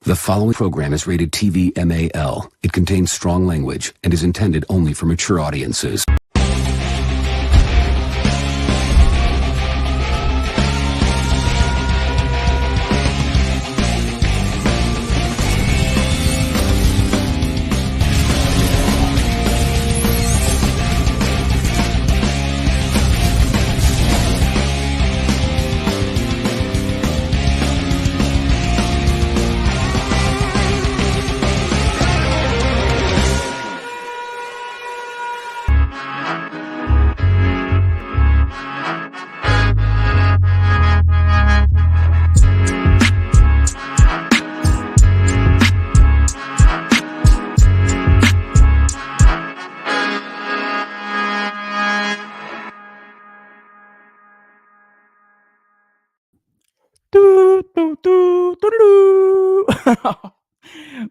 The following program is rated TV MAL. It contains strong language and is intended only for mature audiences.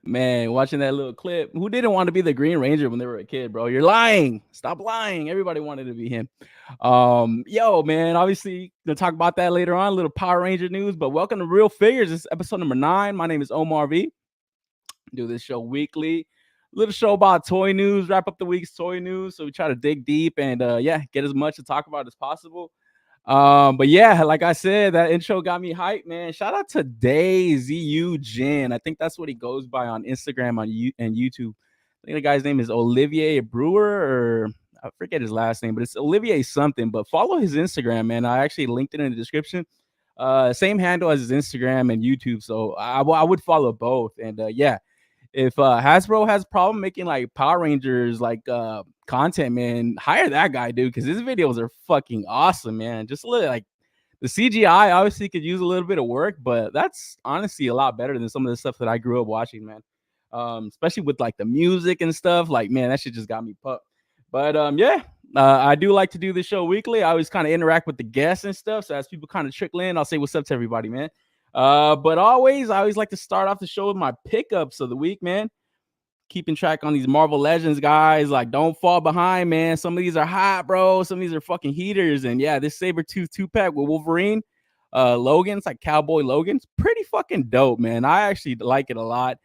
Man, watching that little clip, who didn't want to be the Green Ranger when they were a kid, bro? You're lying. Stop lying. Everybody wanted to be him. Yo, man, obviously gonna talk about that later on, a little Power Ranger news, but welcome to Real Figures. This is episode number 9. My name is Omar V. Do this show weekly. Little show about toy news, wrap up the week's toy news. So we try to dig deep and get as much to talk about as possible. But yeah, like I said, that intro got me hyped, man. Shout out to DayZU Jin. I think that's what he goes by on Instagram and YouTube. I think the guy's name is Olivier Brewer, or I forget his last name, but it's Olivier something. But follow his Instagram, man. I actually linked it in the description. Same handle as his Instagram and YouTube. So I would follow both. And if Hasbro has a problem making like Power Rangers like content, man, hire that guy, dude, because his videos are fucking awesome, man. Just a little, like, the CGI obviously could use a little bit of work, but that's honestly a lot better than some of the stuff that I grew up watching, man. Especially with like the music and stuff, like, man, that shit just got me pumped. But I do like to do this show weekly. I always kind of interact with the guests and stuff, so as people kind of trickle in, I'll say what's up to everybody, man. But I always like to start off the show with my pickups of the week, man. Keeping track on these Marvel Legends, guys. Like, don't fall behind, man. Some of these are hot, bro. Some of these are fucking heaters. And yeah, this Sabretooth 2-pack with Wolverine, Logan, it's like Cowboy Logan's pretty fucking dope, man. I actually like it a lot.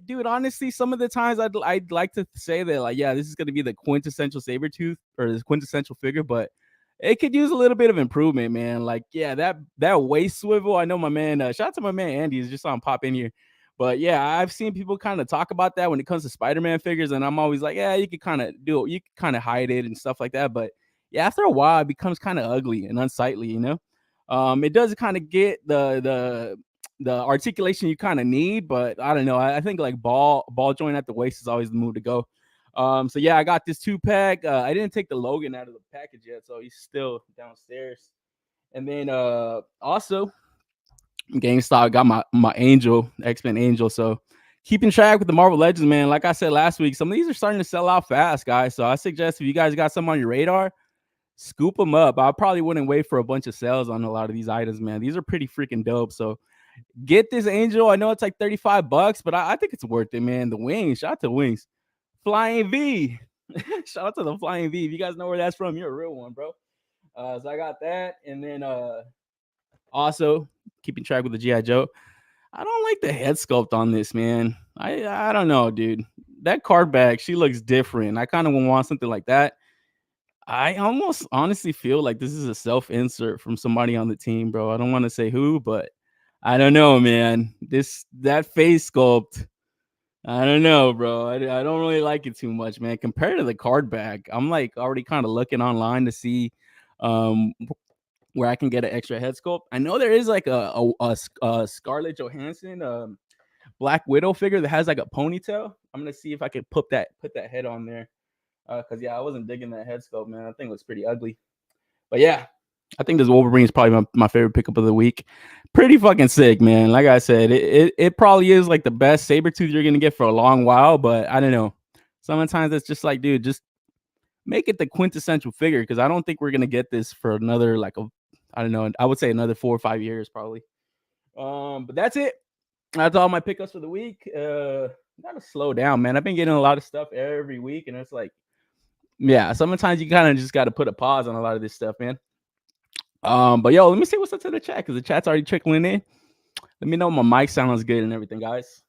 Dude, honestly, some of the times I'd like to say that, like, yeah, this is gonna be the quintessential Sabretooth or this quintessential figure, but it could use a little bit of improvement, man. Like, yeah, that waist swivel. I know my man, shout out to my man Andy, is just on pop in here. But yeah, I've seen people kind of talk about that when it comes to Spider-Man figures, and I'm always like, yeah, you could kind of do it, you could kind of hide it and stuff like that. But yeah, after a while, it becomes kind of ugly and unsightly, you know. It does kind of get the articulation you kind of need, but I don't know. I think like ball joint at the waist is always the move to go. So yeah, I got this 2-pack. I didn't take the Logan out of the package yet, so he's still downstairs. And then also GameStop got my Angel, X-Men Angel. So keeping track with the Marvel Legends, man. Like I said last week, some of these are starting to sell out fast, guys. So I suggest if you guys got some on your radar, scoop them up. I probably wouldn't wait for a bunch of sales on a lot of these items, man. These are pretty freaking dope. So get this Angel. I know it's like $35, but I think it's worth it, man. The wings, shout out to the wings. Flying V. Shout out to the Flying V. If you guys know where that's from, you're a real one, bro. So I got that. And then also keeping track with the G.I. Joe. I don't like the head sculpt on this, man. I don't know, dude. That card bag, she looks different. I kind of want something like that. I almost honestly feel like this is a self-insert from somebody on the team, bro. I don't want to say who, but I don't know, man. That face sculpt, I don't know, bro. I don't really like it too much, man. Compared to the card bag, I'm like already kind of looking online to see where I can get an extra head sculpt. I know there is like a Scarlett Johansson Black Widow figure that has like a ponytail. I'm gonna see if I can put that head on there. Cause yeah, I wasn't digging that head sculpt, man. I think it was pretty ugly. But yeah, I think this Wolverine is probably my favorite pickup of the week. Pretty fucking sick, man. Like I said, it probably is like the best Sabretooth you're gonna get for a long while, but I don't know. Sometimes it's just like, dude, just make it the quintessential figure, because I don't think we're gonna get this for another I don't know. I would say another 4 or 5 years probably. But that's it. That's all my pickups for the week. Gotta slow down, man. I've been getting a lot of stuff every week, and it's like, yeah, sometimes you kind of just got to put a pause on a lot of this stuff, man. But yo, let me see what's up to the chat, because the chat's already trickling in. Let me know my mic sounds good and everything, guys.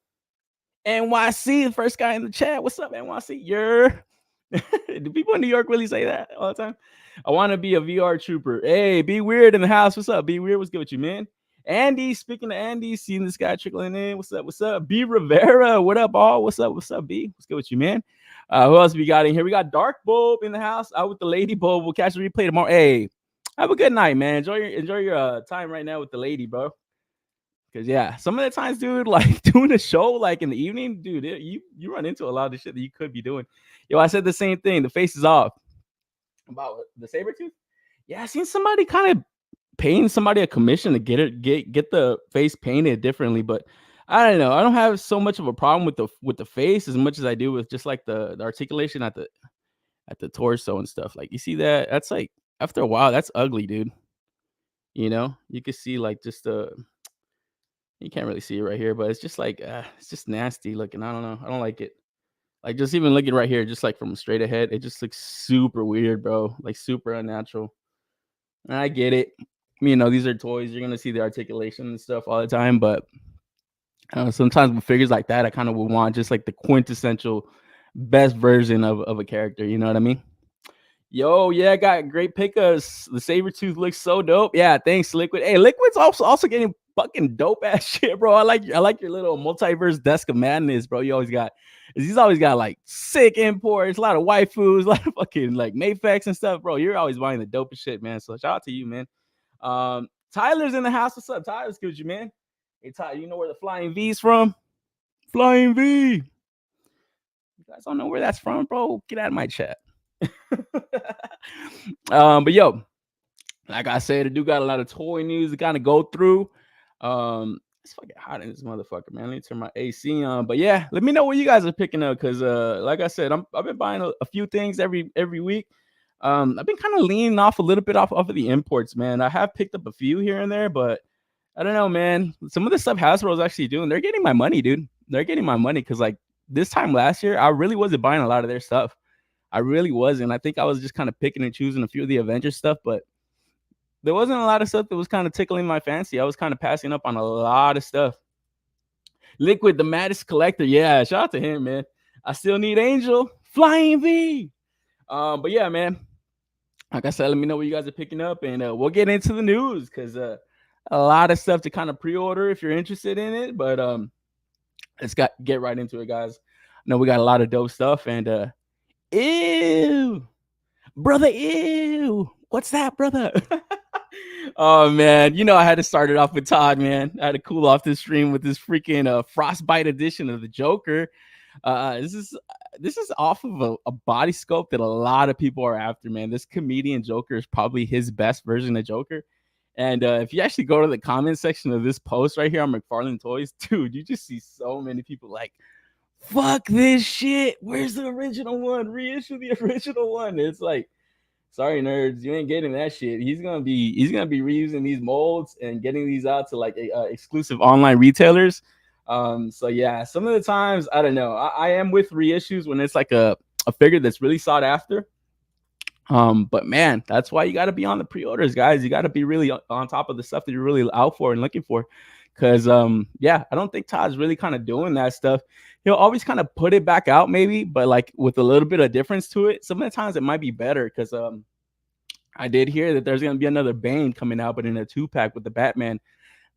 NYC, the first guy in the chat. What's up, NYC? Do people in New York really say that all the time? I want to be a VR trooper. Hey, be weird in the house. What's up? Be weird. What's good with you, man? Andy, speaking to Andy, seeing this guy trickling in. What's up? What's up? B Rivera. What up, all? What's up? What's up, B? What's good with you, man? Who else we got in here? We got Dark Bulb in the house. Out with the Lady Bulb. We'll catch the replay tomorrow. Hey, have a good night, man. Enjoy your time right now with the lady, bro. Cause yeah, some of the times, dude, like doing a show like in the evening, dude, you run into a lot of shit that you could be doing. Yo, I said the same thing. The face is off about the saber tooth. Yeah, I seen somebody kind of paying somebody a commission to get the face painted differently, but I don't know. I don't have so much of a problem with the face as much as I do with just like the articulation at the torso and stuff. Like you see that? That's like after a while, that's ugly, dude. You know, you can see like just the you can't really see it right here, but it's just like it's just nasty looking. I don't know. I don't like it. Like just even looking right here, just like from straight ahead, it just looks super weird, bro. Like super unnatural. And I get it. You know, these are toys. You're gonna see the articulation and stuff all the time, but sometimes with figures like that, I kind of would want just like the quintessential best version of a character. You know what I mean? Yo, yeah, got great pickups. The saber tooth looks so dope. Yeah, thanks, Liquid. Hey, Liquid's also getting fucking dope ass shit, bro. I like your little multiverse desk of madness, bro. He's always got like sick imports, a lot of waifus, a lot of fucking like Mayfex and stuff, bro. You're always buying the dopest shit, man. So shout out to you, man. Tyler's in the house. What's up, Tyler? What's good with you, man? Hey, Tyler, you know where the Flying V's from? Flying V. You guys don't know where that's from, bro? Get out of my chat. But yo, like I said, I do got a lot of toy news to kind of go through. It's fucking hot in this motherfucker, man. I need to turn my AC on. But yeah, let me know what you guys are picking up because like I said, I've been buying a few things every week. I've been kind of leaning off a little bit off of the imports, man. I have picked up a few here and there, but I don't know, man. Some of the stuff Hasbro's actually doing, they're getting my money, dude. They're getting my money because like this time last year, I really wasn't buying a lot of their stuff. I really wasn't. I think I was just kind of picking and choosing a few of the Avengers stuff, but there wasn't a lot of stuff that was kind of tickling my fancy. I was kind of passing up on a lot of stuff. Liquid, the maddest collector. Yeah, shout out to him, man. I still need Angel. Flying V. But yeah, man. Like I said, let me know what you guys are picking up, and we'll get into the news because a lot of stuff to kind of pre-order if you're interested in it. But let's get right into it, guys. I know we got a lot of dope stuff, and ew, brother, ew. What's that, brother? Oh man, you know I had to start it off with Todd, man. I had to cool off this stream with this freaking frostbite edition of the Joker. This is off of a body sculpt that a lot of people are after, man. This comedian Joker is probably his best version of Joker. And if you actually go to the comment section of this post right here on McFarlane Toys, dude, you just see so many people like, fuck this shit. Where's the original one? Reissue the original one. It's like, sorry, nerds, you ain't getting that shit. He's gonna be reusing these molds and getting these out to like exclusive online retailers. So yeah, some of the times I don't know. I am with reissues when it's like a figure that's really sought after. But man, that's why you got to be on the pre-orders, guys. You got to be really on top of the stuff that you're really out for and looking for. Because yeah, I don't think Todd's really kind of doing that stuff. He'll always kind of put it back out, maybe, but like with a little bit of difference to it. Some of the times it might be better because I did hear that there's gonna be another Bane coming out, but in a 2-pack with the Batman.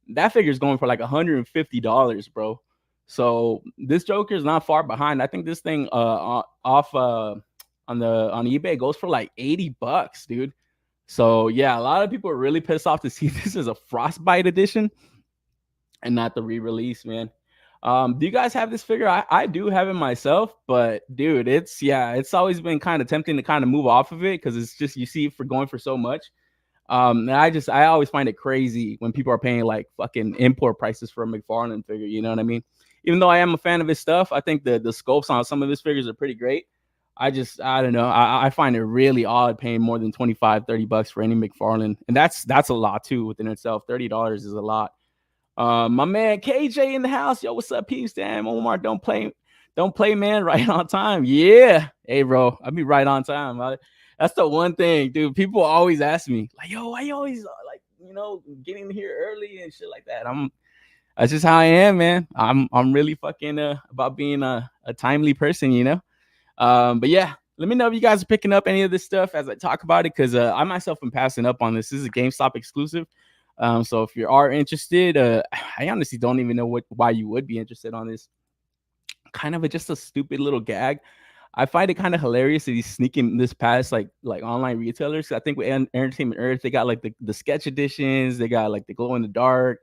That figure's going for like $150, bro. So this Joker is not far behind. I think this thing on eBay goes for like $80, dude. So yeah, a lot of people are really pissed off to see this as a Frostbite edition and not the re-release, man. Do you guys have this figure? I do have it myself, but dude, it's always been kind of tempting to kind of move off of it because it's just you see it for going for so much. And I always find it crazy when people are paying like fucking import prices for a McFarlane figure. You know what I mean? Even though I am a fan of his stuff, I think the scopes on some of his figures are pretty great. I don't know. I find it really odd paying more than $25-$30 for any McFarlane. And that's a lot too within itself. $30 is a lot. My man KJ in the house. Yo, what's up, peeps? Damn, Omar, don't play, man. Right on time. Yeah. Hey, bro, I'll be right on time. That's the one thing, dude. People always ask me, like, yo, why you always like, getting here early and shit like that. That's just how I am, man. I'm really fucking about being a timely person, you know. But yeah, let me know if you guys are picking up any of this stuff as I talk about it, because I myself am passing up on this. This is a GameStop exclusive. So if you are interested, I honestly don't even know why you would be interested on this. Kind of just a stupid little gag. I find it kind of hilarious that he's sneaking this past like online retailers. I think with Entertainment Earth, they got like the sketch editions, they got like the glow in the dark,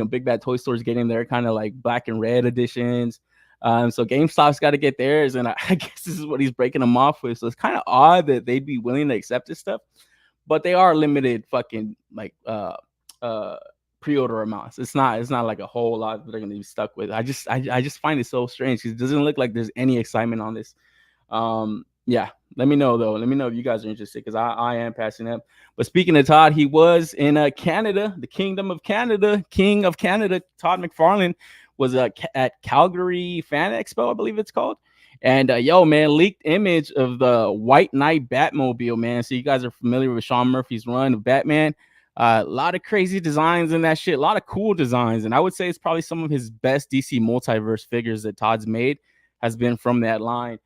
Big Bad Toy Store's getting their kind of like black and red editions. So GameStop's got to get theirs, and I guess this is what he's breaking them off with. So it's kind of odd that they'd be willing to accept this stuff, but they are limited fucking like pre-order amounts. It's not like a whole lot that they're gonna be stuck with. I just find it so strange because it doesn't look like there's any excitement on this. Yeah, let me know though. Let me know if you guys are interested, because I am passing up. But speaking of Todd, he was in Canada, the Kingdom of Canada, King of Canada. Todd McFarlane was at Calgary Fan Expo, I believe it's called. And yo, man, leaked image of the White Knight Batmobile, man. So you guys are familiar with Sean Murphy's run of Batman. A lot of crazy designs in that shit, a lot of cool designs. And I would say it's probably some of his best DC multiverse figures that Todd's made has been from that line.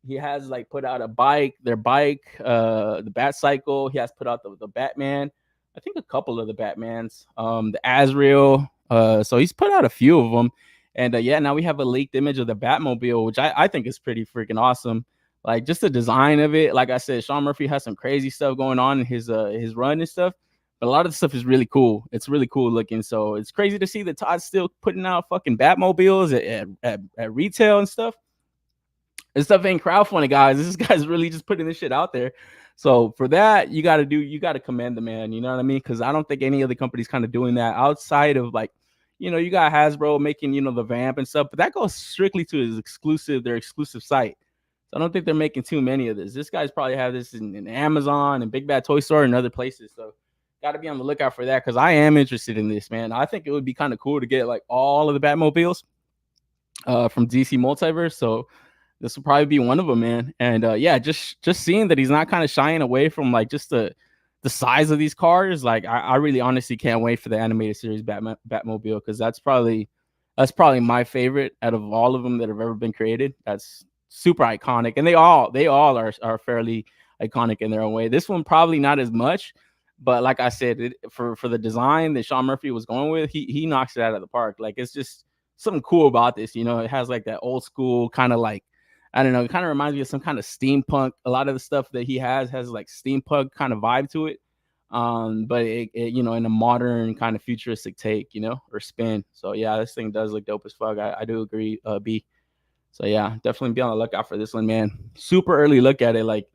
He has like put out their bike, the Bat Cycle. He has put out the Batman, I think a couple of the Batmans, the Azrael. So he's put out a few of them. And yeah, now we have a leaked image of the Batmobile, which I think is pretty freaking awesome. Like just the design of it. Like I said, Sean Murphy has some crazy stuff going on in his run and stuff. But a lot of the stuff is really cool. It's really cool looking. So it's crazy to see that Todd's still putting out fucking Batmobiles at retail and stuff. This stuff ain't crowdfunding, guys. This guy's really just putting this shit out there. So for that, you got to commend the man. You know what I mean? Because I don't think any other company's kind of doing that outside of like, you got Hasbro making, the Vamp and stuff, but that goes strictly to their exclusive site. So I don't think they're making too many of this. This guy's probably have this in Amazon and Big Bad Toy Store and other places. So got to be on the lookout for that, because I am interested in this, man. I think it would be kind of cool to get like all of the Batmobiles from DC Multiverse. So this will probably be one of them, man. And yeah, just seeing that he's not kind of shying away from like just the size of these cars. Like I really honestly can't wait for the animated series Batmobile, because that's probably my favorite out of all of them that have ever been created. That's super iconic, and they all are fairly iconic in their own way. This one probably not as much, but like I said, for the design that Sean Murphy was going with, he knocks it out of the park. Like it's just something cool about this. It has like that old school kind of like, I don't know, it kind of reminds me of some kind of steampunk. A lot of the stuff that he has like steampunk kind of vibe to it. But it in a modern kind of futuristic take, or spin. So yeah, this thing does look dope as fuck. I do agree, B. So yeah, definitely be on the lookout for this one, man. Super early look at it. Like,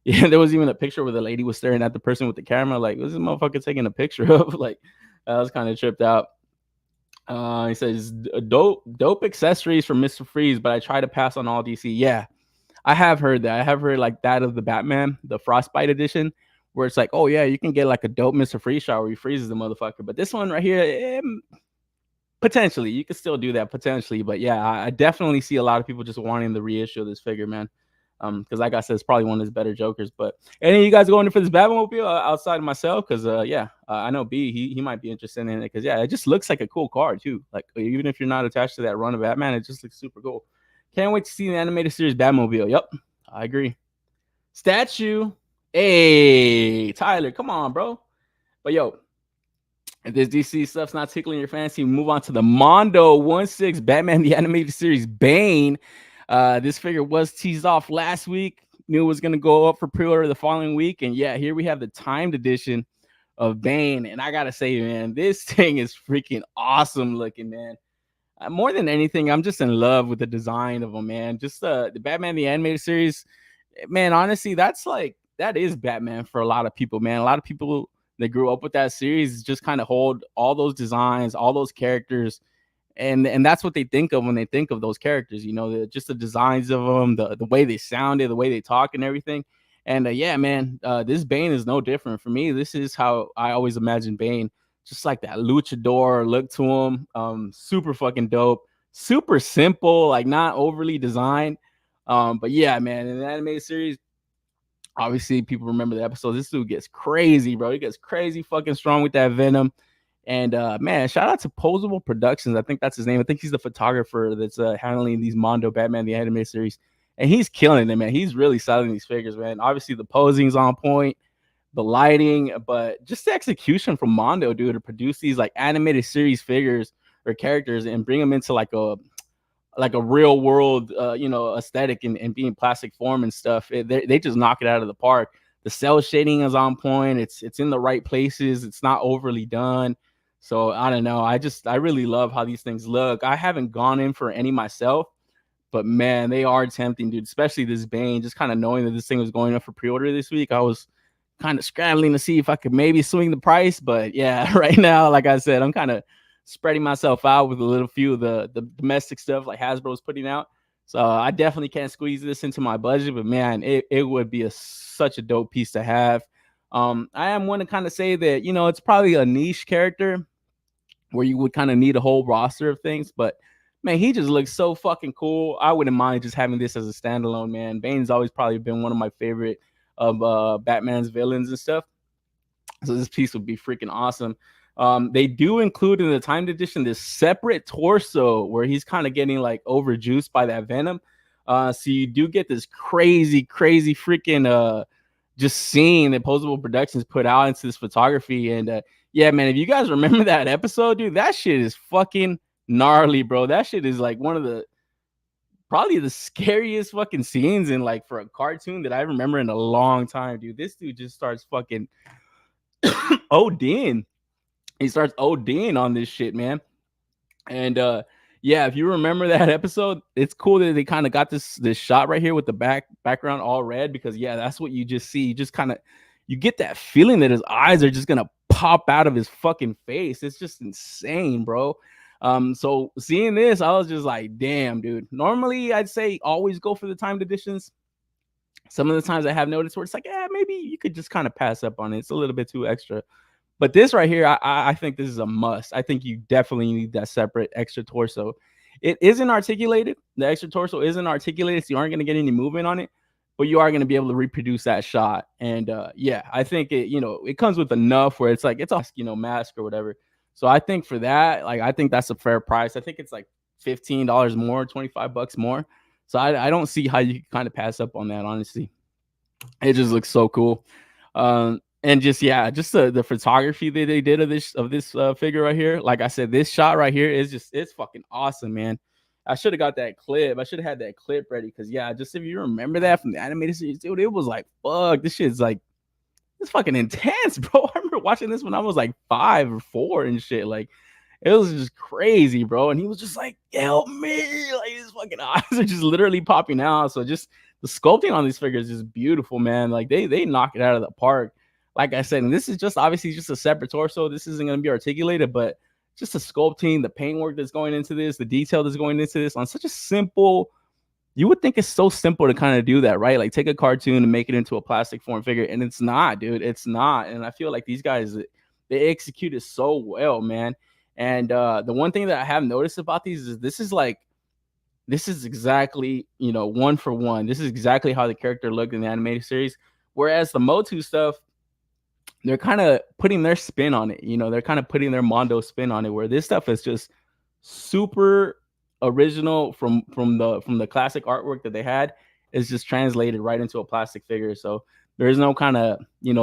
yeah, there was even a picture where the lady was staring at the person with the camera. Like, what's this motherfucker taking a picture of? Like, I was kind of tripped out. He says dope accessories from Mr. Freeze, but I try to pass on all DC. Yeah, I have heard that. I have heard like that of the Batman, the Frostbite edition, where it's like, oh yeah, you can get like a dope Mr. Freeze shot where he freezes the motherfucker. But this one right here, potentially, you could still do that potentially. But yeah, I definitely see a lot of people just wanting the reissue of this figure, man. Because like I said, it's probably one of his better Jokers. But any of you guys going in for this Batmobile outside of myself? Because I know B, he might be interested in it, because yeah, it just looks like a cool car too. Like even if you're not attached to that run of Batman, it just looks super cool. Can't wait to see the animated series Batmobile. Yep, I agree. Statue. Hey, Tyler, come on, bro. But yo, if this DC stuff's not tickling your fancy, move on to the Mondo 1/6 Batman the Animated Series Bane. This figure was teased off last week. Knew it was going to go up for pre-order the following week. And yeah, here we have the timed edition of Bane. And I got to say, man, this thing is freaking awesome looking, man. More than anything, I'm just in love with the design of him, man. Just the Batman the Animated Series, man, honestly, that is Batman for a lot of people, man. A lot of people that grew up with that series just kind of hold all those designs, all those characters, and that's what they think of when they think of those characters. Just the designs of them, the way they sounded, the way they talk, and everything. And yeah, man, this Bane is no different for me. This is how I always imagine Bane. Just like that luchador look to him. Super fucking dope. Super simple, like not overly designed. But yeah, man, in the animated series, obviously people remember the episode. This dude gets crazy, bro. He gets crazy fucking strong with that venom. And man, shout out to Posable Productions. I think that's his name. I think he's the photographer that's handling these Mondo Batman the animated series, and he's killing it, man. He's really selling these figures, man. Obviously, the posing's on point, the lighting, but just the execution from Mondo, dude, to produce these like animated series figures or characters and bring them into like a real world, aesthetic and being plastic form and stuff. They just knock it out of the park. The cell shading is on point. It's in the right places. It's not overly done. So I don't know. I really love how these things look. I haven't gone in for any myself, but man, they are tempting, dude. Especially this Bane. Just kind of knowing that this thing was going up for pre-order this week, I was kind of scrambling to see if I could maybe swing the price. But yeah, right now, like I said, I'm kind of spreading myself out with a little few of the domestic stuff like Hasbro's putting out. So I definitely can't squeeze this into my budget, but man, it would be such a dope piece to have. I am one to kind of say that, it's probably a niche character where you would kind of need a whole roster of things, but man, he just looks so fucking cool. I wouldn't mind just having this as a standalone, man. Bane's always probably been one of my favorite of Batman's villains and stuff. So this piece would be freaking awesome. They do include in the timed edition this separate torso where he's kind of getting like overjuiced by that venom. So you do get this crazy freaking just scene that Posable Productions put out into this photography. And yeah, man, if you guys remember that episode, dude, that shit is fucking gnarly, bro. That shit is like one of the probably the scariest fucking scenes in like for a cartoon that I remember in a long time, dude. This dude just starts fucking ODing. He starts ODing on this shit, man. And yeah, if you remember that episode, it's cool that they kind of got this shot right here with the background all red, because yeah, that's what you just see. You just kind of you get that feeling that his eyes are just gonna pop out of his fucking face. It's just insane, bro. So seeing this, I was just like, damn, dude. Normally I'd say always go for the timed editions. Some of the times I have noticed where it's like, yeah, maybe you could just kind of pass up on it. It's a little bit too extra. But this right here, I think this is a must. I think you definitely need that separate extra torso. It isn't articulated. The extra torso isn't articulated, so you aren't going to get any movement on it, but you are going to be able to reproduce that shot. And yeah, I think it comes with enough where it's like it's a mask or whatever. So I think for that, like I think that's a fair price. I think it's like $15 more, $25 more. So I don't see how you can kind of pass up on that, honestly. It just looks so cool. And just just the photography that they did of this figure right here. Like I said, this shot right here is it's fucking awesome, man. I should have got that clip. I should have had that clip ready because yeah, just if you remember that from the animated series, dude, it was like fuck. This shit's like it's fucking intense, bro. I remember watching this when I was like 5 or 4 and shit. Like it was just crazy, bro. And he was just like, help me. Like his fucking eyes are just literally popping out. So just the sculpting on these figures is beautiful, man. Like they knock it out of the park. Like I said, and this is just obviously just a separate torso. This isn't going to be articulated, but just the sculpting, the paintwork that's going into this, the detail that's going into this on such a simple, you would think it's so simple to kind of do that, right? Like take a cartoon and make it into a plastic form figure. And it's not, dude. It's not. And I feel like these guys, they execute it so well, man. And the one thing that I have noticed about these is this is exactly, one for one. This is exactly how the character looked in the animated series. Whereas the Motu stuff, they're kind of putting their spin on it. They're kind of putting their Mondo spin on it, where this stuff is just super original from the classic artwork that they had. Is just translated right into a plastic figure. So there is no kind of,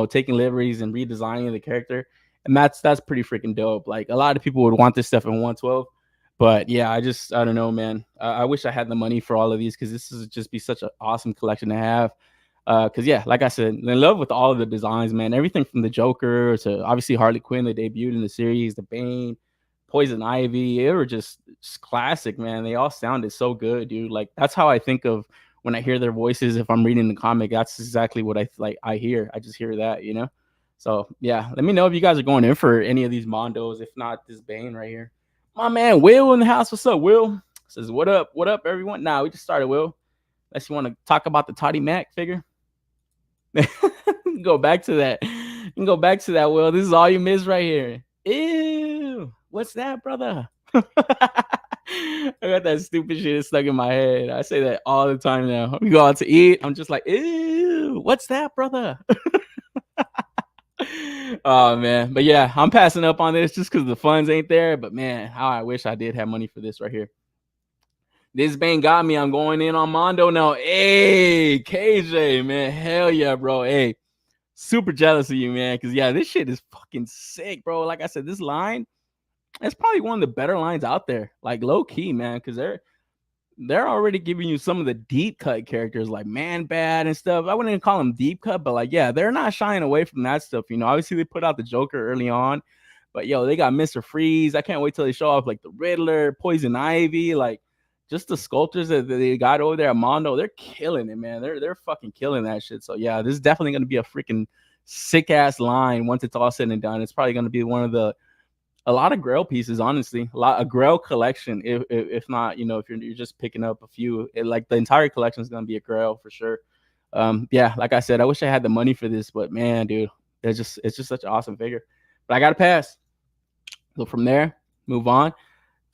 taking liberties and redesigning the character. And that's pretty freaking dope. Like a lot of people would want this stuff in 112. But yeah, I don't know, man. I wish I had the money for all of these because this would just be such an awesome collection to have. Because yeah, like I said, in love with all of the designs, man. Everything from the Joker to obviously Harley Quinn that debuted in the series, the Bane, Poison Ivy, they were just classic, man. They all sounded so good, dude. Like that's how I think of when I hear their voices. If I'm reading the comic, that's exactly what I hear. I just hear that, So yeah, let me know if you guys are going in for any of these Mondos. If not, this Bane right here. My man Will in the house. What's up, Will? Says what up, everyone? Nah, we just started, Will. Unless you want to talk about the Toddy Mac figure. Go back to that. You can go back to that, Will. This is all you miss right here. Ew. What's that, brother? I got that stupid shit stuck in my head. I say that all the time now. We go out to eat. I'm just like, ew, what's that, brother? Oh man, but yeah, I'm passing up on this just because the funds ain't there. But man, how I wish I did have money for this right here. This Bane got me. I'm going in on Mondo now. Hey, KJ, man, hell yeah, bro. Hey, super jealous of you, man. Because yeah, this shit is fucking sick, bro. Like I said, this line, it's probably one of the better lines out there. Like low key, man, because they're already giving you some of the deep cut characters like Man Bad and stuff. I wouldn't even call them deep cut, but like, yeah, they're not shying away from that stuff. You know, obviously they put out the Joker early on, but yo, they got Mr. Freeze. I can't wait till they show off like the Riddler, Poison Ivy, like just the sculptors that they got over there at Mondo. They're killing it, man. They're fucking killing that shit. So yeah, this is definitely gonna be a freaking sick ass line once it's all said and done. It's probably gonna be one of a lot of Grail pieces, honestly, a Grail collection. If not, you know, if you're just picking up a few, like the entire collection is gonna be a Grail for sure. Yeah, like I said, I wish I had the money for this, but man, dude, it's just such an awesome figure. But I gotta pass. So from there, move on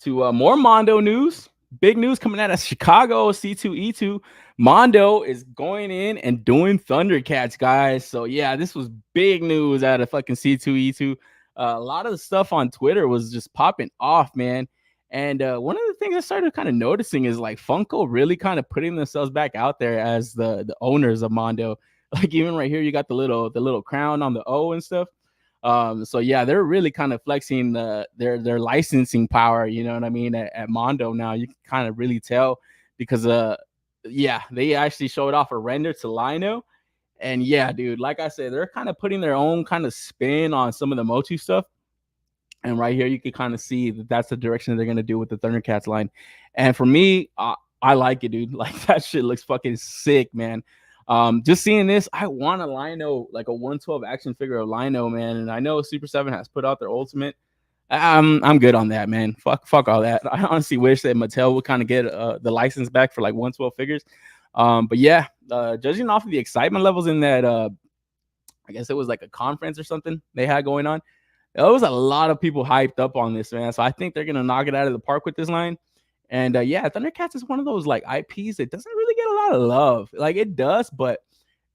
to more Mondo news. Big news coming out of Chicago, C2E2. Mondo is going in and doing ThunderCats, guys. So yeah, this was big news out of fucking C2E2. A lot of the stuff on Twitter was just popping off, man. And one of the things I started kind of noticing is like Funko really kind of putting themselves back out there as the owners of Mondo. Like even right here, you got the little crown on the O and stuff. So yeah, they're really kind of flexing their licensing power. You know what I mean? At Mondo now, you can kind of really tell because yeah, they actually showed off a render to Lino. And yeah, dude, like I said, they're kind of putting their own kind of spin on some of the Motu stuff. And right here, you can kind of see that that's the direction they're going to do with the ThunderCats line. And for me, I like it, dude. Like that shit looks fucking sick, man. Just seeing this, I want a Lino, like a 112 action figure of Lino, man. And I know Super 7 has put out their ultimate. I'm good on that, man. Fuck all that. I honestly wish that Mattel would kind of get the license back for like 112 figures. But yeah, judging off of the excitement levels in that, I guess it was like a conference or something they had going on. There was a lot of people hyped up on this, man. So I think they're gonna knock it out of the park with this line. And yeah, ThunderCats is one of those like IPs that doesn't really get a lot of love. Like it does, but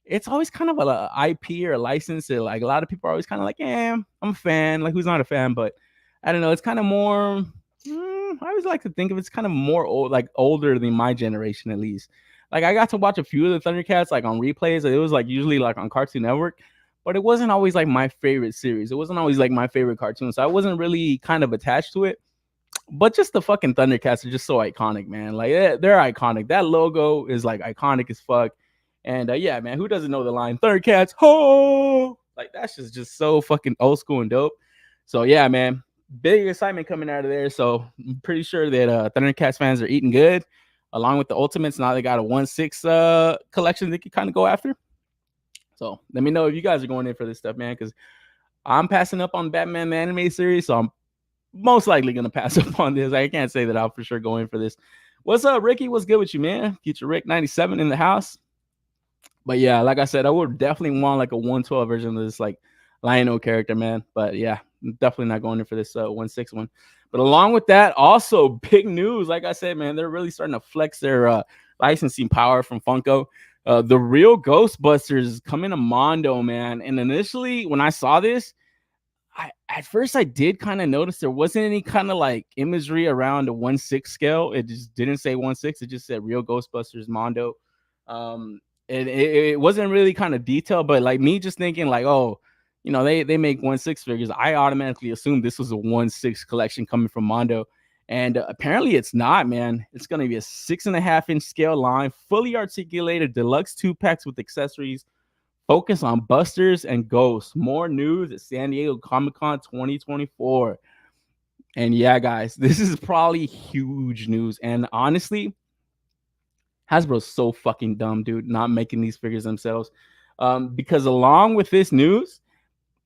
it's always kind of a IP or a license that like a lot of people are always kind of like, yeah, I'm a fan. Like who's not a fan? But I don't know. It's kind of more. I always like to think of it's kind of more old, like older than my generation at least. Like I got to watch a few of the ThunderCats like on replays. It was like usually like on Cartoon Network, but it wasn't always like my favorite series. It wasn't always like my favorite cartoon, so I wasn't really kind of attached to it. But just the fucking ThunderCats are just so iconic, man. Like they're iconic. That logo is like iconic as fuck. And yeah, man, who doesn't know the line ThunderCats? Ho! Like that's just so fucking old school and dope. So yeah, man, big excitement coming out of there. So I'm pretty sure that ThunderCats fans are eating good. Along with the Ultimates, now they got a 1/6 collection they can kind of go after. So let me know if you guys are going in for this stuff, man, because I'm passing up on Batman the anime series, so I'm most likely gonna pass up on this. I can't say that I'll for sure go in for this. What's up, Ricky? What's good with you, man? Get your Rick 97 in the house. But yeah, like I said, I would definitely want like a 112 version of this like Lionel character, man. But yeah, I'm definitely not going in for this 1/6 one. But along with that, also big news. Like I said, man, they're really starting to flex their licensing power from Funko. The real Ghostbusters is coming to Mondo, man. And initially, when I saw this, at first I did kind of notice there wasn't any kind of like imagery around a 1/6 scale. It just didn't say 1/6. It just said real Ghostbusters Mondo. And it wasn't really kind of detailed, but like me just thinking like, oh, you know, they make 1/6 figures. I automatically assumed this was a 1/6 collection coming from Mondo. And apparently it's not, man. It's going to be a 6.5-inch scale line, fully articulated deluxe 2-packs with accessories. Focus on Busters and Ghosts. More news at San Diego Comic-Con 2024. And yeah, guys, this is probably huge news. And honestly, Hasbro's so fucking dumb, dude, not making these figures themselves. Because along with this news,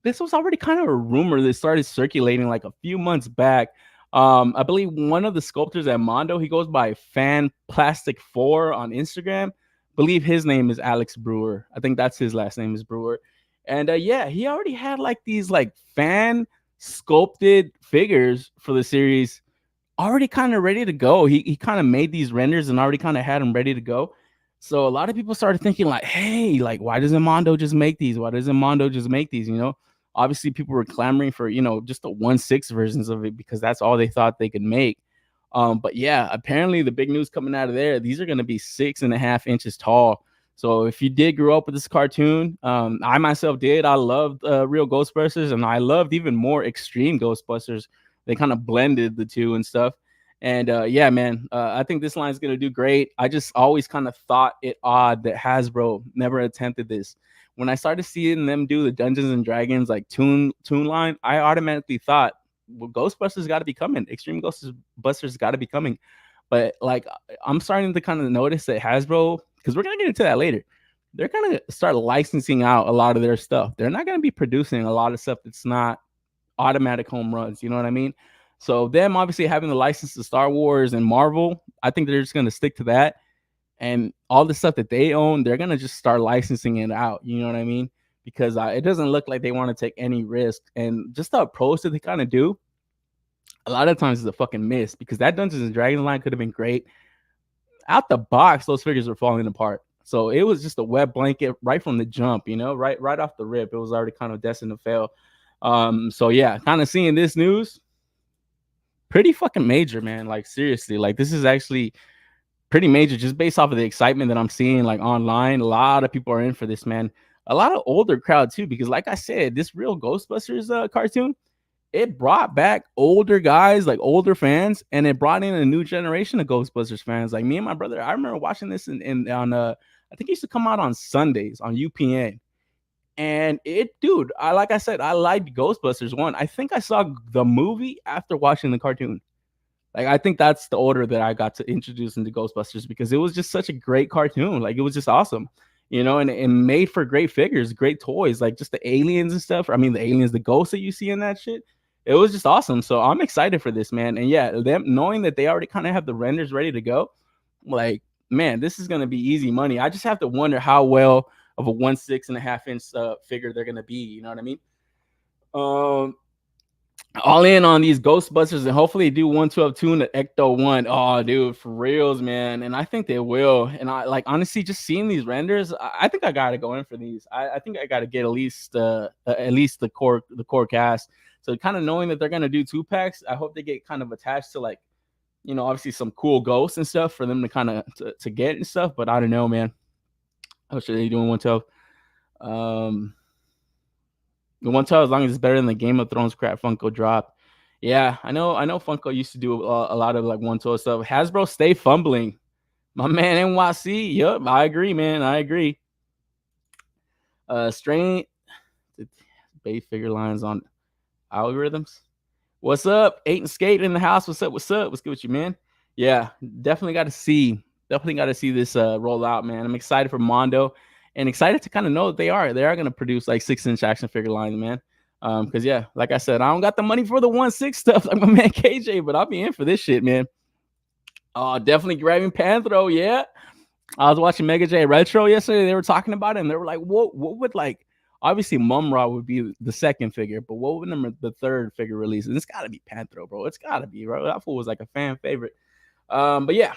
this was already kind of a rumor that started circulating like a few months back. I believe one of the sculptors at Mondo, he goes by Fan Plastic 4 on Instagram. I believe his name is Alex Brewer. I think that's his last name is Brewer. And yeah, he already had like these like fan sculpted figures for the series already kind of ready to go. He kind of made these renders and already kind of had them ready to go. So a lot of people started thinking like, hey, like, why doesn't Mondo just make these? Why doesn't Mondo just make these? You know, Obviously, people were clamoring for, just the 1/6 versions of it because that's all they thought they could make. But yeah, apparently the big news coming out of there, these are going to be 6.5 inches tall. So if you did grow up with this cartoon, I myself did. I loved real Ghostbusters, and I loved even more extreme Ghostbusters. They kind of blended the two and stuff. And yeah, man, I think this line is gonna do great. I just always kind of thought it odd that Hasbro never attempted this. When I started seeing them do the Dungeons and Dragons like tune line, I automatically thought, well, Ghostbusters got to be coming. Extreme Ghostbusters got to be coming. But like, I'm starting to kind of notice that Hasbro, because we're gonna get into that later, they're gonna start licensing out a lot of their stuff. They're not gonna be producing a lot of stuff that's not automatic home runs. You know what I mean? So them obviously having the license to Star Wars and Marvel, I think they're just gonna stick to that. And all the stuff that they own, they're gonna just start licensing it out. You know what I mean? Because it doesn't look like they want to take any risk. And just the approach that they kind of do, a lot of times is a fucking miss, because that Dungeons and Dragons line could have been great. Out the box, those figures were falling apart. So it was just a wet blanket right from the jump, right off the rip. It was already kind of destined to fail. So yeah, kind of seeing this news, pretty fucking major, man. Like seriously, like this is actually pretty major just based off of the excitement that I'm seeing like online. A lot of people are in for this, man. A lot of older crowd too, because like I said, this real Ghostbusters cartoon, it brought back older guys, like older fans, and it brought in a new generation of Ghostbusters fans. Like me and my brother, I remember watching this on I think it used to come out on Sundays on UPN. And dude, like I said, I liked Ghostbusters 1. I think I saw the movie after watching the cartoon. Like, I think that's the order that I got to introduce into Ghostbusters, because it was just such a great cartoon. Like, it was just awesome, and it made for great figures, great toys, like just the aliens and stuff. I mean, the aliens, the ghosts that you see in that shit. It was just awesome. So I'm excited for this, man. And yeah, them knowing that they already kind of have the renders ready to go, like, man, this is going to be easy money. I just have to wonder how well of a 1/6.5 inch figure they're going to be. You know what I mean? All in on these Ghostbusters, and hopefully they do 112 and the Ecto 1. Oh, dude, for reals, man. And I think they will. And I like, honestly, just seeing these renders, I think I gotta go in for these. I think I gotta get at least the core cast. So kind of knowing that they're gonna do 2 packs, I hope they get kind of attached to, like, obviously some cool ghosts and stuff for them to kind of to get and stuff. But I don't know, man. How should they doing 112? The 112, as long as it's better than the Game of Thrones crap Funko drop. Yeah, I know Funko used to do a lot of like 112 stuff. Hasbro, stay fumbling. My man NYC. Yup, I agree, man. I agree. Strain Bay figure lines on algorithms. What's up? 8 and Skate in the house. What's up? What's good with you, man? Yeah, definitely got to see this roll out, man. I'm excited for Mondo, and excited to kind of know that they are going to produce like 6-inch action figure lines, man. Because yeah, like I said, I don't got the money for the 1/6 stuff like my man KJ, but I'll be in for this shit, man. Oh, definitely grabbing Panthro. Yeah, I was watching Mega J Retro yesterday. They were talking about it, and they were like, what would, like, obviously Mumra would be the second figure, but what would the third figure release? And it's got to be Panthro, bro. It's got to be, bro. That fool was like a fan favorite. But yeah,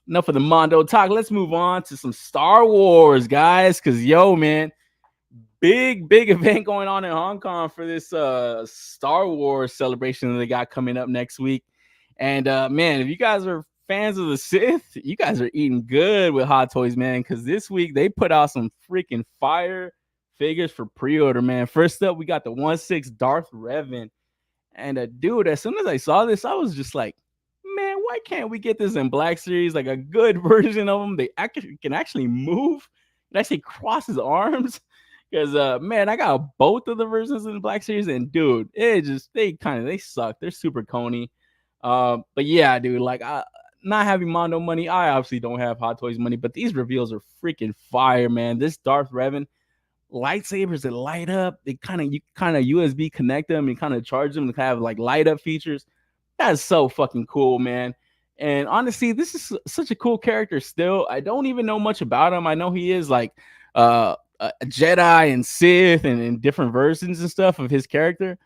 enough of the Mondo talk. Let's move on to some Star Wars, guys. Because, yo, man, big event going on in Hong Kong for this Star Wars celebration that they got coming up next week. And, man, if you guys are fans of the Sith, you guys are eating good with Hot Toys, man, because this week they put out some freaking fire figures for pre-order, man. First up, we got the 1/6 Darth Revan. And, dude, as soon as I saw this, I was just like, man, why can't we get this in Black Series, like a good version of them? They can actually move, can actually cross his arms. Because man, I got both of the versions in the Black Series, and dude, they suck. They're super coney. But yeah, dude, like, not having Mondo money, I obviously don't have Hot Toys money, but these reveals are freaking fire, man. This Darth Revan, lightsabers that light up, you kind of USB connect them and kind of charge them to have like light up features. That's so fucking cool, man. And honestly, this is such a cool character still. I don't even know much about him. I know he is like a Jedi and Sith and different versions and stuff of his character,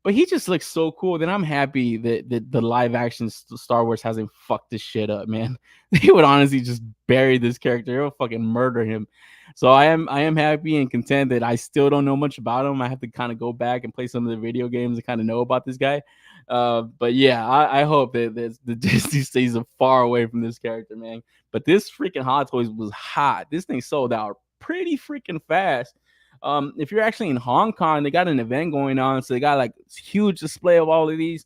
but he just looks so cool that I'm happy that the live action Star Wars hasn't fucked this shit up, man. They would honestly just bury this character. They would fucking murder him. So I am happy and content that I still don't know much about him. I have to kind of go back and play some of the video games to kind of know about this guy. But yeah, I hope that the Disney stays far away from this character, man. But this freaking Hot Toys was hot. This thing sold out pretty freaking fast. If you're actually in Hong Kong, they got an event going on, so they got like this huge display of all of these.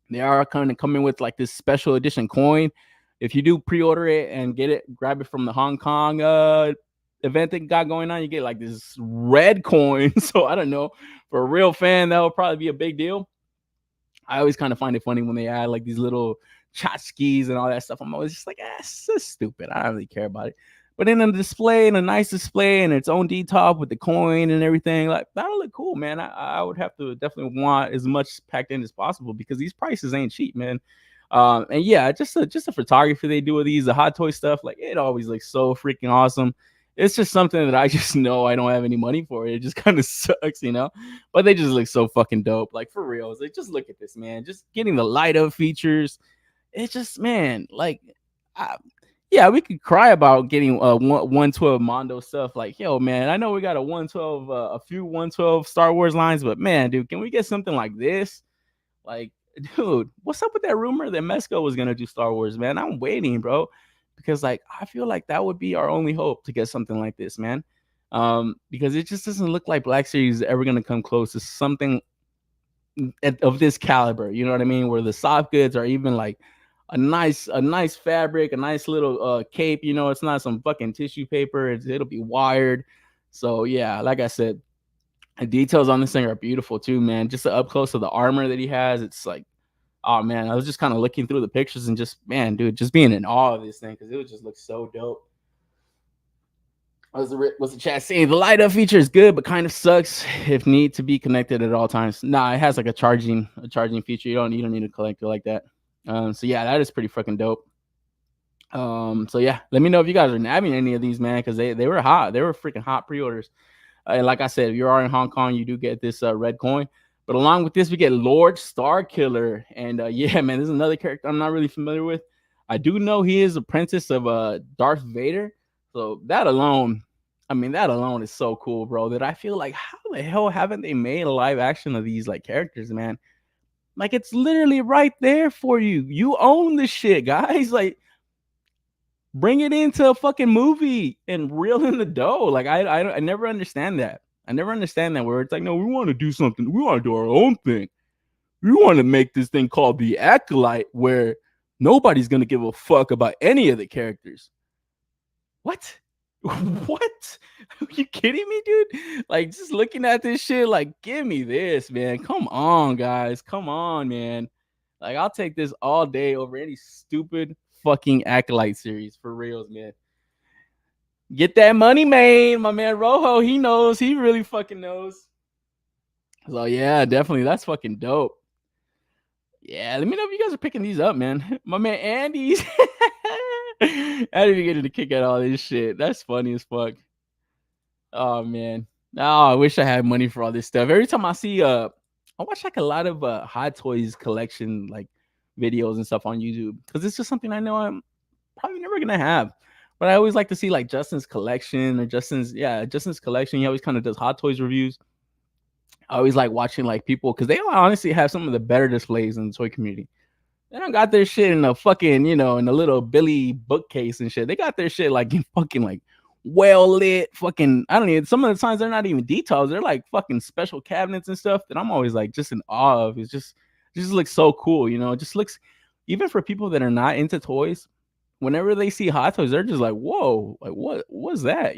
They are kind of coming with like this special edition coin. If you do pre-order it and get it, grab it from the Hong Kong event they got going on, you get like this red coin. So I don't know, for a real fan, that would probably be a big deal. I always kind of find it funny when they add like these little tchotchkes and all that stuff. I'm always just like, it's so stupid. I don't really care about it. But in a display, in a nice display, and its own D-top with the coin and everything, like that'll look cool, man. I would have to definitely want as much packed in as possible because these prices ain't cheap, man. And yeah, just the photography they do with these, the Hot Toy stuff, like it always looks so freaking awesome. It's just something that I just know I don't have any money for. It just kind of sucks, you know. But they just look so fucking dope, like for real. Like just look at this, man. Just getting the light up features. It's just, man, like, yeah, we could cry about getting 112 Mondo stuff. Like, yo, man, I know we got a 112, a few 112 Star Wars lines, but man, dude, can we get something like this? Like, dude, what's up with that rumor that Mesco was gonna do Star Wars, man? I'm waiting, bro, because like I feel like that would be our only hope to get something like this, man. Because it just doesn't look like Black Series is ever gonna come close to something of this caliber. You know what I mean? Where the soft goods are even like a nice fabric, a nice little cape. You know, it's not some fucking tissue paper. It'll be wired. So yeah, like I said, the details on this thing are beautiful too, man. Just up close to the armor that he has, it's like, oh man, I was just kind of looking through the pictures and just, man, dude, just being in awe of this thing because it would just look so dope. What's the chat saying? The light up feature is good, but kind of sucks if need to be connected at all times. Nah, it has like a charging feature. You don't need to connect it like that. So yeah, that is pretty freaking dope. So yeah, let me know if you guys are nabbing any of these, man, because they were hot. They were freaking hot pre-orders. And like I said, if you are in Hong Kong, you do get this red coin. But along with this, we get Lord Starkiller. And yeah, man, this is another character I'm not really familiar with. I do know he is apprentice of Darth Vader. So that alone is so cool, bro, that I feel like, how the hell haven't they made a live action of these like characters, man? Like, it's literally right there for you. You own this shit, guys. Like, bring it into a fucking movie and reel in the dough. Like, I never understand that. I never understand that where it's like, no, we want to do something. We want to do our own thing. We want to make this thing called the Acolyte where nobody's going to give a fuck about any of the characters. What? What? Are you kidding me, dude? Like, just looking at this shit, like, give me this, man. Come on, guys. Come on, man. Like, I'll take this all day over any stupid fucking Acolyte series, for reals, man. Get that money, man. My man Rojo, he knows. He really fucking knows. So, yeah, definitely. That's fucking dope. Yeah, let me know if you guys are picking these up, man. My man Andy's. I didn't even get a kick at all this shit. That's funny as fuck. Oh man. Oh, I wish I had money for all this stuff. Every time I see I watch like a lot of Hot Toys collection like videos and stuff on YouTube because it's just something I know I'm probably never gonna have. But I always like to see like Justin's collection or Justin's collection. He always kind of does Hot Toys reviews. I always like watching like people because they honestly have some of the better displays in the toy community. They don't got their shit in a fucking, in a little Billy bookcase and shit. They got their shit like in fucking like well lit fucking, I don't even, some of the times they're not even details. They're like fucking special cabinets and stuff that I'm always like just in awe of. It just looks so cool, It just looks, even for people that are not into toys, whenever they see Hot Toys, they're just like, whoa, like what's that,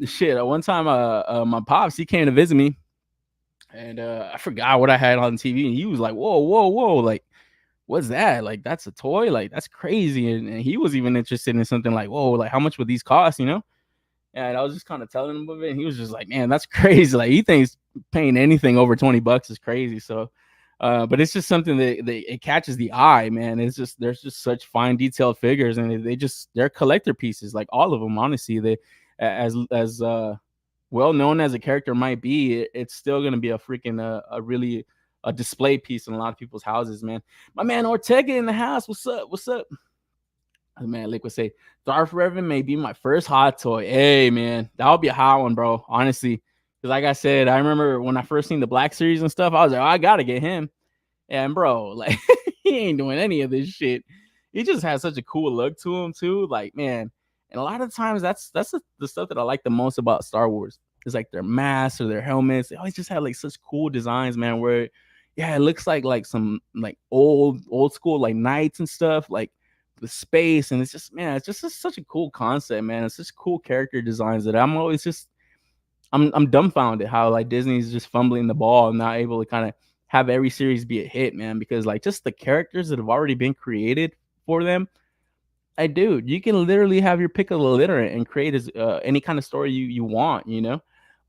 Shit, one time my pops, he came to visit me and I forgot what I had on TV and he was like, whoa, like, what's that? Like, that's a toy? Like, that's crazy. And he was even interested in something like, whoa, like how much would these cost, And I was just kind of telling him of it. And he was just like, man, that's crazy. Like, he thinks paying anything over $20 is crazy. So, but it's just something that it catches the eye, man. It's just, there's just such fine detailed figures and they're collector pieces. Like all of them, honestly, they, as well known as a character might be, it's still going to be a freaking, a really, a display piece in a lot of people's houses, man. My man Ortega in the house. What's up? Man, Liquid say Darth Revan may be my first hot toy. Hey, man, that would be a hot one, bro. Honestly, because like I said, I remember when I first seen the Black Series and stuff. I was like, oh, I gotta get him. And bro, like he ain't doing any of this shit. He just has such a cool look to him too. Like, man, and a lot of times that's the stuff that I like the most about Star Wars. Is like their masks or their helmets. They always just have like such cool designs, man. Where yeah, it looks like some like old school like knights and stuff, like the space, and it's just man, it's just such a cool concept, man. It's just cool character designs that I'm always just I'm dumbfounded how like Disney's just fumbling the ball and not able to kind of have every series be a hit, man. Because like just the characters that have already been created for them, dude, you can literally have your pick of the litter and create any kind of story you want, you know.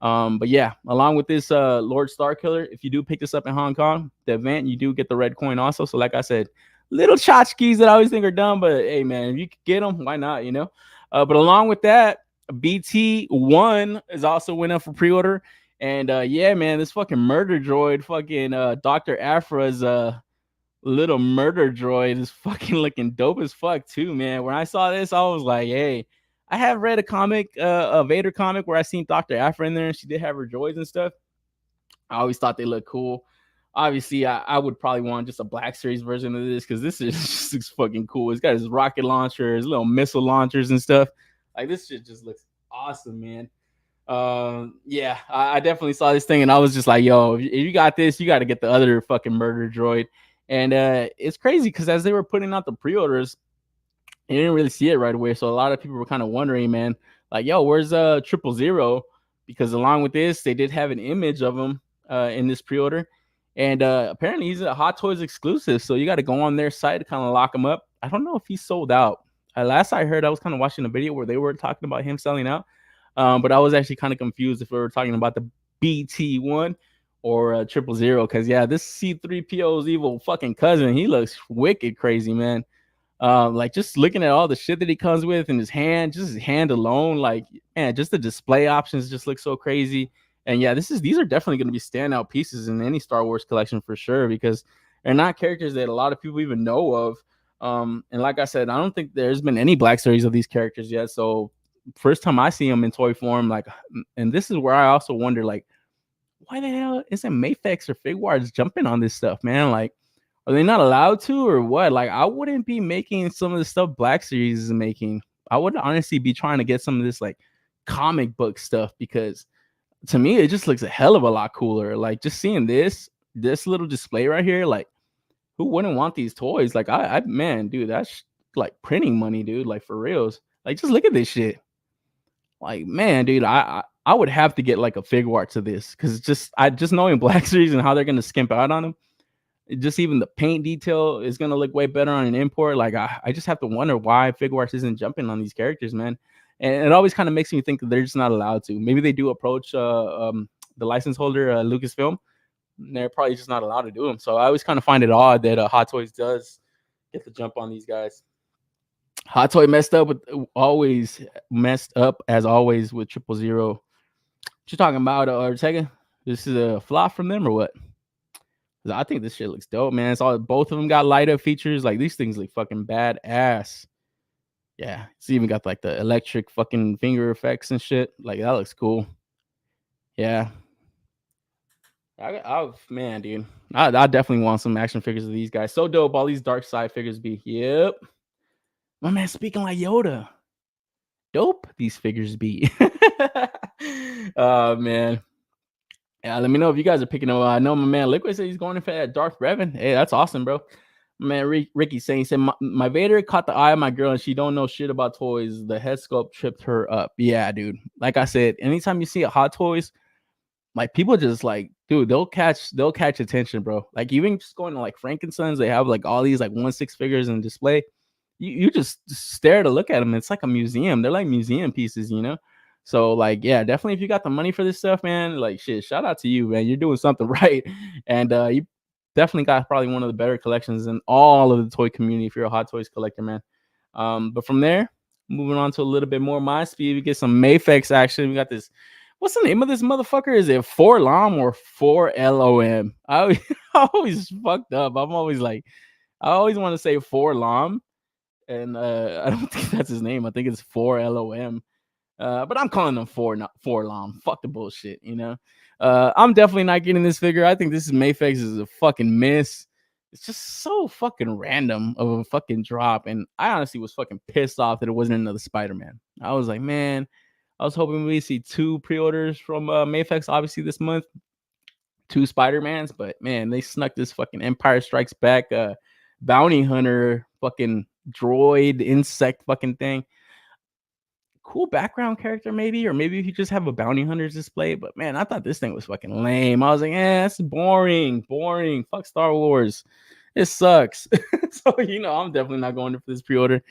But yeah, along with this Lord Starkiller, if you do pick this up in Hong Kong, the event, you do get the red coin also. So like I said, little tchotchkes that I always think are dumb, but hey man, if you could get them, why not, you know? But along with that, BT1 is also went up for pre-order. And yeah, man, this fucking murder droid, fucking Dr. Afra's little murder droid is fucking looking dope as fuck too, man. When I saw this, I was like, hey, I have read a comic, a Vader comic where I seen Dr. Afra in there and she did have her droids and stuff. I always thought they looked cool. Obviously, I would probably want just a Black Series version of this because this is just fucking cool. It's got his rocket launcher, his little missile launchers and stuff. Like this shit just looks awesome, man. Yeah, I definitely saw this thing and I was just like, yo, if you got this, you got to get the other fucking murder droid. And it's crazy because as they were putting out the pre-orders, you didn't really see it right away. So a lot of people were kind of wondering, man, like, yo, where's 000? Because along with this, they did have an image of him in this pre-order. And apparently he's a Hot Toys exclusive. So you got to go on their site to kind of lock him up. I don't know if he's sold out. Last I heard, I was kind of watching a video where they were talking about him selling out. But I was actually kind of confused if we were talking about the BT1 or 000. Because, yeah, this C3PO's evil fucking cousin, he looks wicked crazy, man. Like just looking at all the shit that he comes with in his hand, just his hand alone, like man, just the display options just look so crazy. And yeah, these are definitely going to be standout pieces in any Star Wars collection for sure because they're not characters that a lot of people even know of. And like I said, I don't think there's been any Black Series of these characters yet. So first time I see them in toy form, like, and this is where I also wonder, like, why the hell isn't Mafex or Figuarts jumping on this stuff, man? Like, are they not allowed to or what? Like, I wouldn't be making some of the stuff Black Series is making. I would honestly be trying to get some of this like comic book stuff because to me it just looks a hell of a lot cooler. Like just seeing this little display right here, like who wouldn't want these toys? Like I man, dude, that's like printing money, dude. Like for reals. Like just look at this shit. Like man, dude, I would have to get like a Figuart to this because just knowing Black Series and how they're gonna skimp out on them. Just even the paint detail is gonna look way better on an import. Like I just have to wonder why Figuarts isn't jumping on these characters, man. And it always kind of makes me think that they're just not allowed to. Maybe they do approach the license holder, Lucasfilm. And they're probably just not allowed to do them. So I always kind of find it odd that Hot Toys does get the jump on these guys. Hot Toy always messed up as always with 000. What you talking about, Ortega? This is a flop from them or what? I think this shit looks dope, man. It's all both of them got light up features. Like these things look fucking badass. Yeah, it's even got like the electric fucking finger effects and shit. Like that looks cool. Yeah, man, dude, I definitely want some action figures of these guys. So dope. All these dark side figures be. Yep, my man speaking like Yoda. Dope. These figures be. Oh man. Yeah, let me know if you guys are picking up. I know my man Liquid said he's going in for that Darth Revan. Hey, that's awesome, bro. Man, Ricky saying, he said, my Vader caught the eye of my girl and she don't know shit about toys. The head sculpt tripped her up. Yeah, dude. Like I said, anytime you see a Hot Toys, like people just like, dude, they'll catch attention, bro. Like even just going to like Frankenstein's, they have like all these like 1/6 figures in display. You just stare to look at them. It's like a museum. They're like museum pieces, you know? So like, yeah, definitely if you got the money for this stuff, man, like shit, shout out to you, man. You're doing something right. And you definitely got probably one of the better collections in all of the toy community if you're a Hot Toys collector, man. But from there, moving on to a little bit more my speed, we get some Mafex action. We got this. What's the name of this motherfucker? Is it 4LOM or 4LOM? I always fucked up. I'm always like, I always want to say 4LOM. and I don't think that's his name. I think it's 4LOM. But I'm calling him 4LOM. Fuck the bullshit, you know. I'm definitely not getting this figure. I think this is Mayfex is a fucking miss. It's just so fucking random of a fucking drop, and I honestly was fucking pissed off that it wasn't another Spider-Man. I was like, man, I was hoping we see 2 pre-orders from Mayfex, obviously this month, 2 Spider-Mans, but man, they snuck this fucking Empire Strikes Back bounty hunter fucking droid insect fucking thing. Cool background character, maybe, or maybe if you just have a bounty hunter's display. But man, I thought this thing was fucking lame. I was like, it's boring. Fuck Star Wars. It sucks. So I'm definitely not going for this pre-order.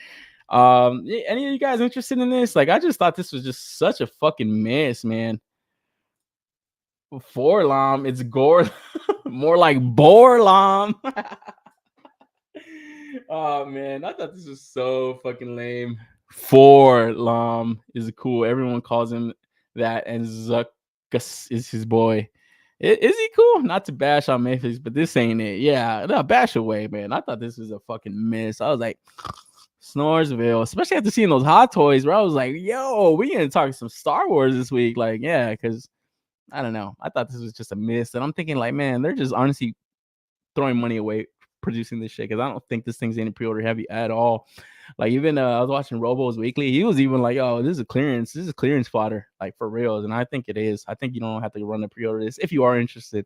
Any of you guys interested in this? Like, I just thought this was just such a fucking mess, man. Forlom, it's gore, more like Borlom. Oh man, I thought this was so fucking lame. Forlom is cool. Everyone calls him that, and Zuckus is his boy. Is he cool? Not to bash on Memphis, but this ain't it. Yeah, no, bash away, man. I thought this was a fucking miss. I was like, Snoresville, especially after seeing those Hot Toys, where I was like, yo, we gonna talk some Star Wars this week. Like, yeah, because I don't know. I thought this was just a miss. And I'm thinking, like, man, they're just honestly throwing money away producing this shit, because I don't think this thing's any pre-order heavy at all. Like, even I was watching Robo's Weekly. He was even like, oh, this is clearance. This is clearance fodder, like, for reals. And I think it is. I think you don't have to run the pre-order this if you are interested.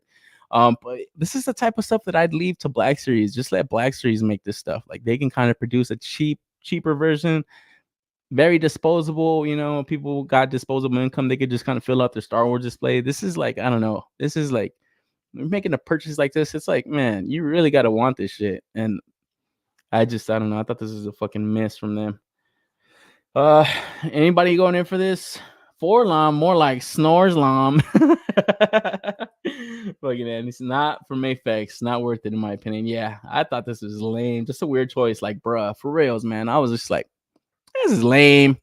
But this is the type of stuff that I'd leave to Black Series. Just let Black Series make this stuff. Like, they can kind of produce a cheaper version. Very disposable, people got disposable income. They could just kind of fill out their Star Wars display. This is like, I don't know. This is like, making a purchase like this. It's like, man, you really got to want this shit. And I don't know. I thought this was a fucking miss from them. Anybody going in for this? Forlom, more like Snoreslom. Fucking man, it's not for Mayfex. Not worth it in my opinion. Yeah, I thought this was lame. Just a weird choice. Like, bruh, for reals, man. I was just like, this is lame,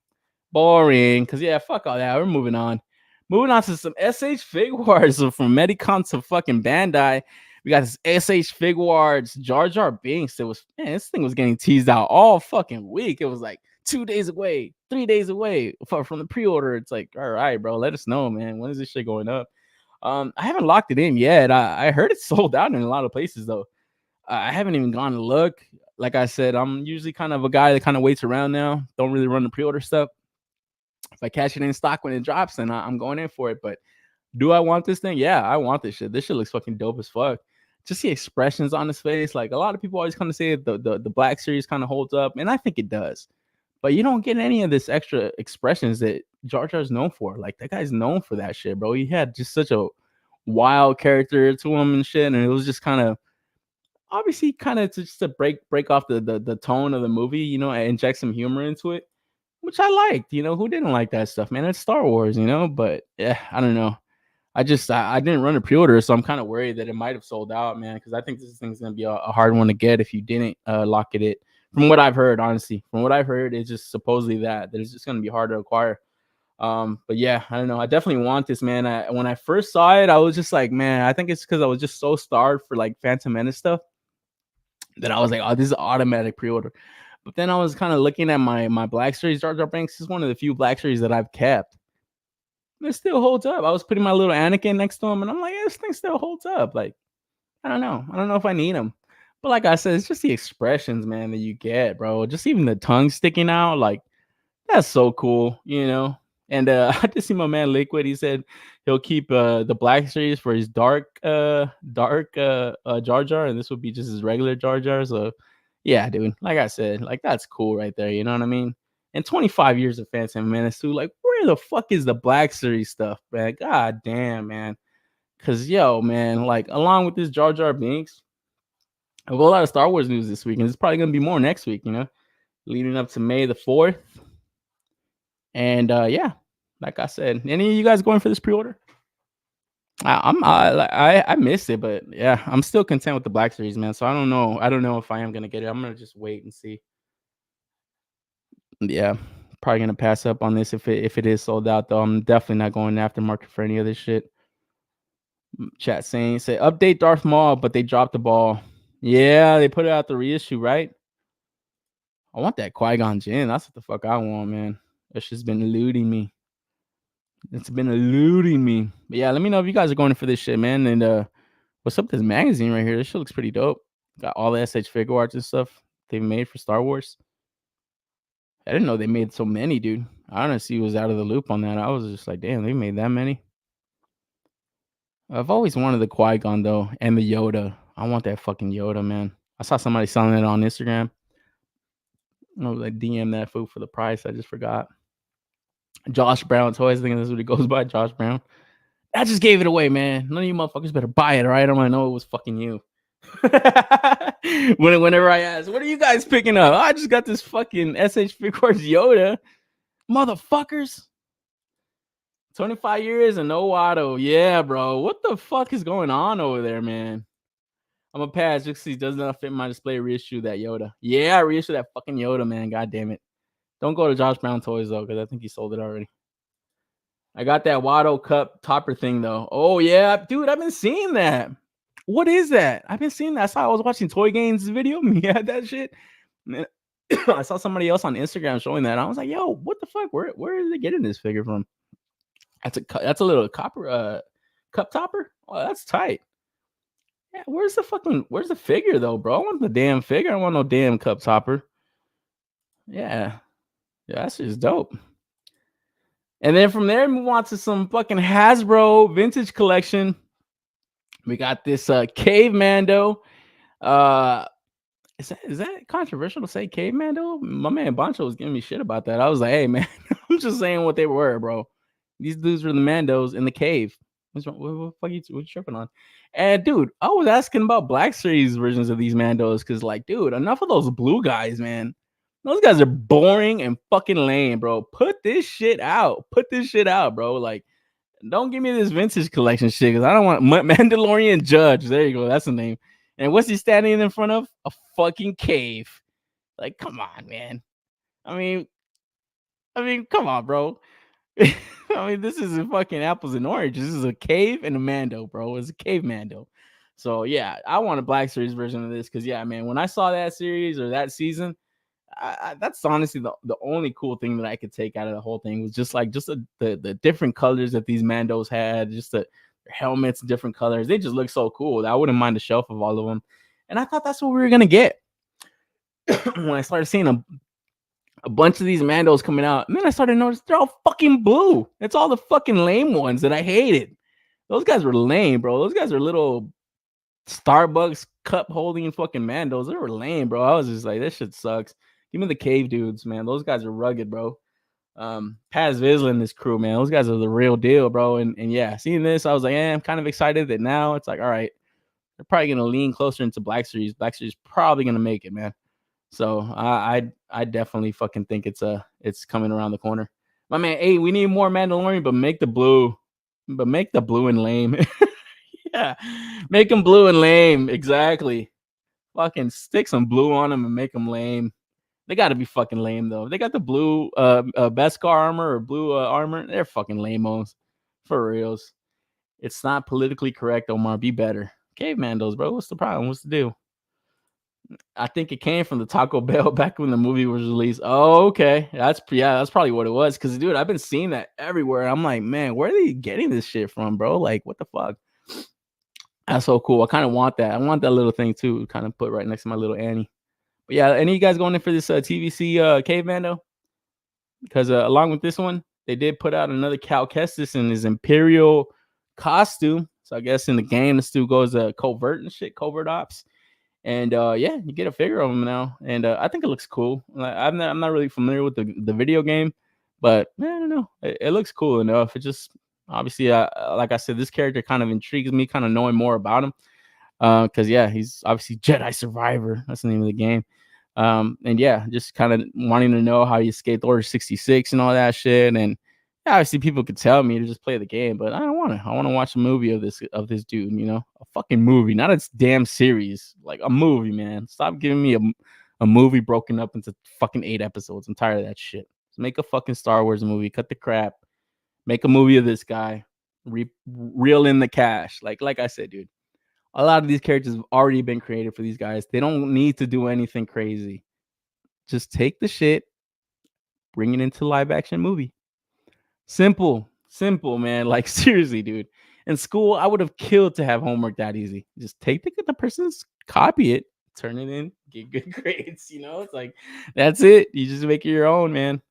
boring. Cause yeah, fuck all that. We're moving on. Moving on to some SH Figuarts from Medicon to fucking Bandai. We got this SH Figuarts Jar Jar Binks. This thing was getting teased out all fucking week. It was like 2 days away, 3 days away from the pre-order. It's like, all right, bro, let us know, man. When is this shit going up? I haven't locked it in yet. I heard it's sold out in a lot of places though. I haven't even gone to look. Like I said, I'm usually kind of a guy that kind of waits around now. Don't really run the pre-order stuff. If I catch it in stock when it drops, then I'm going in for it. But do I want this thing? Yeah, I want this shit. This shit looks fucking dope as fuck. Just the expressions on his face. Like, a lot of people always kind of say the Black Series kind of holds up, and I think it does. But you don't get any of this extra expressions that Jar Jar's known for. Like, that guy's known for that shit, bro. He had just such a wild character to him and shit, and it was just kind of obviously kind of just to break off the tone of the movie, and inject some humor into it, which I liked. Who didn't like that stuff, man? It's Star Wars, but yeah, I don't know. I didn't run a pre-order, so I'm kind of worried that it might have sold out, man, because I think this thing's gonna be a hard one to get if you didn't lock it in. From what I've heard, honestly, it's just supposedly that it's just gonna be hard to acquire. But yeah, I don't know. I definitely want this, man. When I first saw it, I was just like, man, I think it's because I was just so starved for like Phantom Menace stuff that I was like, oh, this is automatic pre-order. But then I was kind of looking at my Black Series Jar Jar Binks. This is one of the few Black Series that I've kept. It still holds up. I was putting my little Anakin next to him, and I'm like, this thing still holds up. Like, I don't know. I don't know if I need him. But like I said, it's just the expressions, man, that you get, bro. Just even the tongue sticking out, like, that's so cool, And I just see my man Liquid. He said he'll keep the Black Series for his dark Jar Jar, and this would be just his regular Jar Jar. So yeah, dude, like I said, like, that's cool right there. You know what I mean? And 25 years of Phantom Menace too. Like, where the fuck is the Black Series stuff, man? God damn, man. Cause yo, man, like, along with this Jar Jar Binks, I have a lot of Star Wars news this week, and it's probably gonna be more next week, leading up to May the 4th. And yeah, like I said, any of you guys going for this pre-order? I missed it, but yeah, I'm still content with the Black Series, man. So I don't know if I am gonna get it. I'm gonna just wait and see. Yeah, probably gonna pass up on this if it is sold out though. I'm definitely not going aftermarket for any of this shit. Chat say update Darth Maul, but they dropped the ball. Yeah, they put it out the reissue, right? I want that Qui-Gon Jinn. That's what the fuck I want, man. That shit's been eluding me. It's been eluding me. But yeah, let me know if you guys are going for this shit, man. And what's up with this magazine right here? This shit looks pretty dope. Got all the SH figure arts and stuff they've made for Star Wars. I didn't know they made so many, dude. I honestly was out of the loop on that. I was just like, damn, they made that many. I've always wanted the Qui-Gon though, and the Yoda. I want that fucking Yoda, man. I saw somebody selling it on Instagram. I was like, DM that food for the price. I just forgot. Josh Brown Toys. I think that's what he goes by, Josh Brown. I just gave it away, man. None of you motherfuckers better buy it, all right? I'm gonna know it was fucking you. Whenever I ask, what are you guys picking up? I just got this fucking SH Figures Yoda. Motherfuckers. 25 years and no auto. Yeah, bro. What the fuck is going on over there, man? I'm a pass just because he does not fit my display. Reissue that Yoda. Yeah, reissue that fucking Yoda, man. God damn it. Don't go to Josh Brown Toys, though, because I think he sold it already. I got that Watto Cup topper thing, though. Oh, yeah. Dude, I've been seeing that. What is that? I've been seeing that. I saw I was watching Toy Gains video. He had that shit. Man, I saw somebody else on Instagram showing that. I was like, yo, what the fuck? Where is they getting this figure from? That's a little copper cup topper. Oh, that's tight. Yeah, where's the figure though, bro? I want the damn figure. I don't want no damn cup topper. Yeah, that's just dope. And then from there, move on to some fucking Hasbro vintage collection. We got this Cave Mando. Is that controversial to say Cave Mando? My man Boncho was giving me shit about that. I was like, hey man, I'm just saying what they were, bro. These dudes were the Mandos in the cave. What the fuck you tripping on? And dude, I was asking about Black Series versions of these Mandos because, like, dude, enough of those blue guys, man. Those guys are boring and fucking lame, bro. Put this shit out. Put this shit out, bro. Like, don't give me this vintage collection shit because I don't want Mandalorian Judge. There you go. That's the name. And what's he standing in front of? A fucking cave. Like, come on, man. I mean, come on, bro. I mean, this isn't fucking apples and oranges. This is a cave and a Mando, bro. It's a cave Mando. So yeah, I want a Black Series version of this because yeah, man, when I saw that series or that season, that's honestly the only cool thing that I could take out of the whole thing was just the different colors that these Mandos had, just their helmets, different colors. They just look so cool. I wouldn't mind a shelf of all of them. And I thought that's what we were gonna get when I started seeing a bunch of these Mandos coming out. And then I started noticing they're all fucking blue. It's all the fucking lame ones that I hated. Those guys were lame, bro. Those guys are little Starbucks cup holding fucking Mandos. They were lame, bro. I was just like, this shit sucks. Give me the cave dudes, man. Those guys are rugged, bro. Paz Vizsla and his crew, man. Those guys are the real deal, bro. And yeah, seeing this, I was like, I'm kind of excited that now it's like, all right, they're probably gonna lean closer into Black Series. Black Series probably gonna make it, man. So I definitely fucking think it's coming around the corner. My man, hey, we need more Mandalorian, but make the blue and lame. Yeah, make them blue and lame. Exactly. Fucking stick some blue on them and make them lame. They got to be fucking lame though. They got the blue Beskar armor or blue armor. They're fucking lame-os. For reals. It's not politically correct, Omar. Be better. Cave Mandos, bro. What's the problem? What's the deal? I think it came from the Taco Bell back when the movie was released. Oh, okay. That's probably what it was. Because, dude, I've been seeing that everywhere. I'm like, man, where are they getting this shit from, bro? Like, what the fuck? That's so cool. I kind of want that. I want that little thing, too, kind of put right next to my little Annie. But, yeah, any of you guys going in for this TVC Cave Mando? Because along with this one, they did put out another Cal Kestis in his Imperial costume. So, I guess in the game, this dude goes covert and shit, covert ops. And yeah, you get a figure of him now, and I think it looks cool. I'm not really familiar with the video game, but I don't know. It looks cool enough. It just obviously, like I said, this character kind of intrigues me, kind of knowing more about him. Because yeah, he's obviously Jedi Survivor. That's the name of the game. And yeah, just kind of wanting to know how he escaped Order 66 and all that shit. And obviously, people could tell me to just play the game, but I don't want to. I want to watch a movie of this dude. You know, a fucking movie, not a damn series. Like a movie, man. Stop giving me a movie broken up into fucking 8 episodes. I'm tired of that shit. Just make a fucking Star Wars movie. Cut the crap. Make a movie of this guy. Reel in the cash. Like I said, dude. A lot of these characters have already been created for these guys. They don't need to do anything crazy. Just take the shit, bring it into live action movie. Simple, man. Like seriously, dude. In school, I would have killed to have homework that easy. Just take the person's, copy it, turn it in, get good grades. It's like that's it. You just make it your own, man.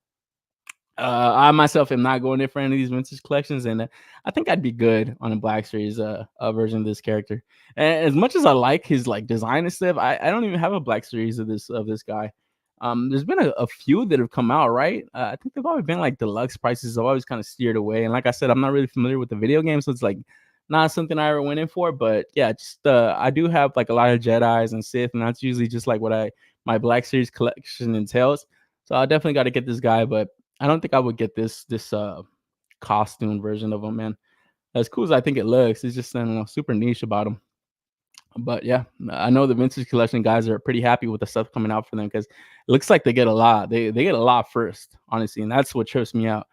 I myself am not going in for any of these vintage collections, and I think I'd be good on a Black Series version of this character. And as much as I like his like design and stuff, I don't even have a Black Series of this guy. There's been a few that have come out, right? I think they've always been like deluxe prices. I've always kind of steered away, and like I said, I'm not really familiar with the video game, so it's like not something I ever went in for. But yeah, just I do have like a lot of Jedis and Sith, and that's usually just like what my Black Series collection entails. So I definitely got to get this guy, but I don't think I would get this costume version of him, man. As cool as I think it looks, it's just, I don't know, super niche about him. But yeah, I know the vintage collection guys are pretty happy with the stuff coming out for them because it looks like they get a lot. They get a lot first, honestly, and that's what trips me out.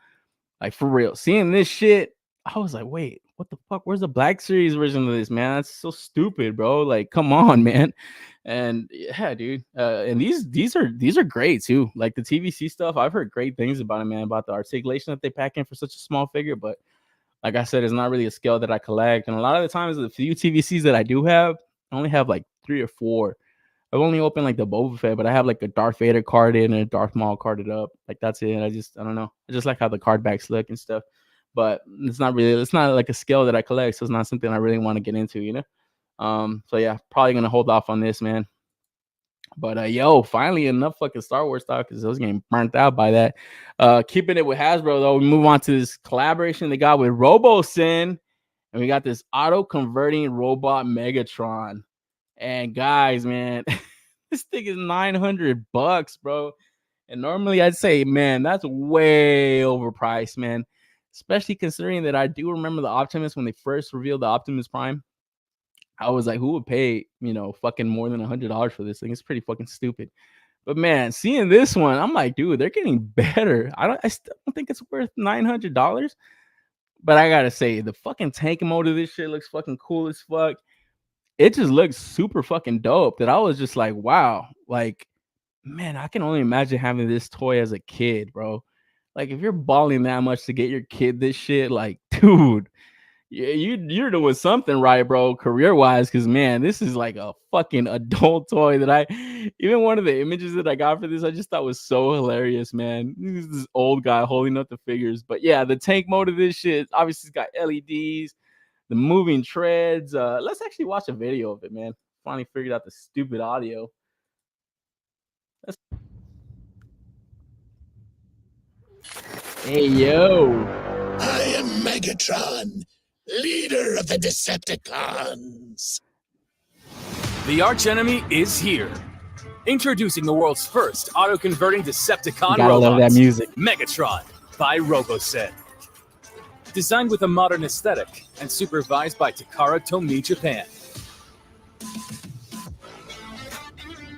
Like for real, seeing this shit, I was like, wait, what the fuck? Where's the Black Series version of this, man? That's so stupid, bro. Like, come on, man. And yeah, dude. And these are great too. Like the TVC stuff, I've heard great things about it, man. About the articulation that they pack in for such a small figure. But like I said, it's not really a scale that I collect. And a lot of the times, the few TVCs that I do have, I only have like 3 or 4. I've only opened like the Boba Fett, but I have like a Darth Vader carded and a Darth Maul carded up. Like that's it. I don't know. I just like how the card backs look and stuff. But it's not like a scale that I collect, so it's not something I really want to get into, So yeah, probably gonna hold off on this, man. But yo, finally enough fucking Star Wars talk because I was getting burnt out by that. Keeping it with Hasbro though, we move on to this collaboration they got with Robosen, and we got this auto converting robot Megatron. And guys, man, this thing is $900, bro. And normally I'd say, man, that's way overpriced, man. Especially considering that I do remember the Optimus when they first revealed the Optimus Prime. I was like, who would pay, fucking more than $100 for this thing? It's pretty fucking stupid. But man, seeing this one, I'm like, dude, they're getting better. I still don't think it's worth $900. But I gotta say, the fucking tank mode of this shit looks fucking cool as fuck. It just looks super fucking dope that I was just like, wow, like, man, I can only imagine having this toy as a kid, bro. Like, if you're balling that much to get your kid this shit, like, dude, you're doing something right, bro, career-wise, because, man, this is like a fucking adult toy that even one of the images that I got for this, I just thought was so hilarious, man. This old guy holding up the figures. But, yeah, the tank mode of this shit, obviously, it's got LEDs, the moving treads. Let's actually watch a video of it, man. Finally figured out the stupid audio. Hey, yo. I am Megatron, leader of the Decepticons. The archenemy is here. Introducing the world's first auto-converting Decepticon Gotta love that music. Megatron by Robosen. Designed with a modern aesthetic and supervised by Takara Tomy Japan.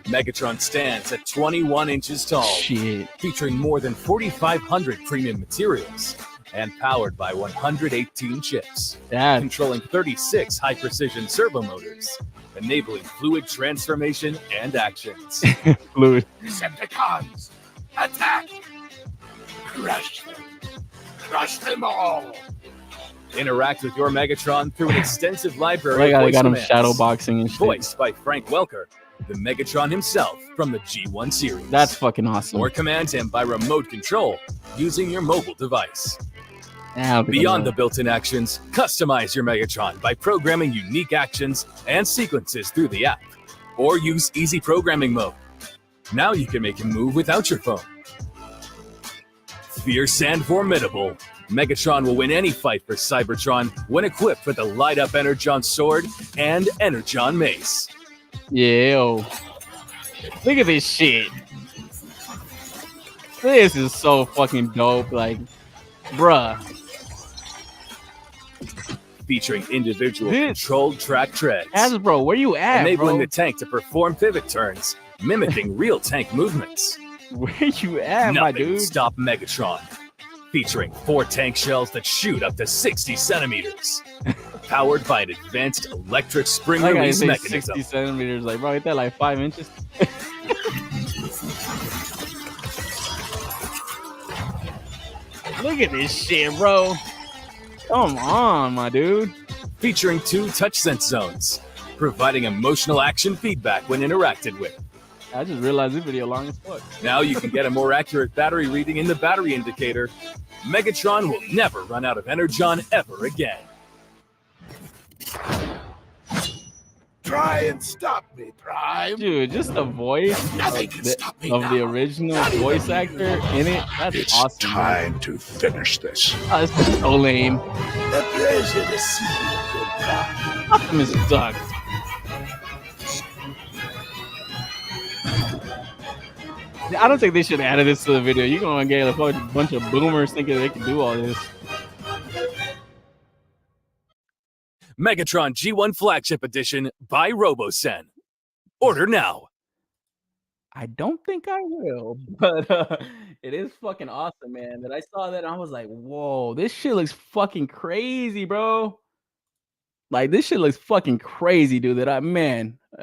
Megatron stands at 21 inches tall, featuring more than 4,500 premium materials and powered by 118 chips, controlling 36 high-precision servo motors, enabling fluid transformation and actions. Fluid. Decepticons, attack! Crush them! Crush them all! Interact with your Megatron through an extensive library of I voice got him commands, shadow boxing and shit. voiced by Frank Welker, the Megatron himself from the G1 series. That's fucking awesome. Or command him by remote control using your mobile device. Yeah, Beyond the built-in actions, customize your Megatron by programming unique actions and sequences through the app, or use easy programming mode. Now you can make him move without your phone. Fierce and formidable, Megatron will win any fight for Cybertron when equipped with the light-up Energon Sword and Energon Mace. Yo, look at this shit. This is so fucking dope. Like, bruh. Featuring individual controlled track treads. Hasbro, where you at, enabling bro? the tank to perform pivot turns, mimicking real tank movements. Where you at, my Nothing dude? Stop Megatron. Featuring 4 tank shells that shoot up to 60 centimeters. Powered by an advanced electric spring release mechanism. 60 centimeters, like, bro, ain't that like 5 inches? Look at this shit, bro. Come on, my dude. Featuring 2 touch sense zones, providing emotional action feedback when interacted with. I just realized this video long as fuck. Now you can get a more accurate battery reading in the battery indicator. Megatron will never run out of Energon ever again. Try and stop me, Prime. Dude, just the voice of the original voice actor in it. That's it's awesome. It's time to finish this. Oh, this is so lame. A pleasure to see you, good Prime. Optimus sucks. I don't think they should have added this to the video. You're going to get a bunch of boomers thinking they can do all this. Megatron G1 Flagship Edition by Robosen. Order now. I don't think I will, but it is fucking awesome, man. That I saw that and I was like, whoa, this shit looks fucking crazy, bro. Like, this shit looks fucking crazy, dude.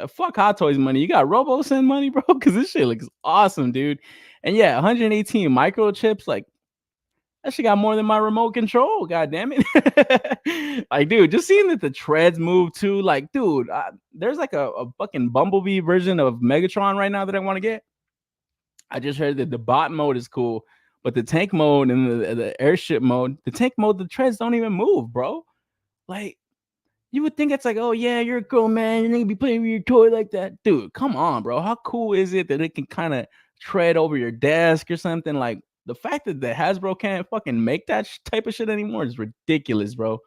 Fuck Hot Toys money. You got Robosen money, bro? Because this shit looks awesome, dude. And yeah, 118 microchips, like, that shit got more than my remote control. God damn it. Like, dude, just seeing that the treads move too. Like, dude, there's like a fucking Bumblebee version of Megatron right now that I want to get. I just heard that the bot mode is cool, but the tank mode and the airship mode, the tank mode, the treads don't even move, bro. Like, you would think it's like, oh yeah, you're a cool man. You're gonna be playing with your toy like that. Dude, come on, bro. How cool is it that it can kind of tread over your desk or something? Like, the fact that the Hasbro can't fucking make that type of shit anymore is ridiculous, bro.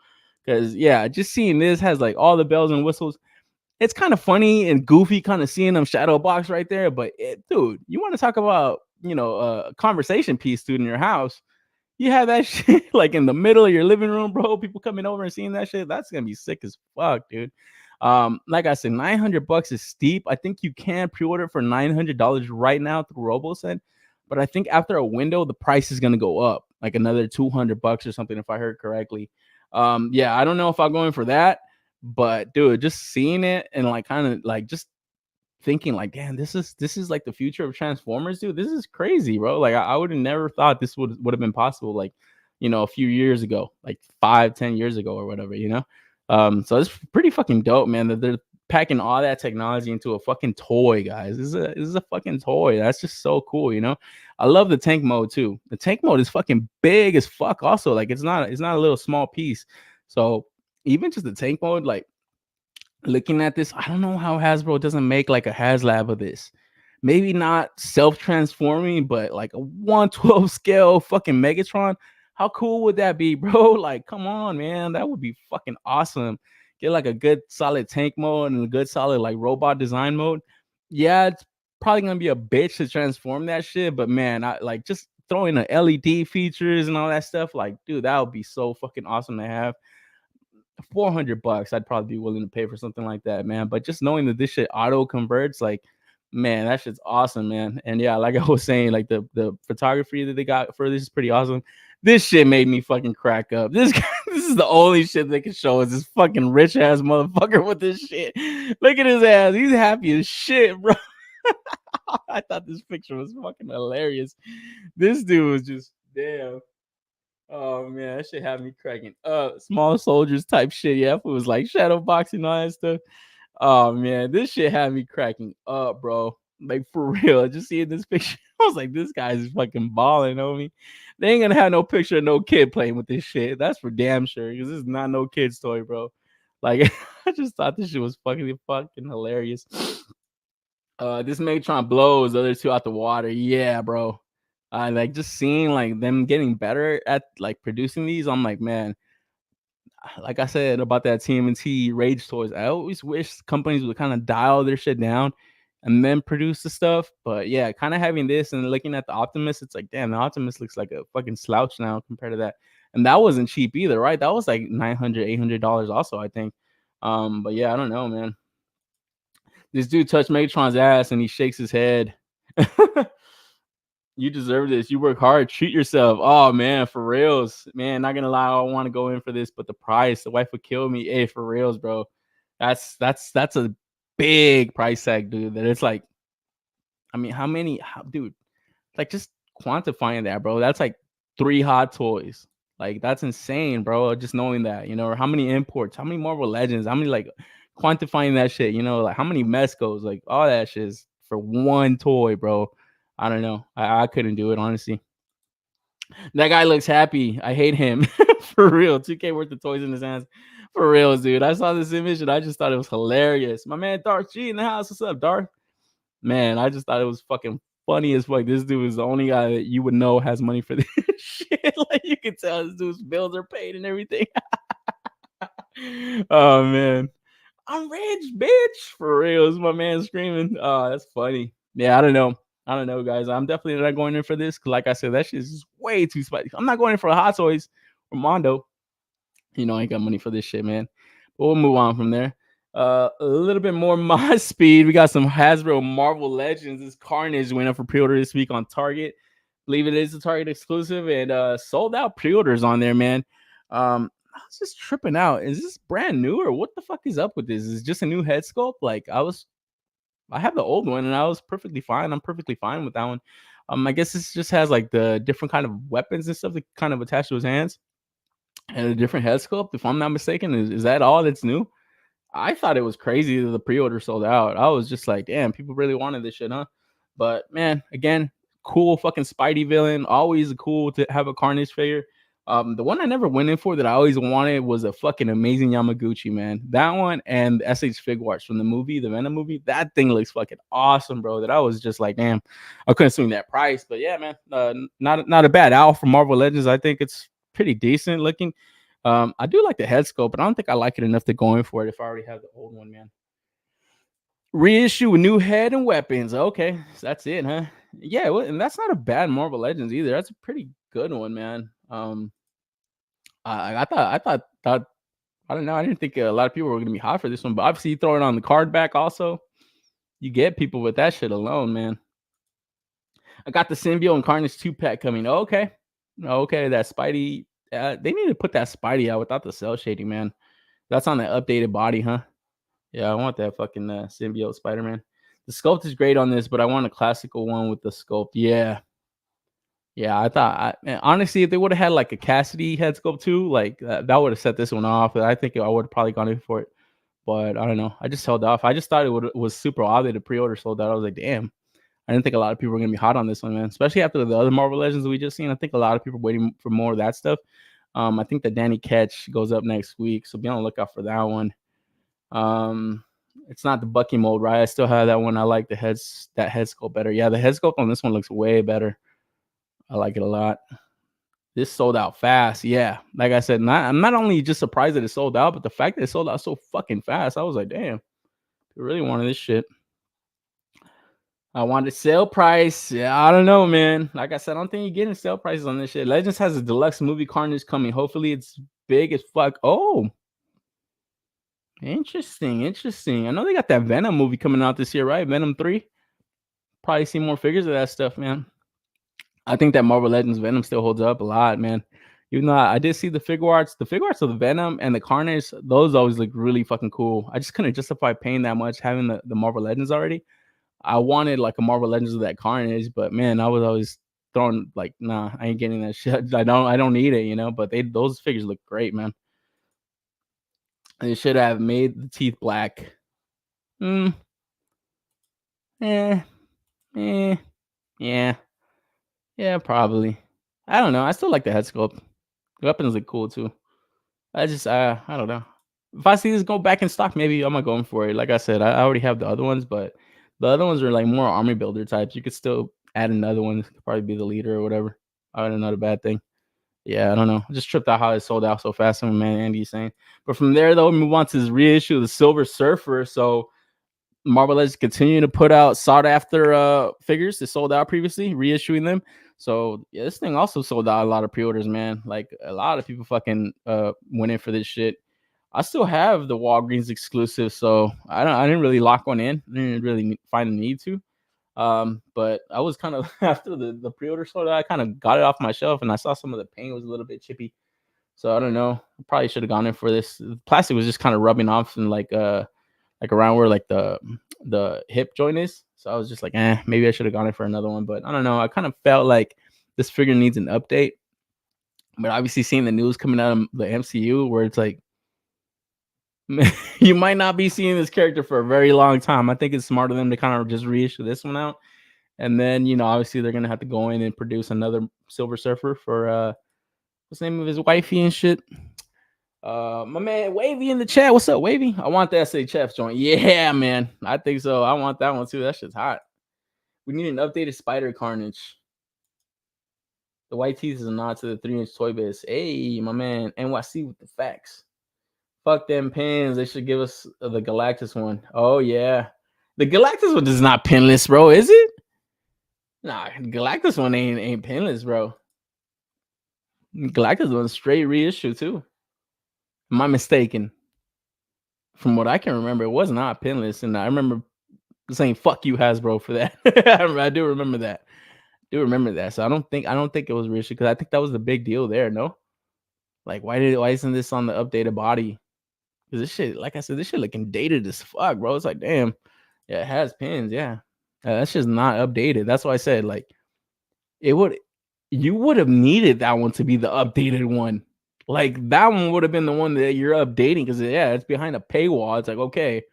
Because, yeah, just seeing this has like all the bells and whistles. It's kind of funny and goofy kind of seeing them shadow box right there. But, dude, you want to talk about, a conversation piece, dude, in your house. You have that shit like in the middle of your living room, bro. People coming over and seeing that shit. That's going to be sick as fuck, dude. Like I said, $900 is steep. I think you can pre-order for $900 right now through Robosen. But I think after a window, the price is going to go up like another $200 or something, if I heard correctly. Yeah, I don't know if I'll go in for that, but dude, just seeing it and like kind of like just thinking like, damn, this is like the future of Transformers, dude. This is crazy, bro. Like I would have never thought this would have been possible, like, a few years ago, like 5-10 years ago or whatever, So it's pretty fucking dope, man, that they're packing all that technology into a fucking toy, guys. This is a fucking toy. That's just so cool, I love the tank mode too. The tank mode is fucking big as fuck also. Like, it's not a little small piece. So even just the tank mode, like, looking at this, I don't know how Hasbro doesn't make like a HasLab of this. Maybe not self-transforming, but like a 1/12 scale fucking Megatron. How cool would that be, bro? Like, come on, man. That would be fucking awesome. Get like a good solid tank mode and a good solid like robot design mode. Yeah, it's probably gonna be a bitch to transform that shit, but man, I like just throwing the LED features and all that stuff. Like, dude, that would be so fucking awesome to have. $400, I'd probably be willing to pay for something like that, man. But just knowing that this shit auto converts, like, man, that shit's awesome, man. And yeah, like I was saying, like the photography that they got for this is pretty awesome. This shit made me fucking crack up. This is the only shit they can show us, this fucking rich ass motherfucker with this shit. Look at his ass. He's happy as shit, bro. I thought this picture was fucking hilarious. This dude was just damn. Oh man, that shit had me cracking up. Small soldiers type shit. Yeah, it was like shadow boxing, all that stuff. Oh man, this shit had me cracking up, bro. Like, for real. Just seeing this picture, I was like, this guy's fucking balling, homie. They ain't gonna have no picture of no kid playing with this shit. That's for damn sure. Because this is not no kid's toy, bro. Like, I just thought this shit was fucking hilarious. This Megatron blows the other two out the water. Yeah, bro. Like, just seeing like them getting better at like producing these. I'm like, man, like I said about that TMNT Rage toys, I always wish companies would kind of dial their shit down and then produce the stuff. But yeah, kind of having this and looking at the Optimus, it's like, damn, the Optimus looks like a fucking slouch now compared to that. And that wasn't cheap either, right? That was like $900, $800 also, I think. But yeah, I don't know, man. This dude touched Megatron's ass and he shakes his head. You deserve this. You work hard. Treat yourself. Oh man, for reals, man. Not gonna lie, I want to go in for this, but the price, the wife would kill me. Hey, for reals, bro. That's a big price tag, dude. That it's like, I mean, dude? Like, just quantifying that, bro. That's like 3 Hot Toys. Like, that's insane, bro. Just knowing that, you know, or how many imports, how many Marvel Legends, how many, like, quantifying that shit, you know, like how many Mescos, like all that shit is for one toy, bro. I don't know. I couldn't do it, honestly. That guy looks happy. I hate him. For real. 2K worth of toys in his hands. For real, dude. I saw this image and I just thought it was hilarious. My man Darth G in the house. What's up, Darth? Man, I just thought it was fucking funny as fuck. This dude is the only guy that you would know has money for this shit. Like, you can tell this dude's bills are paid and everything. Oh man, I'm rich, bitch. For real, is my man screaming. Oh, that's funny. Yeah, I don't know, guys. I'm definitely not going in for this because, like I said, that shit is just way too spicy. I'm not going in for a Hot Toys or Mondo. You know, I ain't got money for this shit, man. But we'll move on from there. A little bit more my speed. We got some Hasbro Marvel Legends. This Carnage went up for pre-order this week on Target. I believe it is a Target exclusive and sold out pre-orders on there, man. I was just tripping out. Is this brand new or what the fuck is up with this? Is it just a new head sculpt? Like, I have the old one and I was perfectly fine. I'm perfectly fine with that one. I guess this just has like the different kind of weapons and stuff that kind of attached to his hands and a different head sculpt. If I'm not mistaken, is that all that's new? I thought it was crazy that the pre-order sold out. I was just like, damn, people really wanted this shit, huh? But man, again, cool fucking Spidey villain. Always cool to have a Carnage figure. The one I never went in for that I always wanted was a fucking amazing Yamaguchi, man. That one and the SH Figuarts from the movie, the Venom movie. That thing looks fucking awesome, bro. That I was just like, damn, I couldn't swing that price. But yeah, man, not a bad owl from Marvel Legends. I think it's pretty decent looking. I do like the head sculpt, but I don't think I like it enough to go in for it if I already have the old one, man. Reissue with new head and weapons. Okay, so that's it, huh? Yeah, well, and that's not a bad Marvel Legends either. That's a pretty good one, man. I thought I don't know. I didn't think a lot of people were gonna be hot for this one, but obviously you throw it on the card back also. You get people with that shit alone, man. I got the Symbiote and Carnage 2-pack coming. Okay, that Spidey. They need to put that Spidey out without the cell shading, man. That's on the updated body, huh? Yeah, I want that fucking Symbiote Spider-Man. The sculpt is great on this, but I want a classical one with the sculpt. Yeah, I thought, honestly, if they would have had like a Cassidy head sculpt too, like that would have set this one off. I think I would have probably gone in for it, but I don't know. I just held off. I just thought it was super odd that the pre-order sold out. I was like, damn. I didn't think a lot of people were gonna be hot on this one, man. Especially after the other Marvel Legends that we just seen. I think a lot of people are waiting for more of that stuff. I think the Danny Ketch goes up next week, so be on the lookout for that one. It's not the Bucky mold, right? I still have that one. I like that head sculpt better. Yeah, the head sculpt on this one looks way better. I like it a lot. This sold out fast. Yeah, like I said, I'm not only just surprised that it sold out, but the fact that it sold out so fucking fast, I was like, damn, I really wanted this shit. I wanted sale price. Yeah, I don't know, man. Like I said, I don't think you're getting sale prices on this shit. Legends has a deluxe movie Carnage coming. Hopefully, it's big as fuck. Oh, interesting. I know they got that Venom movie coming out this year, right? Venom 3. Probably see more figures of that stuff, man. I think that Marvel Legends Venom still holds up a lot, man. Even though I did see the figure arts of the Venom and the Carnage, those always look really fucking cool. I just couldn't justify paying that much having the Marvel Legends already. I wanted like a Marvel Legends of that Carnage, but man, I was always throwing like, nah, I ain't getting that shit. I don't need it, you know. But those figures look great, man. They should have made the teeth black. Yeah, probably. I don't know. I still like the head sculpt. The weapons look cool too. I don't know. If I see this go back in stock, maybe I'm gonna go in for it. Like I said, I already have the other ones, but the other ones are like more army builder types. You could still add another one. It could probably be the leader or whatever. I don't know, a bad thing. Yeah, I don't know. I just tripped out how it sold out so fast. And man, Andy's saying. But from there, though, we move on to this reissue of the Silver Surfer. So Marvel Legends continue to put out sought after figures that sold out previously, reissuing them. So yeah, this thing also sold out a lot of pre-orders, man. Like a lot of people fucking went in for this shit. I still have the Walgreens exclusive, so I didn't really lock one in. I didn't really find the need to. But I was kind of after the pre-order sold out, I kind of got it off my shelf and I saw some of the paint was a little bit chippy. So I don't know. I probably should have gone in for this. The plastic was just kind of rubbing off and like around where like the hip joint is. So I was just like, maybe I should have gone in for another one. But I don't know. I kind of felt like this figure needs an update. But obviously, seeing the news coming out of the MCU, where it's like, you might not be seeing this character for a very long time. I think it's smart of them to kind of just reissue this one out, and then obviously they're gonna have to go in and produce another Silver Surfer for what's the name of his wifey and shit. My man Wavy in the chat. What's up, Wavy? I want the SHF joint. Yeah, man. I think so. I want that one too. That shit's hot. We need an updated Spider Carnage. The white teeth is a nod to the 3-inch Toy Biz. Hey, my man NYC with the facts. Fuck them pins. They should give us the Galactus one. Oh yeah, the Galactus one is not pinless, bro. Is it? Nah, Galactus one ain't pinless, bro. Galactus one straight reissue too. Am I mistaken? From what I can remember, it was not pinless, and I remember saying "fuck you, Hasbro" for that. I do remember that. So I don't think it was reissue because I think that was the big deal there. No, like why isn't this on the updated body? Because this shit, like I said, this shit looking dated as fuck, bro. It's like, damn, yeah, it has pins, yeah. That's just not updated. That's why I said, like, you would have needed that one to be the updated one. Like, that one would have been the one that you're updating because, yeah, it's behind a paywall. It's like, okay,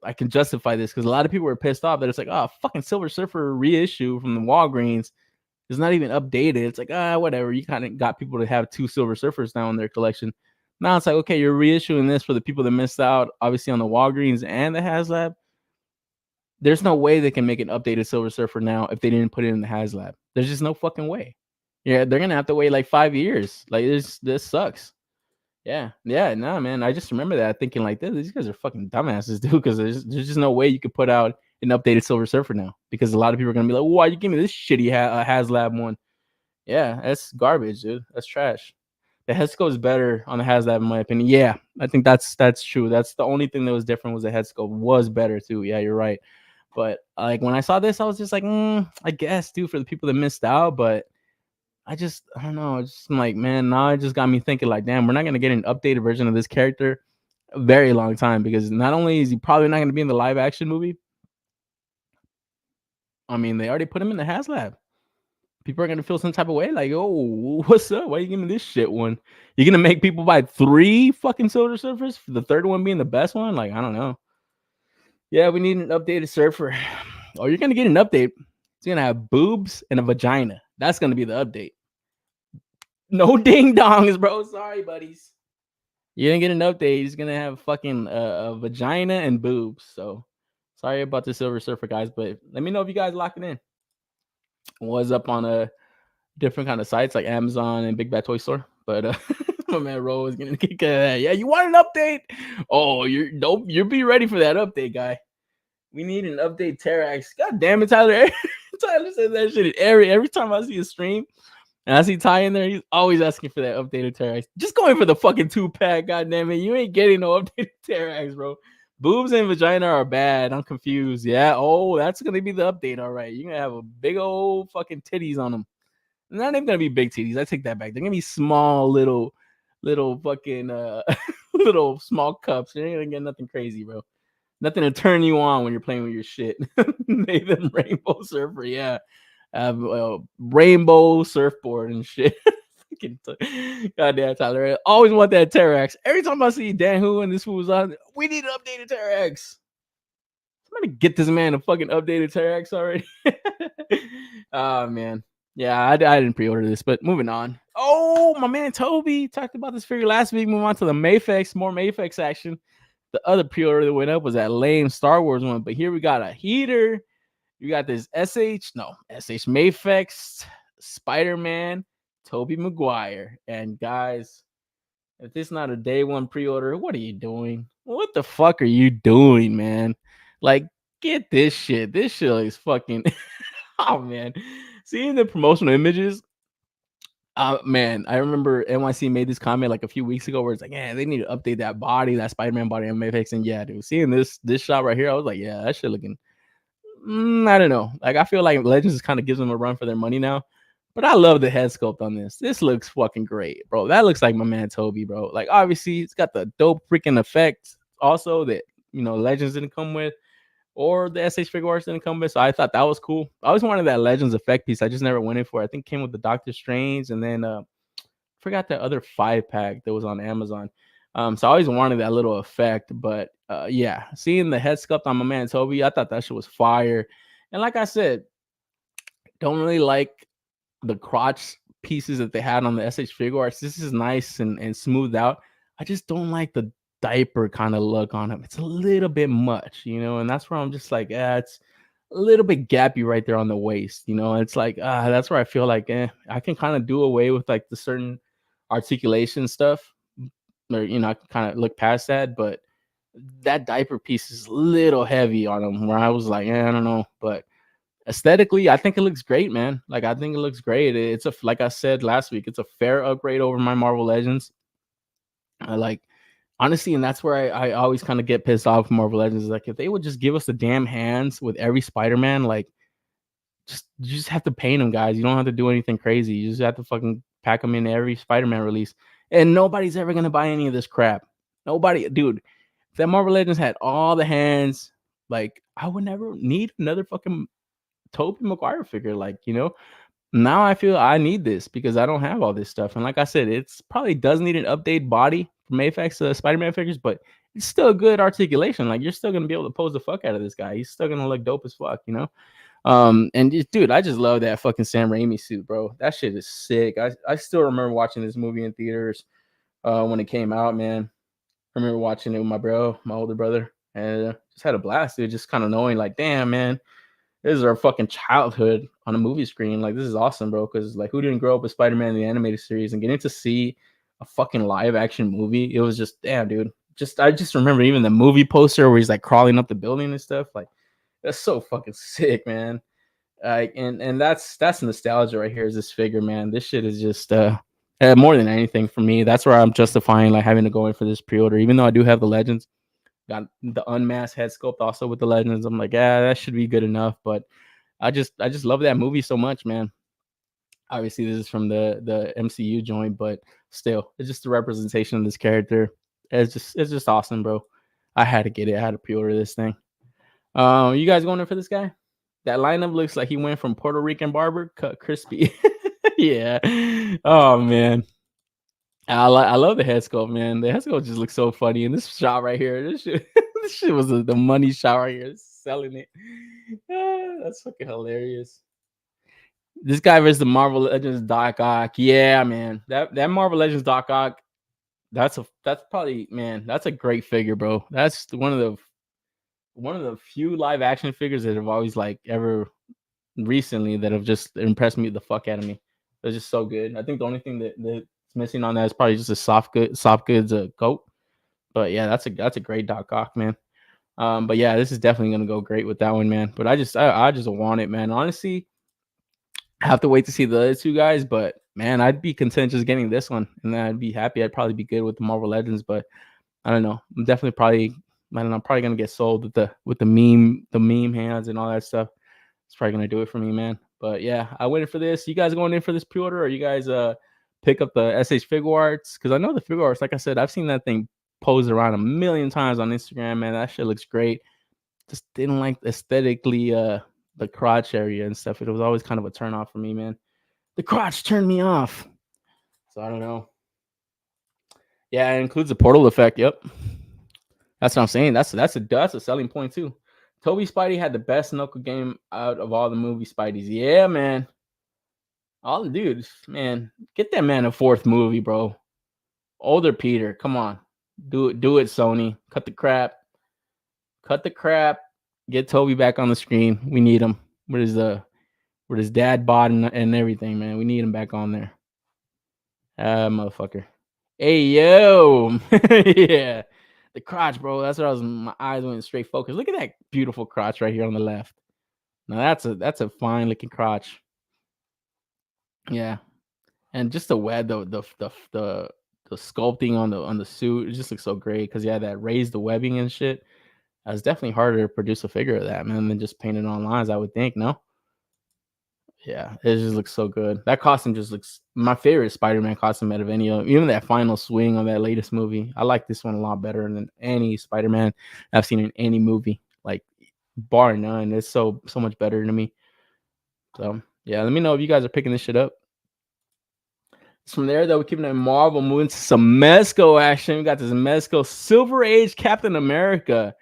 I can justify this because a lot of people were pissed off that it's like, oh, fucking Silver Surfer reissue from the Walgreens is not even updated. It's like, whatever. You kind of got people to have 2 Silver Surfers now in their collection. Now it's like, okay, you're reissuing this for the people that missed out, obviously on the Walgreens and the HasLab. There's no way they can make an updated Silver Surfer now if they didn't put it in the HasLab. There's just no fucking way. Yeah, they're gonna have to wait like 5 years. Like this sucks. Yeah, nah, man. I just remember that thinking like this. These guys are fucking dumbasses, dude. Because there's just no way you could put out an updated Silver Surfer now. Because a lot of people are gonna be like, why you give me this shitty HasLab one? Yeah, that's garbage, dude. That's trash. The head sculpt is better on the HasLab, in my opinion. Yeah, I think that's true. That's the only thing that was different was the head sculpt was better too. Yeah, you're right. But like when I saw this, I was just like, I guess, dude, for the people that missed out. But I don't know. I'm like, man, now it just got me thinking like, damn, we're not gonna get an updated version of this character a very long time because not only is he probably not gonna be in the live action movie. I mean, they already put him in the HasLab. People are gonna feel some type of way, like, oh, what's up? Why are you giving me this shit one? You're gonna make people buy 3 fucking Silver Surfers, the third one being the best one? Like, I don't know. Yeah, we need an updated surfer. Oh, you're gonna get an update. It's gonna have boobs and a vagina. That's gonna be the update. No ding dongs, bro. Sorry, buddies. You're gonna get an update. He's gonna have fucking a vagina and boobs. So sorry about the Silver Surfer, guys, but let me know if you guys lock it in. Was up on a different kind of sites like Amazon and Big Bad Toy Store, but my man Ro is gonna kick that. Yeah, you want an update? Oh, you'll be ready for that update, guy. We need an update, Terrax. God damn it, Tyler. Tyler says that shit every time I see a stream and I see Ty in there, he's always asking for that updated Terrax. Just going for the fucking 2-pack, god damn it. You ain't getting no updated Terrax, bro. Boobs and vagina are bad. I'm confused. Yeah. Oh, that's gonna be the update. All right. You're gonna have a big old fucking titties on them. Not even gonna be big titties. I take that back. They're gonna be small, little fucking little small cups. You're gonna get nothing crazy, bro. Nothing to turn you on when you're playing with your shit. Nathan Rainbow Surfer, yeah. Rainbow surfboard and shit. Goddamn, Tyler. I always want that Terrax. Every time I see Dan Hu and this fool's on, we need an updated Terrax. Somebody get this man a fucking updated Terrax already. Oh, man. Yeah, I didn't pre-order this, but moving on. Oh, my man Toby talked about this figure last week. Move on to the Mafex, more Mafex action. The other pre-order that went up was that lame Star Wars one, but here we got a heater. You got this SH Mafex Spider-Man Tobey Maguire. And guys, if this is not a day one pre-order, what are you doing? What the fuck are you doing, man? Like, get this shit. This shit is fucking oh man. Seeing the promotional images. Man, I remember NYC made this comment like a few weeks ago where it's like, yeah, they need to update that body, that Spider-Man body on Mafex. And yeah, dude, seeing this shot right here, I was like, yeah, that shit looking I don't know. Like, I feel like Legends kind of gives them a run for their money now. But I love the head sculpt on this. This looks fucking great, bro. That looks like my man Toby, bro. Like, obviously, it's got the dope freaking effect also that, Legends didn't come with, or the SH Figure Arts didn't come with. So I thought that was cool. I always wanted that Legends effect piece. I just never went in for it. I think it came with the Doctor Strange and then forgot that other 5-pack that was on Amazon. So I always wanted that little effect, but yeah, seeing the head sculpt on my man Toby, I thought that shit was fire. And like I said, don't really like the crotch pieces that they had on the SH figure arts. This is nice and smoothed out. I just don't like the diaper kind of look on him. It's a little bit much, you know, and that's where I'm just like, it's a little bit gappy right there on the waist, you know. It's like that's where I feel like I can kind of do away with like the certain articulation stuff, or you know, I can kind of look past that, but that diaper piece is a little heavy on him where I was like, I don't know, but aesthetically, I think it looks great, man. Like I think it looks great. It's a, like I said last week, it's a fair upgrade over my Marvel Legends. I like, honestly, and that's where I always kind of get pissed off with Marvel Legends. Like if they would just give us the damn hands with every Spider-Man, like you just have to paint them, guys. You don't have to do anything crazy. You just have to fucking pack them in every Spider-Man release. And nobody's ever gonna buy any of this crap. Nobody, dude. If that Marvel Legends had all the hands, like I would never need another fucking Tobey Maguire figure. Like, you know, now I feel I need this because I don't have all this stuff. And like I said, it's probably does need an updated body from Mayfax Spider-Man figures, but it's still a good articulation. Like you're still gonna be able to pose the fuck out of this guy. He's still gonna look dope as fuck, you know. And just, dude, I just love that fucking Sam Raimi suit, bro. That shit is sick. I still remember watching this movie in theaters when it came out, man. I remember watching it with my older brother, and just had a blast, dude. Just kind of knowing, like, damn, man, this is our fucking childhood on a movie screen. Like, this is awesome, bro. Because like, who didn't grow up with Spider-Man the animated series and getting to see a fucking live action movie? It was just, damn, dude. I just remember even the movie poster where he's like crawling up the building and stuff. Like, that's so fucking sick, man. And that's nostalgia right here. Is this figure, man? This shit is just more than anything for me. That's where I'm justifying like having to go in for this pre-order, even though I do have the Legends. Got the unmasked head sculpt also with the Legends. I'm like, that should be good enough. But I just love that movie so much, man. Obviously, this is from the MCU joint, but still, it's just the representation of this character. It's just awesome, bro. I had to get it. I had to pre-order this thing. You guys going in for this guy? That lineup looks like he went from Puerto Rican barber cut crispy. Yeah. Oh man. I love the head sculpt, man. The head sculpt just looks so funny. And this shot right here, this shit was the money shot right here. Selling it. That's fucking hilarious. This guy versus the Marvel Legends Doc Ock. Yeah, man. That Marvel Legends Doc Ock. That's probably, man. That's a great figure, bro. That's one of the few live action figures that have always like ever recently that have just impressed me the fuck out of me. They're just so good. I think the only thing that's missing on that is probably just a soft goods coat. But yeah, that's a great Doc Ock, man. But yeah, this is definitely gonna go great with that one, man. But I just want it, man. Honestly, I have to wait to see the other two guys, but man, I'd be content just getting this one, and then I'd be happy. I'd probably be good with the Marvel Legends, but I don't know. I'm definitely probably gonna get sold with the meme hands and all that stuff. It's probably gonna do it for me, man. But yeah, I went in for this. You guys going in for this pre-order, or you guys pick up the SH Figure Arts? Because I know the Figure Arts, like I said, I've seen that thing posed around a million times on Instagram, man. That shit looks great. Just didn't like aesthetically the crotch area and stuff. It was always kind of a turn off for me, man. The crotch turned me off. So I don't know. Yeah, it includes the portal effect. Yep. That's what I'm saying. That's a selling point too. Toby Spidey had the best knuckle game out of all the movie Spideys. Yeah, man. All the dudes, man. Get that man a fourth movie, bro. Older Peter. Come on. Do it, Sony. Cut the crap. Get Toby back on the screen. We need him. With his dad bod and everything, man. We need him back on there. Motherfucker. Hey, yo. Yeah. The crotch, bro. That's what my eyes went straight focus. Look at that beautiful crotch right here on the left. Now that's a fine looking crotch. Yeah. And just the sculpting on the suit, it just looks so great because yeah, that raised the webbing and shit. It's definitely harder to produce a figure of that, man, than just painted on lines, I would think, no? Yeah, it just looks so good. That costume just looks my favorite Spider-Man costume out of any of even that final swing on that latest movie. I like this one a lot better than any Spider-Man I've seen in any movie. Like bar none. It's so much better to me. So yeah, let me know if you guys are picking this shit up. From there, though, we're keeping it Marvel, moving to some Mezco action. We got this Mezco Silver Age Captain America.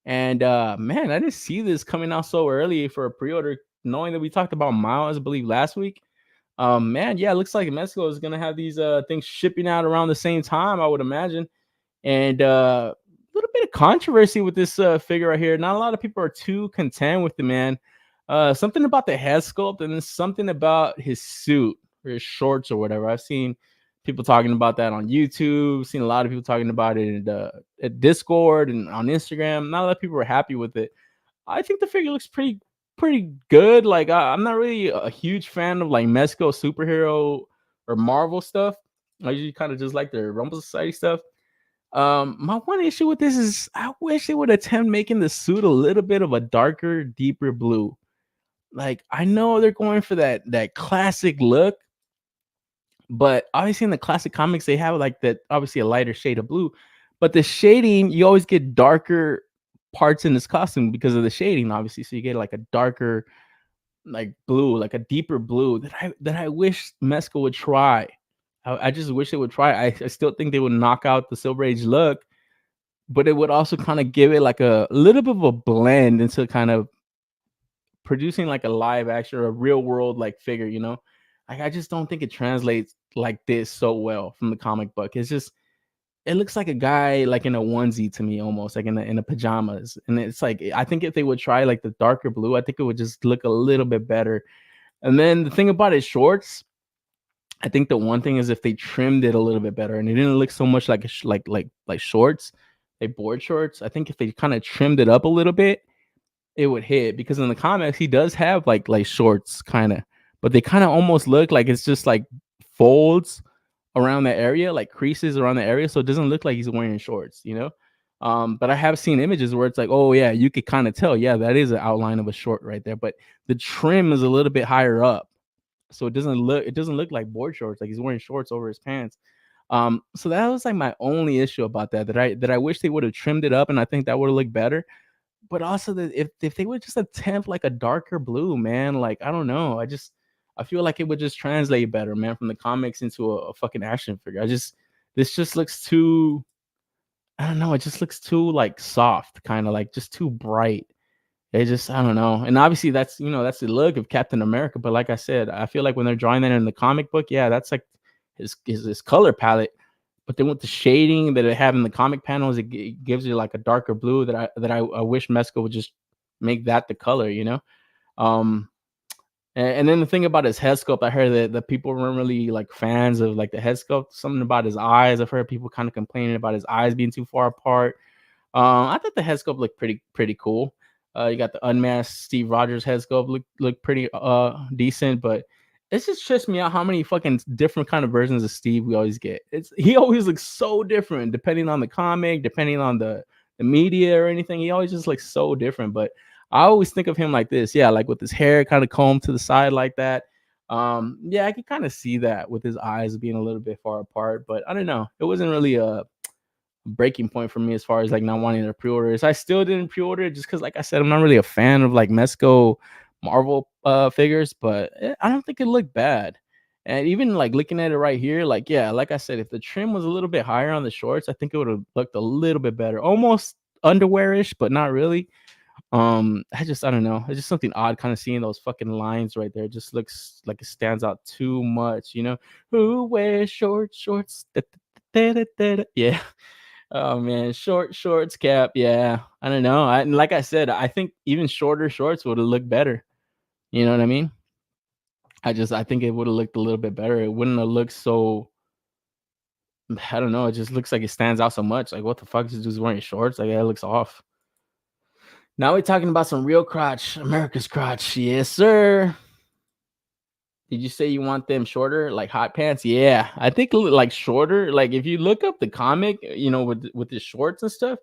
And man, I didn't see this coming out so early for a pre-order, knowing that we talked about Miles, I believe, last week. Man, yeah, it looks like Mezco is gonna have these things shipping out around the same time, I would imagine. And a little bit of controversy with this figure right here. Not a lot of people are too content with the man. Something about the head sculpt, and then something about his suit or his shorts or whatever. I've seen people talking about that on YouTube. Seen a lot of people talking about it in at Discord and on Instagram. Not a lot of people are happy with it. I think the figure looks pretty good. Like I'm not really a huge fan of like Mezco superhero or Marvel stuff. I usually kind of just like the Rumble Society stuff. My one issue with this is I wish they would attempt making the suit a little bit of a darker, deeper blue. Like I know they're going for that classic look, but obviously in the classic comics they have like that, obviously a lighter shade of blue, but the shading, you always get darker parts in this costume because of the shading, obviously. So you get like a darker, like blue, like a deeper blue that I wish Mezco would try. I just wish they would try. I still think they would knock out the Silver Age look, but it would also kind of give it like a little bit of a blend into kind of producing like a live action or a real world like figure, you know. Like I just don't think it translates like this so well from the comic book. It's just, it looks like a guy like in a onesie to me, almost like in the pajamas. And it's like, I think if they would try like the darker blue, I think it would just look a little bit better. And then the thing about his shorts, I think the one thing is if they trimmed it a little bit better and it didn't look so much like like shorts, like board shorts. I think if they kind of trimmed it up a little bit, it would hit, because in the comics he does have like shorts kind of, but they kind of almost look like it's just like folds around the area, like creases around the area, so it doesn't look like he's wearing shorts, you know. But I have seen images where it's like, oh yeah, you could kind of tell, yeah, that is an outline of a short right there, but the trim is a little bit higher up, so it doesn't look like board shorts, like he's wearing shorts over his pants. So that was like my only issue about that I wish they would have trimmed it up, and I think that would have looked better. But also that if they would just attempt like a darker blue, man, like I don't know, I feel like it would just translate better, man, from the comics into a fucking action figure. This just looks too, I don't know, it just looks too like soft, kind of like just too bright. It just, I don't know. And obviously that's, you know, that's the look of Captain America. But like I said, I feel like when they're drawing that in the comic book, yeah, that's like his color palette. But then with the shading that they have in the comic panels, it gives you like a darker blue that I wish Mezco would just make that the color, you know. And then the thing about his head sculpt, I heard that the people weren't really like fans of like the head sculpt. Something about his eyes. I've heard people kind of complaining about his eyes being too far apart. I thought the head sculpt looked pretty cool. You got the unmasked Steve Rogers head sculpt look pretty decent, but it's just trips me out how many fucking different kind of versions of Steve we always get. He always looks so different depending on the comic, depending on the media or anything. He always just looks so different. But I always think of him like this, yeah, like with his hair kind of combed to the side like that. Yeah, I could kind of see that with his eyes being a little bit far apart, but I don't know. It wasn't really a breaking point for me as far as like not wanting to pre-order. I still didn't pre-order just because, like I said, I'm not really a fan of like Mezco Marvel figures, but I don't think it looked bad. And even like looking at it right here, like, yeah, like I said, if the trim was a little bit higher on the shorts, I think it would have looked a little bit better, almost underwearish, but not really. I don't know, it's just something odd kind of seeing those fucking lines right there. It just looks like it stands out too much, you know. Who wears shorts? Yeah. Oh man, shorts cap. Yeah, I don't know. And like I said, I think even shorter shorts would have looked better. You know what I mean? I think it would have looked a little bit better. It wouldn't have looked so, I don't know. It just looks like it stands out so much. Like, what the fuck is this dude wearing shorts? Like, that looks off. Now we're talking about some real crotch, America's crotch. Yes, sir. Did you say you want them shorter, like hot pants? Yeah, I think like shorter. Like if you look up the comic, you know, with his shorts and stuff,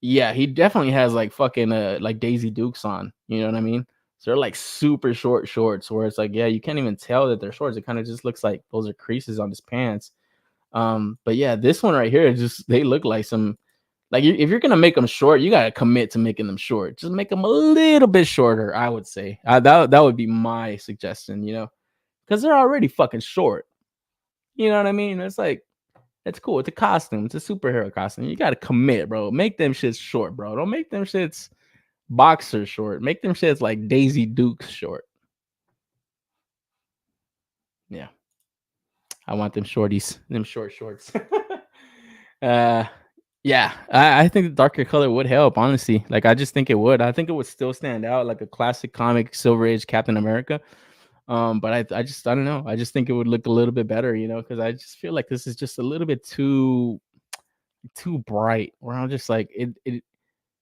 yeah, he definitely has like fucking like Daisy Dukes on. You know what I mean? So they're like super short shorts, where it's like, yeah, you can't even tell that they're shorts. It kind of just looks like those are creases on his pants. But yeah, this one right here, they look like some, like if you're gonna make them short, you gotta commit to making them short. Just make them a little bit shorter, I would say. That would be my suggestion, you know, because they're already fucking short. You know what I mean? It's like, it's cool. It's a costume. It's a superhero costume. You got to commit, bro. Make them shits short, bro. Don't make them shits boxer short. Make them shits like Daisy Dukes short. Yeah. I want them shorties, them short shorts. Yeah, I think the darker color would help, honestly. Like, I just think it would. I think it would still stand out like a classic comic Silver Age Captain America. But I don't know. I just think it would look a little bit better, you know, because I just feel like this is just a little bit too bright. Where I'm just like,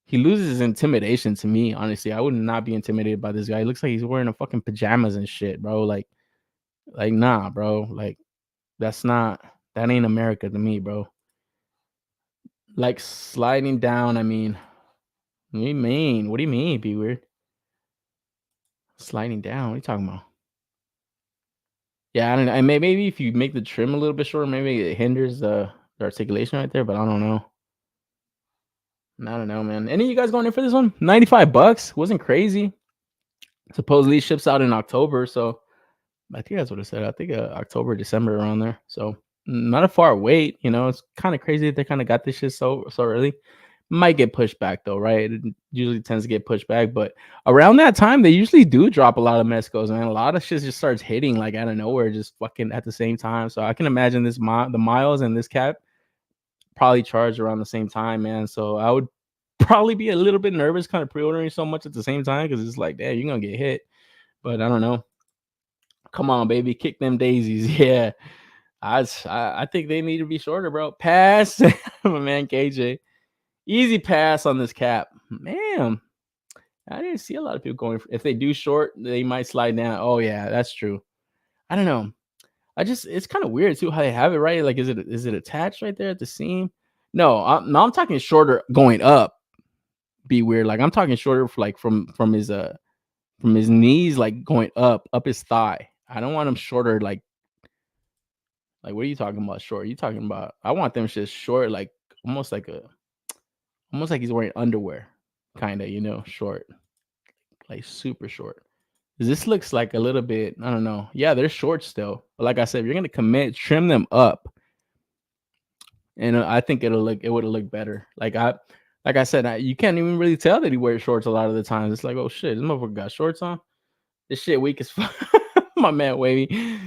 he loses intimidation to me, honestly. I would not be intimidated by this guy. He looks like he's wearing a fucking pajamas and shit, bro. Like nah, bro. Like, that ain't America to me, bro. Like, sliding down, I mean, what do you mean? What do you mean, be weird? Sliding down, what are you talking about? Yeah, I don't know. And maybe if you make the trim a little bit shorter, maybe it hinders the articulation right there, but I don't know. I don't know, man. Any of you guys going in for this one? $95 wasn't crazy. Supposedly ships out in October, so I think that's what it said. I think October, December, around there. So not a far wait. You know, it's kind of crazy that they kind of got this shit so early. Might get pushed back though, right? It usually tends to get pushed back, but around that time they usually do drop a lot of Mezcos, man. A lot of shit just starts hitting like out of nowhere, just fucking at the same time. So I can imagine the Miles and this cap probably charged around the same time, man. So I would probably be a little bit nervous, kind of pre-ordering so much at the same time, because it's like, damn, you're gonna get hit. But I don't know. Come on, baby, kick them daisies. Yeah, I think they need to be shorter, bro. Pass, my man KJ. Easy pass on this cap, man. I didn't see a lot of people going. If they do short, they might slide down. Oh yeah, that's true. I don't know. It's kind of weird too how they have it, right? Like, is it attached right there at the seam? No, I'm talking shorter going up. Be weird. Like, I'm talking shorter for, like, from his knees, like going up his thigh. I don't want him shorter. Like what are you talking about? Short? You talking about? I want them just short, like almost like he's wearing underwear, kind of, you know, short, like super short. This looks like a little bit, I don't know. Yeah, they're short still, but like I said, if you're gonna commit, trim them up, and I think it would look better. Like I said, you can't even really tell that he wears shorts a lot of the times. It's like, oh shit, this motherfucker got shorts on. This shit weak as fuck. My man Wavy.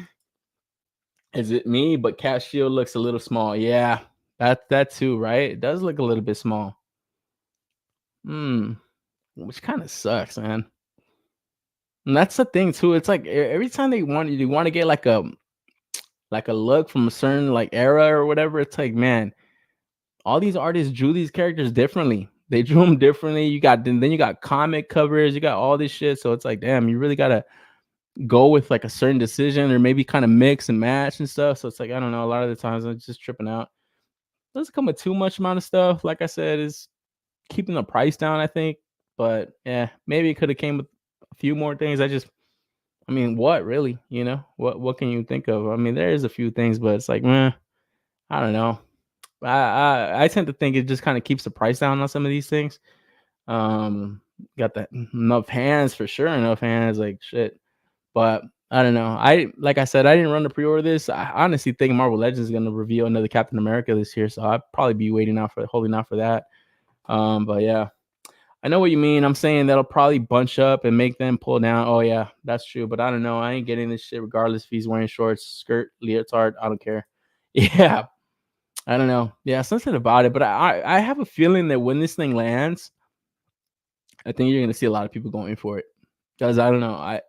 Is it me? But Cat Shield looks a little small. Yeah, that too, right? It does look a little bit small. Which kind of sucks, man. And that's the thing too. It's like every time they want to get like a look from a certain like era or whatever. It's like, man, all these artists drew these characters differently. They drew them differently. You got comic covers. You got all this shit. So it's like, damn, you really gotta go with like a certain decision, or maybe kind of mix and match and stuff. So it's like, I don't know. A lot of the times I'm just tripping out. Doesn't come with too much amount of stuff. Like I said, is keeping the price down, I think. But yeah, maybe it could have came with a few more things. I mean, what really? You know, what can you think of? I mean, there is a few things, but it's like, man, I don't know. I tend to think it just kind of keeps the price down on some of these things. Got that enough hands for sure, enough hands, like shit. But I don't know. Like I said, I didn't run to pre-order this. I honestly think Marvel Legends is going to reveal another Captain America this year, so I'll probably be holding out for that. But yeah, I know what you mean. I'm saying that'll probably bunch up and make them pull down. Oh yeah, that's true. But I don't know. I ain't getting this shit regardless if he's wearing shorts, skirt, leotard. I don't care. Yeah, I don't know. Yeah, something about it. But I have a feeling that when this thing lands, I think you're gonna see a lot of people going for it. Because I don't know.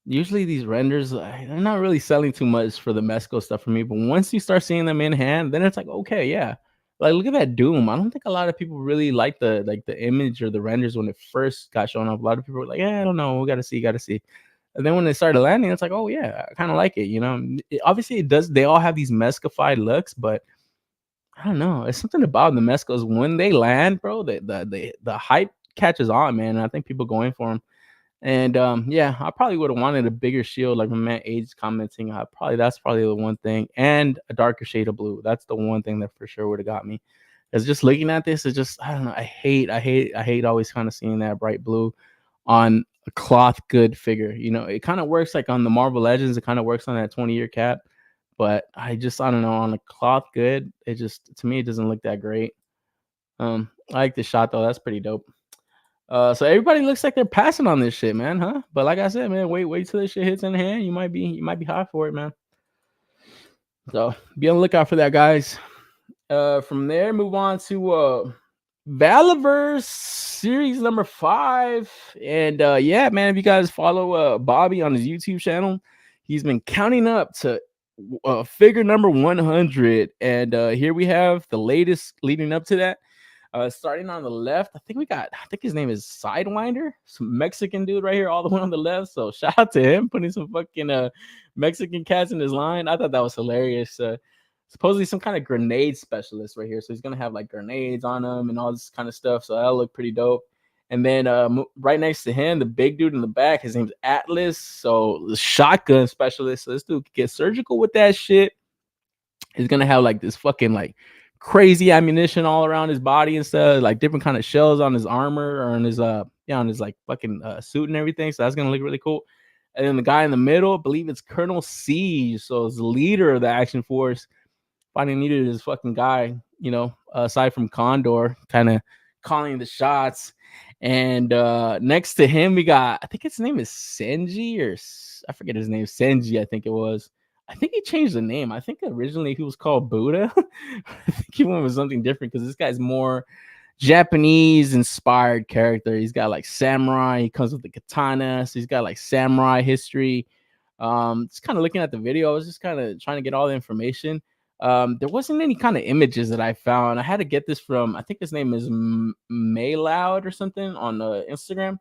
Usually these renders, they're not really selling too much for the Mezco stuff for me. But once you start seeing them in hand, then it's like, okay, yeah. Like, look at that Doom. I don't think a lot of people really like the image or the renders when it first got shown up. A lot of people were like, yeah, I don't know. We gotta see. And then when they started landing, it's like, oh yeah, I kind of like it. You know, obviously it does. They all have these Mezcified looks, but I don't know. It's something about the Mezcos when they land, bro. The hype catches on, man. And I think people going for them. And yeah, I probably would have wanted a bigger shield, like my man Age commenting. That's probably the one thing, and a darker shade of blue. That's the one thing that for sure would have got me. Because just looking at this, it's just, I don't know. I hate always kind of seeing that bright blue on a cloth good figure. You know, it kind of works like on the Marvel Legends. It kind of works on that 20-year cap. but I don't know, on the cloth good. It just, to me, it doesn't look that great. I like the shot though. That's pretty dope. So everybody looks like they're passing on this shit, man, huh? But like I said, man, wait till this shit hits in hand. You might be hot for it, man. So be on the lookout for that, guys. From there, move on to Valaverse series number 5. And yeah, man, if you guys follow Bobby on his YouTube channel, he's been counting up to figure number 100. And here we have the latest leading up to that. Starting on the left, I think his name is Sidewinder, some Mexican dude right here, all the way on the left. So shout out to him putting some fucking Mexican cats in his line. I thought that was hilarious. Supposedly some kind of grenade specialist right here. So he's gonna have like grenades on him and all this kind of stuff. So that'll look pretty dope. And then right next to him, the big dude in the back, his name's Atlas. So the shotgun specialist. So this dude can get surgical with that shit. He's gonna have like this fucking like crazy ammunition all around his body and stuff, like different kind of shells on his armor or on his on his like fucking suit and everything. So that's gonna look really cool. And then the guy in the middle, I believe it's Colonel Siege. So it's the leader of the action force. Finally needed this fucking guy, you know, aside from Condor, kind of calling the shots. And next to him, we got, I think his name is Senji, or I forget his name, Senji, I think it was. I think he changed the name. I think originally he was called Buddha. I think he went with something different because this guy's more Japanese inspired character. He's got like samurai. He comes with the katana. So he's got like samurai history. Just kind of looking at the video. I was just kind of trying to get all the information. There wasn't any kind of images that I found. I had to get this from, I think his name is Mayloud or something on Instagram.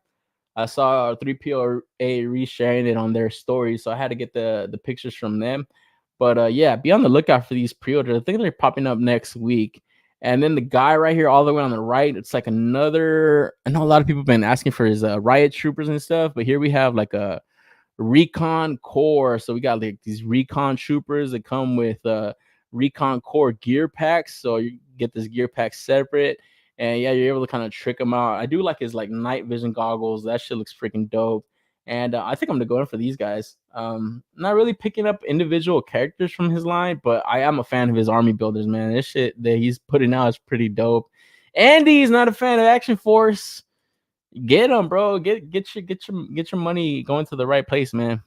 I saw 3POA resharing it on their story, so I had to get the pictures from them. But yeah, be on the lookout for these pre-orders. I think they're popping up next week. And then the guy right here, all the way on the right, it's like another. I know a lot of people have been asking for his riot troopers and stuff, but here we have like a recon core. So we got like these recon troopers that come with recon core gear packs. So you get this gear pack separate. And yeah, you're able to kind of trick him out. I do like his like night vision goggles. That shit looks freaking dope. And I think I'm gonna go in for these guys. Not really picking up individual characters from his line, but I am a fan of his army builders, man. This shit that he's putting out is pretty dope. Andy's not a fan of Action Force. Get him, bro. Get your money going to the right place, man.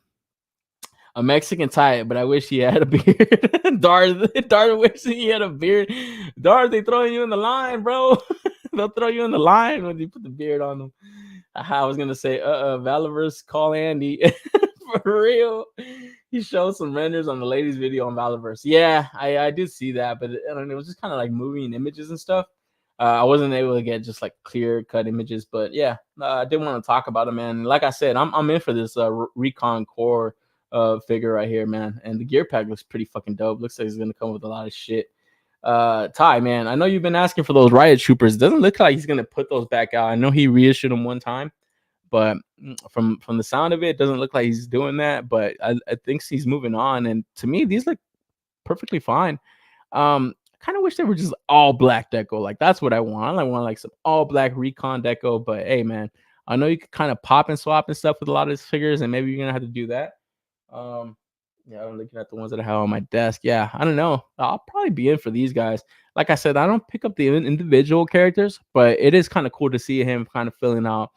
A Mexican type, but I wish he had a beard. Darth wishes he had a beard. Darth, they throwing you in the line, bro. They'll throw you in the line when you put the beard on them. I was gonna say, Valaverse, call Andy. For real. He showed some renders on the latest video on Valaverse. Yeah, I did see that, but it was just kind of like moving images and stuff. I wasn't able to get just like clear cut images, but yeah, I did want to talk about it, man. Like I said, I'm in for this recon core figure right here, man. And the gear pack looks pretty fucking dope. Looks like it's gonna come with a lot of shit. Ty, man, I know you've been asking for those riot troopers. Doesn't look like he's gonna put those back out. I know he reissued them one time, but from the sound of it, it doesn't look like he's doing that. But I think he's moving on. And to me, these look perfectly fine. I kind of wish they were just all black deco. Like that's what I want. I want like some all black recon deco. But hey, man, I know you could kind of pop and swap and stuff with a lot of these figures, and maybe you're gonna have to do that. Yeah, I'm looking at the ones that I have on my desk. Yeah, I don't know. I'll probably be in for these guys. Like I said, I don't pick up the individual characters, but it is kind of cool to see him kind of filling out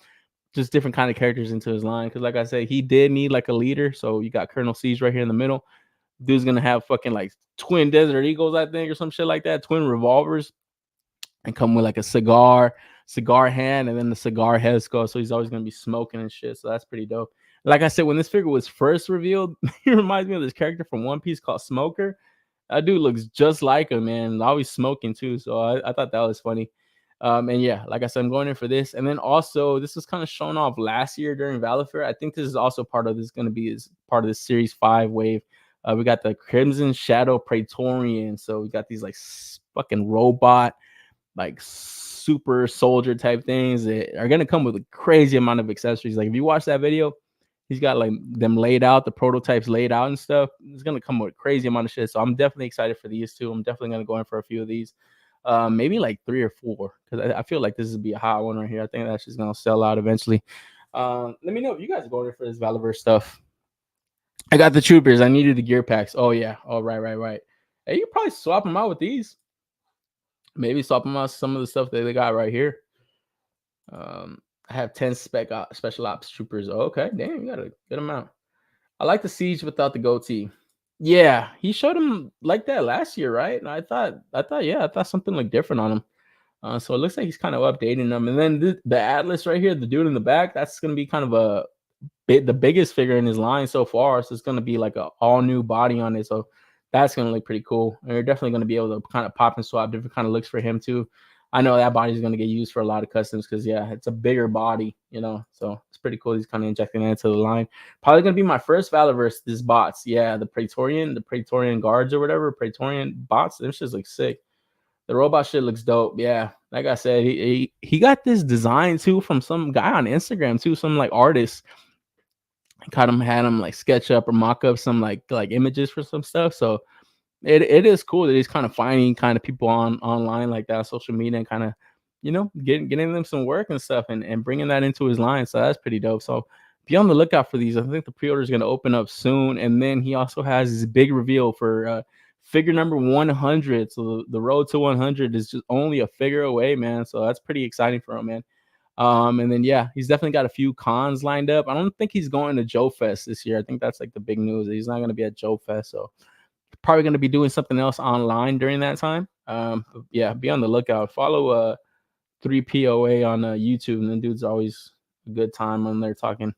just different kind of characters into his line. Because like I said, he did need like a leader. So you got Colonel Siege right here in the middle. Dude's gonna have fucking like twin Desert Eagles, I think, or some shit like that. Twin revolvers, and come with like a cigar hand, and then the cigar head skull. So he's always gonna be smoking and shit. So that's pretty dope. Like I said, when this figure was first revealed, he reminds me of this character from One Piece called Smoker. That dude looks just like him, man. Always smoking too. So I thought that was funny. And yeah, like I said, I'm going in for this. And then also, this was kind of shown off last year during Valafair. I think this is also part of this, going to be as part of this Series 5 wave. We got the Crimson Shadow Praetorian. So we got these like fucking robot, like super soldier type things that are going to come with a crazy amount of accessories. Like if you watch that video, he's got like them laid out, the prototypes laid out and stuff. It's going to come with a crazy amount of shit. So I'm definitely excited for these two. I'm definitely going to go in for a few of these. Maybe like 3 or 4, because I feel like this would be a hot one right here. I think that's just going to sell out eventually. Let me know if you guys are going in for this Valaverse stuff. I got the troopers. I needed the gear packs. Oh yeah. Oh right. Hey, you probably swap them out with these. Maybe swap them out some of the stuff that they got right here. I have 10 special ops troopers. Oh, okay, damn, you got a good amount. I like the siege without the goatee. Yeah, he showed him like that last year, right? And I thought something like different on him. So it looks like he's kind of updating them. And then the Atlas right here, the dude in the back, that's gonna be kind of the biggest figure in his line so far. So it's gonna be like a all new body on it. So that's gonna look pretty cool. And you're definitely gonna be able to kind of pop and swap different kind of looks for him too. I know that body's gonna get used for a lot of customs because it's a bigger body, So it's pretty cool. He's kind of injecting that into the line. Probably gonna be my first Valor versus this bots. Yeah, the Praetorian guards or whatever, Praetorian bots. This shit looks sick. The robot shit looks dope. Yeah, like I said, he got this design too from some guy on Instagram too, some like artist. Had him like sketch up or mock up some like images for some stuff. So it is cool that he's kind of finding kind of people online like that, social media, and kind of getting them some work and stuff and bringing that into his line. So that's pretty dope. So be on the lookout for these. I think the pre-order is going to open up soon, and then he also has his big reveal for figure number 100. So the road to 100 is just only a figure away, man. So that's pretty exciting for him, man. And then he's definitely got a few cons lined up. I don't think he's going to Joe Fest this year. I think that's like the big news. He's not going to be at Joe Fest, so probably going to be doing something else online during that time. But be on the lookout. Follow 3POA on YouTube, and the dude's always a good time on there talking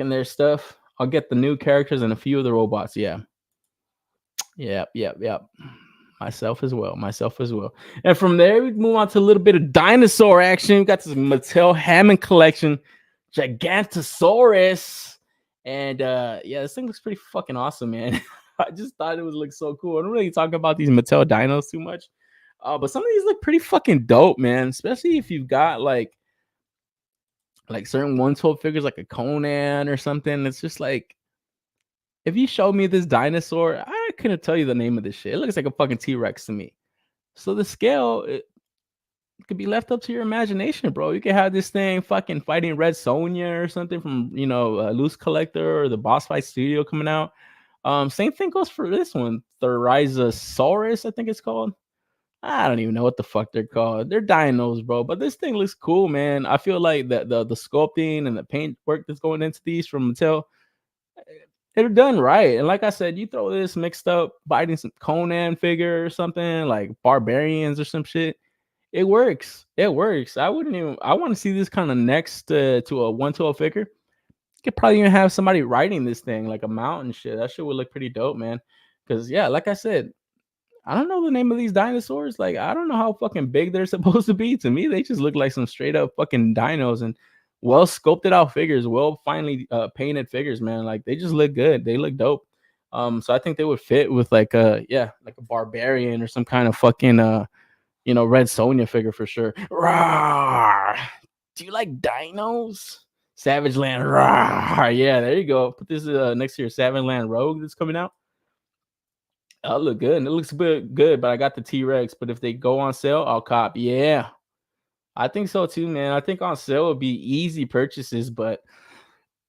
their stuff. I'll get the new characters and a few of the robots. Yep. Myself as well. And from there, we move on to a little bit of dinosaur action. We got this Mattel Hammond collection, Gigantosaurus. And this thing looks pretty fucking awesome, man. I just thought it would look so cool. I don't really talk about these Mattel dinos too much. But some of these look pretty fucking dope, man. Especially if you've got like certain 112 figures like a Conan or something. It's just like, if you showed me this dinosaur, I couldn't tell you the name of this shit. It looks like a fucking T-Rex to me. So the scale, it could be left up to your imagination, bro. You could have this thing fucking fighting Red Sonja or something from, Loose Collector or the Boss Fight Studio coming out. Same thing goes for this one. Therizsaurus, I think it's called. I don't even know what the fuck they're called. They're dinos, bro. But this thing looks cool, man. I feel like the sculpting and the paint work that's going into these from Mattel, they're done right. And like I said, you throw this mixed up fighting some Conan figure or something like barbarians or some shit, it works. I want to see this kind of next to a 112 figure. You could probably even have somebody riding this thing like a mountain shit. That shit would look pretty dope, man. Because like I said, I don't know the name of these dinosaurs. Like, I don't know how fucking big they're supposed to be. To me, they just look like some straight up fucking dinos and well sculpted out figures, well finely painted figures, man. Like, they just look good. They look dope. So I think they would fit with like a barbarian or some kind of fucking Red Sonja figure for sure. Rawr! Do you like dinos? Savage Land. Rawr! Yeah, there you go. Put this next to your Savage Land Rogue that's coming out. That'll look good. And it looks a bit good, but I got the T-Rex. But if they go on sale, I'll cop. Yeah. I think so too, man. I think on sale would be easy purchases, but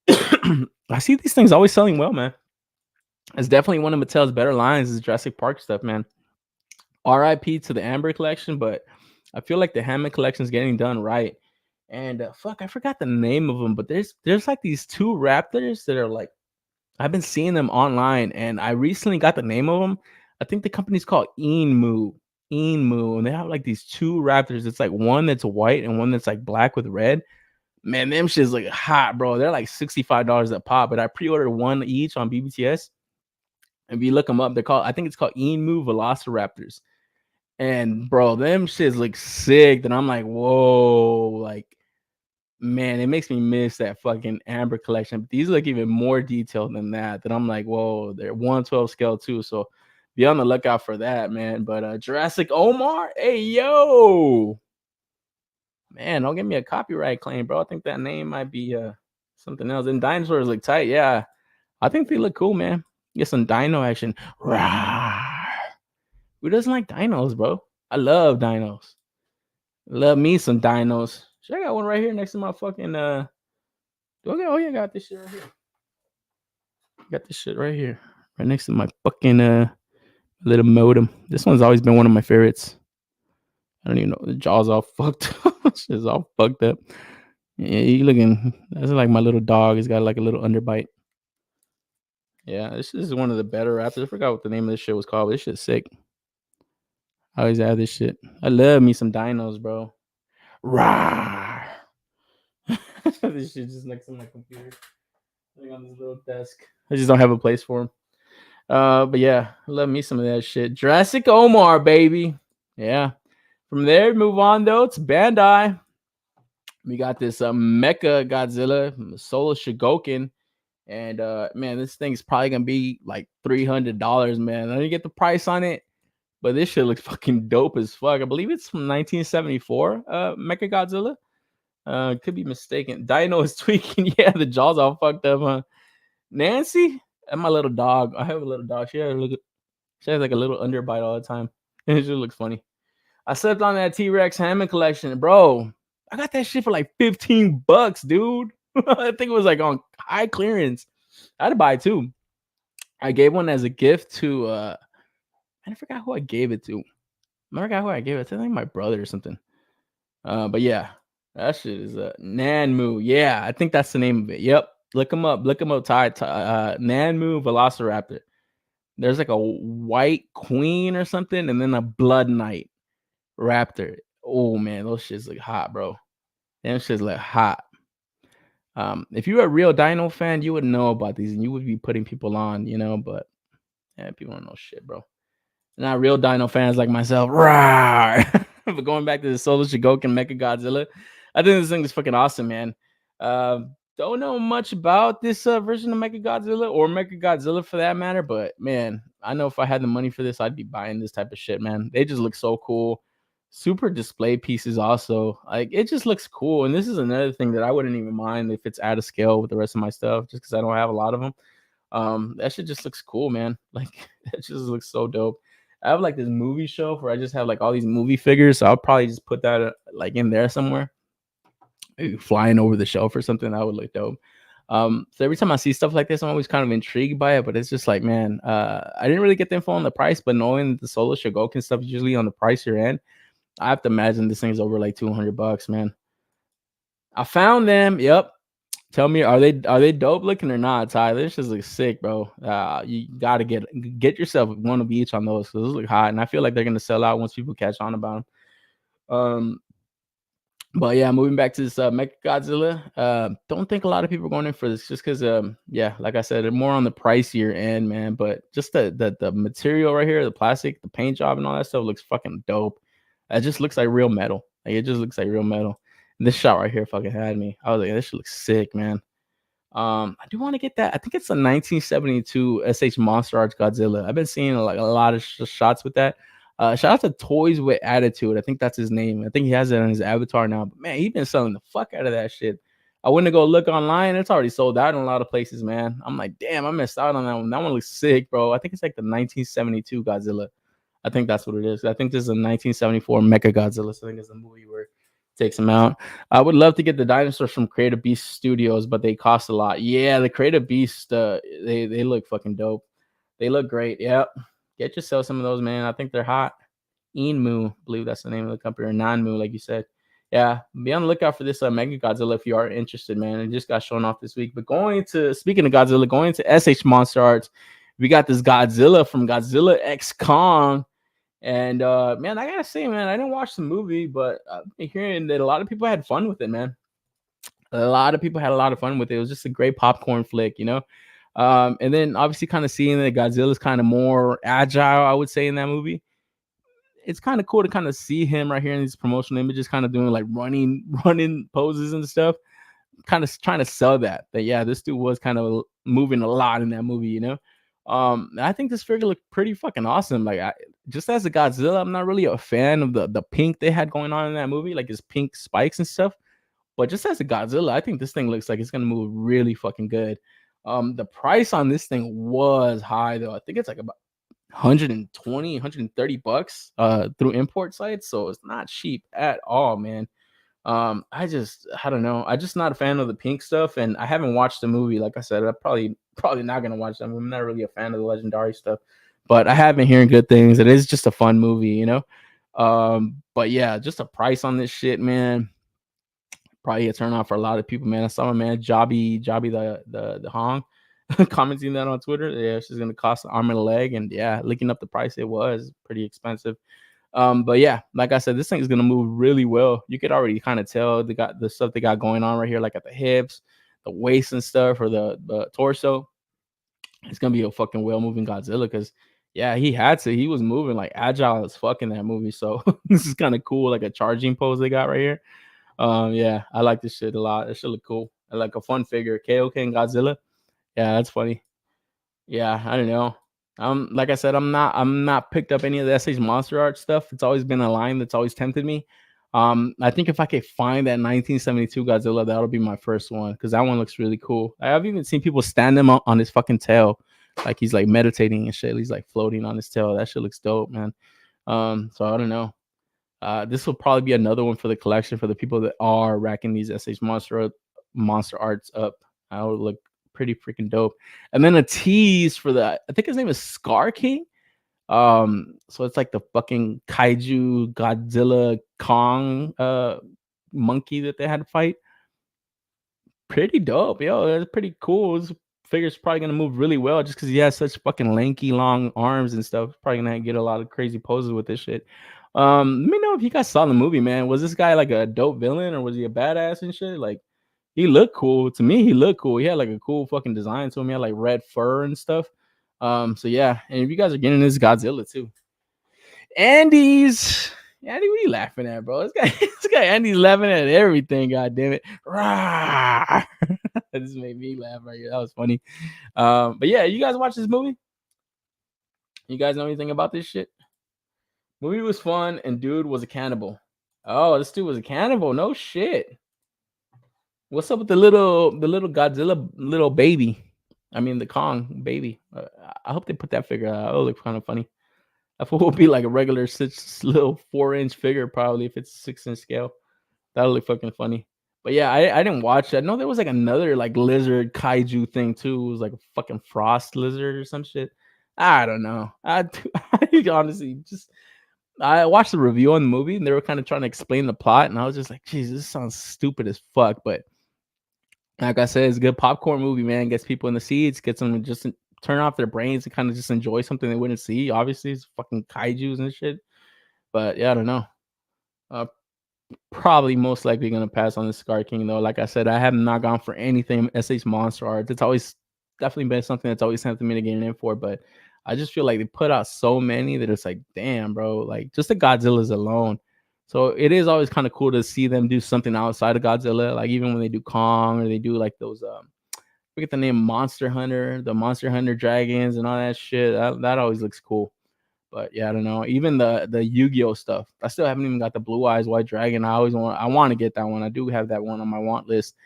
I see these things always selling well, man. It's definitely one of Mattel's better lines is Jurassic Park stuff, man. RIP to the Amber collection, but I feel like the Hammond collection is getting done right. And I forgot the name of them, but there's like these two raptors that are like, I've been seeing them online, and I recently got the name of them. I think the company's called Emu, and they have like these two raptors. It's like one that's white and one that's like black with red. Man, them shit's like hot, bro. They're like $65 a pop, but I pre-ordered one each on BBTS. And if you look them up, I think it's called Emu Velociraptors. And bro, them shits look sick. And I'm like, whoa, like, man, it makes me miss that fucking Amber collection. But these look even more detailed than that. That I'm like, whoa, they're 112 scale too. So be on the lookout for that, man. But Jurassic Omar, hey yo, man, don't give me a copyright claim, bro. I think that name might be something else. And dinosaurs look tight, yeah. I think they look cool, man. Get some dino action. Rawr. Who doesn't like dinos, bro? I love dinos. Love me some dinos. Shit, I got one right here next to my fucking I got this shit right here. got this shit right here, right next to my fucking little modem. This one's always been one of my favorites. I don't even know. The jaw's all fucked up. Shit's all fucked up. Yeah, you looking. That's like my little dog. He's got like a little underbite. Yeah, this is one of the better Raptors. I forgot what the name of this shit was called. But this shit's sick. I always have this shit. I love me some dinos, bro. Rawr. This shit just next to my computer. Like on this little desk. I just don't have a place for him. But yeah, I love me some of that shit. Jurassic Omar, baby. Yeah. From there, move on though to Bandai. We got this Mecha Godzilla Solo Shigoken. And man, this thing's probably gonna be like $300, man. I didn't get the price on it, but this shit looks fucking dope as fuck. I believe it's from 1974, Mecha Godzilla. Could be mistaken. Dino is tweaking. Yeah, the jaw's all fucked up, huh? Nancy and my little dog. I have a little dog. She has like a little underbite all the time. And it just looks funny. I slept on that T-Rex Hammond collection, bro. I got that shit for like $15, dude. I think it was like on high clearance. I had to buy two. I gave one as a gift to I forgot who I gave it to. I forgot who I gave it to. I think my brother or something. But yeah, that shit is Nanmu. Yeah, I think that's the name of it. Yep. Look him up. Ty. Nanmu Velociraptor. There's like a white queen or something, and then a blood knight raptor. Oh man, those shits look hot, bro. Them shits look hot. If you're a real dino fan, you would know about these and you would be putting people on, you know, but yeah, people don't know shit, bro. Not real dino fans like myself. Rawr! But going back to the Solo Shigoken Mecha Godzilla, I think this thing is fucking awesome, man. Don't know much about this version of Mecha Godzilla or Mecha Godzilla for that matter, but man, I know if I had the money for this, I'd be buying this type of shit, man. They just look so cool. Super display pieces also. Like, it just looks cool. And this is another thing that I wouldn't even mind if it's out of scale with the rest of my stuff, just because I don't have a lot of them. That shit just looks cool, man. Like, it just looks so dope. I have like this movie shelf where I just have like all these movie figures, so I'll probably just put that like in there somewhere. Maybe flying over the shelf or something. That would look dope. So every time I see stuff like this, I'm always kind of intrigued by it, but it's just like, man, I didn't really get the info on the price, but knowing that the Solo Shigoken stuff is usually on the pricier end, I have to imagine this thing's over like $200, man. I found them. Yep. Tell me, are they dope looking or not, Ty? This just looks sick, bro. You gotta get yourself one of each on those because those look hot, and I feel like they're gonna sell out once people catch on about them. But yeah, moving back to this Mecha Godzilla. Don't think a lot of people are going in for this just because yeah, like I said, they're more on the pricier end, man. But just the material right here, the plastic, the paint job, and all that stuff looks fucking dope. It just looks like real metal. Like, it just looks like real metal. And this shot right here fucking had me. I was like, this shit looks sick, man. I do want to get that. I think it's a 1972 SH Monster Arts Godzilla. I've been seeing like a lot of shots with that. Shout out to Toys with Attitude. I think that's his name. I think he has it on his avatar now. But man, he's been selling the fuck out of that shit. I went to go look online. It's already sold out in a lot of places, man. I'm like, damn, I missed out on that one. That one looks sick, bro. I think it's like the 1972 Godzilla. I think that's what it is. I think this is a 1974 Mecha Godzilla. So I think it's a movie where it takes him out. I would love to get the dinosaurs from Creative Beast Studios, but they cost a lot. Yeah, the Creative Beast, they look fucking dope. They look great. Yep. Get yourself some of those, man. I think they're hot. Inmu, I believe that's the name of the company, or Nanmu, like you said. Yeah, be on the lookout for this Mega Godzilla if you are interested, man. It just got shown off this week. But speaking of Godzilla, going to SH Monster Arts, we got this Godzilla from Godzilla X Kong. And man, I gotta say, man, I didn't watch the movie, but I've been hearing that a lot of people had fun with it, man. A lot of people had a lot of fun with it. It was just a great popcorn flick, you know. And then obviously kind of seeing that Godzilla's kind of more agile, I would say, in that movie. It's kind of cool to kind of see him right here in these promotional images, kind of doing like running poses and stuff, kind of trying to sell that yeah, this dude was kind of moving a lot in that movie, you know. I think this figure looked pretty fucking awesome. Like, just as a Godzilla, I'm not really a fan of the pink they had going on in that movie, like his pink spikes and stuff. But just as a Godzilla, I think this thing looks like it's gonna move really fucking good. The price on this thing was high though. I think it's like about $120, $130 through import sites, so it's not cheap at all, man. I don't know. I'm just not a fan of the pink stuff, and I haven't watched the movie. Like I said, I'm probably not gonna watch them. I'm not really a fan of the legendary stuff, but I have been hearing good things. It is just a fun movie, you know. But yeah, just a price on this shit, man. Probably a turn off for a lot of people, man. I saw my man Jobby the Hong commenting that on Twitter. Yeah, she's gonna cost an arm and a leg, and yeah, looking up the price, it was pretty expensive. But yeah, like I said, this thing is gonna move really well. You could already kind of tell they got the stuff they got going on right here, like at the hips, the waist and stuff, or the torso. It's gonna be a fucking well moving Godzilla because yeah, he had to. He was moving like agile as fuck in that movie. So this is kind of cool, like a charging pose they got right here. Yeah, I like this shit a lot. It should look cool. I like a fun figure. KOK and Godzilla. Yeah, that's funny. Yeah, I don't know. Like I said, I'm not picked up any of the SH Monster Art stuff. It's always been a line that's always tempted me. I think if I could find that 1972 Godzilla, that'll be my first one because that one looks really cool. I've even seen people stand him on his fucking tail, like he's like meditating and shit. He's like floating on his tail. That shit looks dope, man. So I don't know. This will probably be another one for the collection for the people that are racking these SH Monster Arts up. That would look pretty freaking dope. And then a tease for the, I think his name is Scar King. So it's like the fucking kaiju Godzilla Kong monkey that they had to fight. Pretty dope, yo. It's pretty cool. This figure's probably gonna move really well just because he has such fucking lanky long arms and stuff. Probably gonna get a lot of crazy poses with this shit. Let me know if you guys saw the movie, man. Was this guy like a dope villain or was he a badass and shit? Like, he looked cool. To me, he looked cool. He had like a cool fucking design to him. He had like red fur and stuff. So yeah, and if you guys are getting this Godzilla too. Andy, what are you laughing at, bro? This guy Andy's laughing at everything, god damn it. This made me laugh right here. That was funny. But yeah, you guys watch this movie? You guys know anything about this shit? Movie was fun, and dude was a cannibal. Oh, this dude was a cannibal. No shit. What's up with the little Godzilla little baby? I mean the Kong baby. I hope they put that figure out. It'll look kind of funny. That will be like a regular little 4-inch figure, probably if it's 6-inch scale. That'll look fucking funny. But yeah, I didn't watch it. I know there was like another like lizard kaiju thing too. It was like a fucking frost lizard or some shit. I don't know. I honestly just. I watched the review on the movie and they were kind of trying to explain the plot, and I was just like, "Geez, this sounds stupid as fuck." But like I said, it's a good popcorn movie, man. Gets people in the seats, gets them to just turn off their brains and kind of just enjoy something they wouldn't see. Obviously, it's fucking kaiju's and shit. But yeah, I don't know. Probably most likely gonna pass on the Scar King though. Like I said, I have not gone for anything SH Monster Art. It's always definitely been something that's always tempted me to get in for, but I just feel like they put out so many that it's like, damn, bro, like just the Godzillas alone. So it is always kind of cool to see them do something outside of Godzilla, like even when they do Kong or they do like those forget the name, Monster Hunter, the Monster Hunter dragons and all that shit. That always looks cool. But yeah, I don't know. Even the Yu-Gi-Oh stuff. I still haven't even got the Blue Eyes White Dragon. I want to get that one. I do have that one on my want list.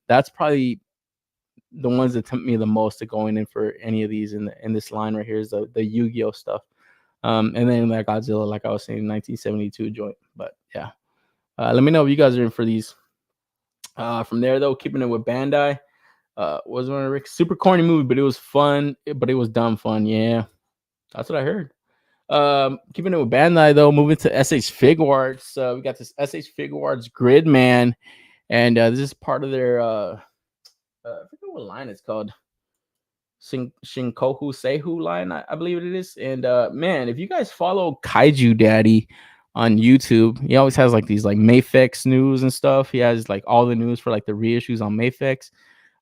That's probably the ones that tempt me the most to going in for any of these in this line right here is the Yu-Gi-Oh stuff. And then that Godzilla, like I was saying, 1972 joint. But yeah, let me know if you guys are in for these. From there though, keeping it with Bandai, was one of Rick's super corny movie, but it was fun. But it was dumb fun. Yeah, that's what I heard. Keeping it with Bandai though, moving to SH Figuarts. We got this SH Figuarts Gridman, and this is part of their I forget what line it's called. Shinkoku Seihu line, I believe it is. And man, if you guys follow Kaiju Daddy on YouTube, he always has like these like Mayfex news and stuff. He has like all the news for like the reissues on Mayfex.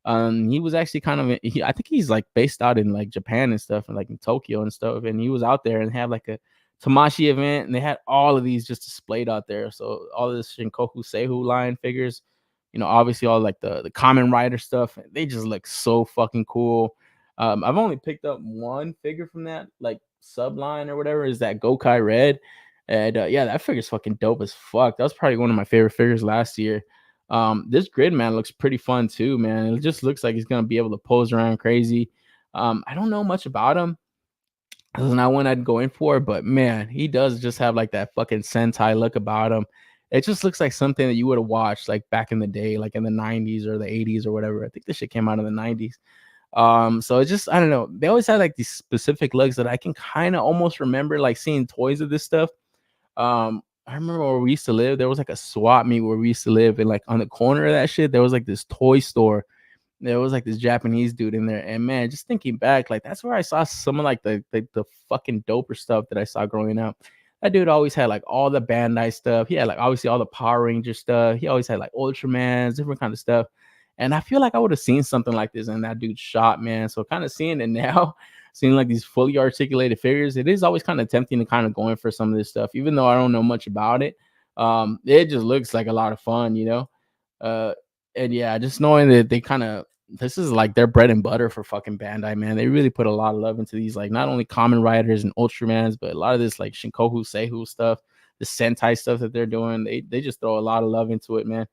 He was actually kind of I think he's like based out in like Japan and stuff, and like in Tokyo and stuff. And he was out there and had like a Tamashi event, and they had all of these just displayed out there. So all of this Shinkoku Seihu line figures, you know, obviously all like the Kamen Rider stuff, they just look so fucking cool. I've only picked up one figure from that like subline or whatever, is that Gokai Red. And yeah, that figure's fucking dope as fuck. That was probably one of my favorite figures last year. This Gridman looks pretty fun too, man. It just looks like he's gonna be able to pose around crazy. I don't know much about him. This is not one I'd go in for, but man, he does just have like that fucking Sentai look about him. It just looks like something that you would have watched like back in the day, like in the 90s or the 80s or whatever. I think this shit came out in the 90s. So it's just, I don't know. They always had like these specific looks that I can kind of almost remember, like seeing toys of this stuff. I remember where we used to live, there was like a swap meet where we used to live, and like on the corner of that shit, there was like this toy store. There was like this Japanese dude in there, and man, just thinking back, like that's where I saw some of like the fucking doper stuff that I saw growing up. That dude always had like all the Bandai stuff. He had like obviously all the Power Ranger stuff. He always had like Ultramans, different kind of stuff. And I feel like I would have seen something like this in that dude's shop, man. So kind of seeing it now, seeing like these fully articulated figures, it is always kind of tempting to kind of go in for some of this stuff, even though I don't know much about it. It just looks like a lot of fun, you know. And yeah, just knowing that they kind of, this is like their bread and butter for fucking Bandai, man. They really put a lot of love into these, like not only Kamen Riders and Ultramans, but a lot of this like Shinkoku Seihu stuff, the Sentai stuff that they're doing. They just throw a lot of love into it, man.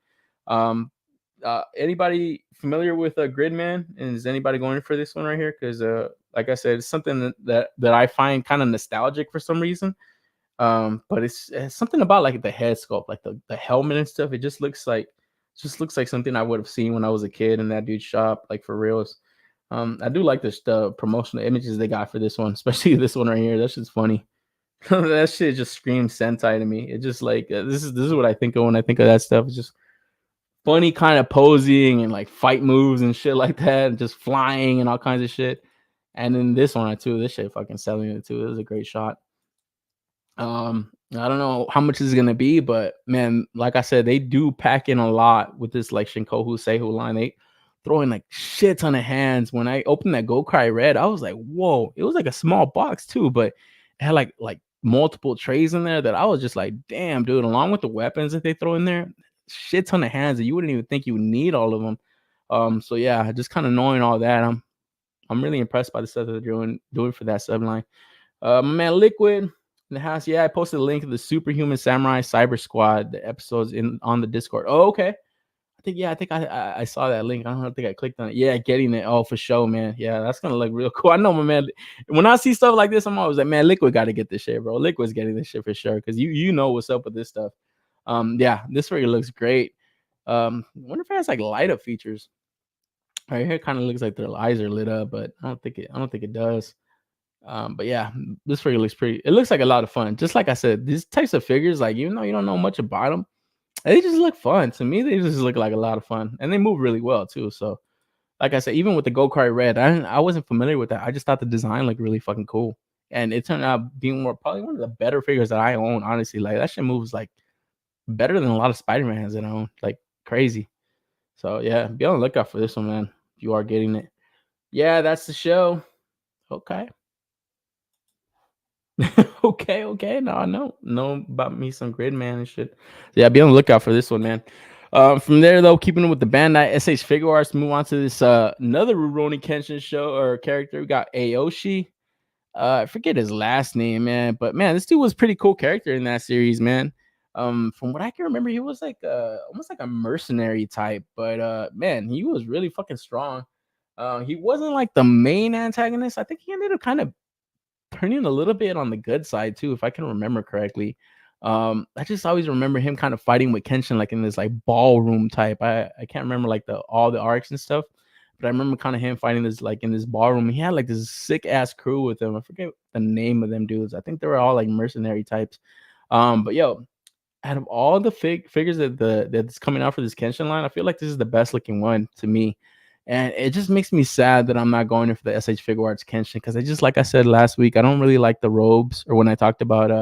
Anybody familiar with Gridman? And is anybody going for this one right here? Because like I said, it's something that I find kind of nostalgic for some reason. But it's something about like the head sculpt, like the helmet and stuff. It just looks like something I would have seen when I was a kid in that dude's shop, like for reals. I do like the promotional images they got for this one, especially this one right here. That shit's funny. That shit just screams Sentai to me. It just like this is what I think of when I think of that stuff. It's just funny kind of posing and like fight moves and shit like that, and just flying and all kinds of shit. And then this one too, this shit fucking selling it too. It was a great shot. I don't know how much this is gonna be, but man, like I said, they do pack in a lot with this like Shinkoku Seihu line. They throw in like shit ton of hands. When I opened that Gokai Red, I was like, whoa! It was like a small box too, but it had like multiple trays in there that I was just like, damn, dude. Along with the weapons that they throw in there, shit ton of hands that you wouldn't even think you would need all of them. So yeah, just kind of knowing all that, I'm really impressed by the stuff that they're doing for that subline. My man Liquid in the house. Yeah, I posted a link to the Superhuman Samurai Cyber Squad, the episodes on the Discord. Oh, okay. I think I saw that link. I don't think I clicked on it. Yeah, getting it. Oh, for sure, man. Yeah, that's gonna look real cool. I know, my man. When I see stuff like this, I'm always like, man, Liquid got to get this shit, bro. Liquid's getting this shit for sure, because you know what's up with this stuff. Yeah, this figure looks great. I wonder if it has like light up features. Right here, kind of looks like their eyes are lit up, but I don't think it does. But yeah, this figure looks pretty. It looks like a lot of fun. Just like I said, these types of figures, like even though you don't know much about them, they just look fun to me. They just look like a lot of fun, and they move really well too. So, like I said, even with the Gokai Red, I wasn't familiar with that. I just thought the design looked really fucking cool, and it turned out being probably one of the better figures that I own. Honestly, like that shit moves like better than a lot of Spider-Mans that I own, like crazy. So yeah, be on the lookout for this one, man. If you are getting it, yeah, that's the show. Okay. okay. No, I know about me some Gridman and shit. So yeah, be on the lookout for this one, man. From there though, keeping it with the Bandai SH Figure Arts, move on to this another Rurouni Kenshin show or character. We got Aoshi. I forget his last name, man, but man, this dude was a pretty cool character in that series, man. From what I can remember, he was like almost like a mercenary type, but man, he was really fucking strong. He wasn't like the main antagonist. I think he ended up kind of turning a little bit on the good side too, if I can remember correctly. I just always remember him kind of fighting with Kenshin like in this like ballroom type. I can't remember like all the arcs and stuff, but I remember kind of him fighting this like in this ballroom. He had like this sick ass crew with him. I forget the name of them dudes. I think they were all like mercenary types. But yo, out of all the figures that's coming out for this Kenshin line, I feel like this is the best looking one to me. And it just makes me sad that I'm not going in for the SH Figure Arts Kenshin, because I just, like I said last week, I don't really like the robes, or when I talked about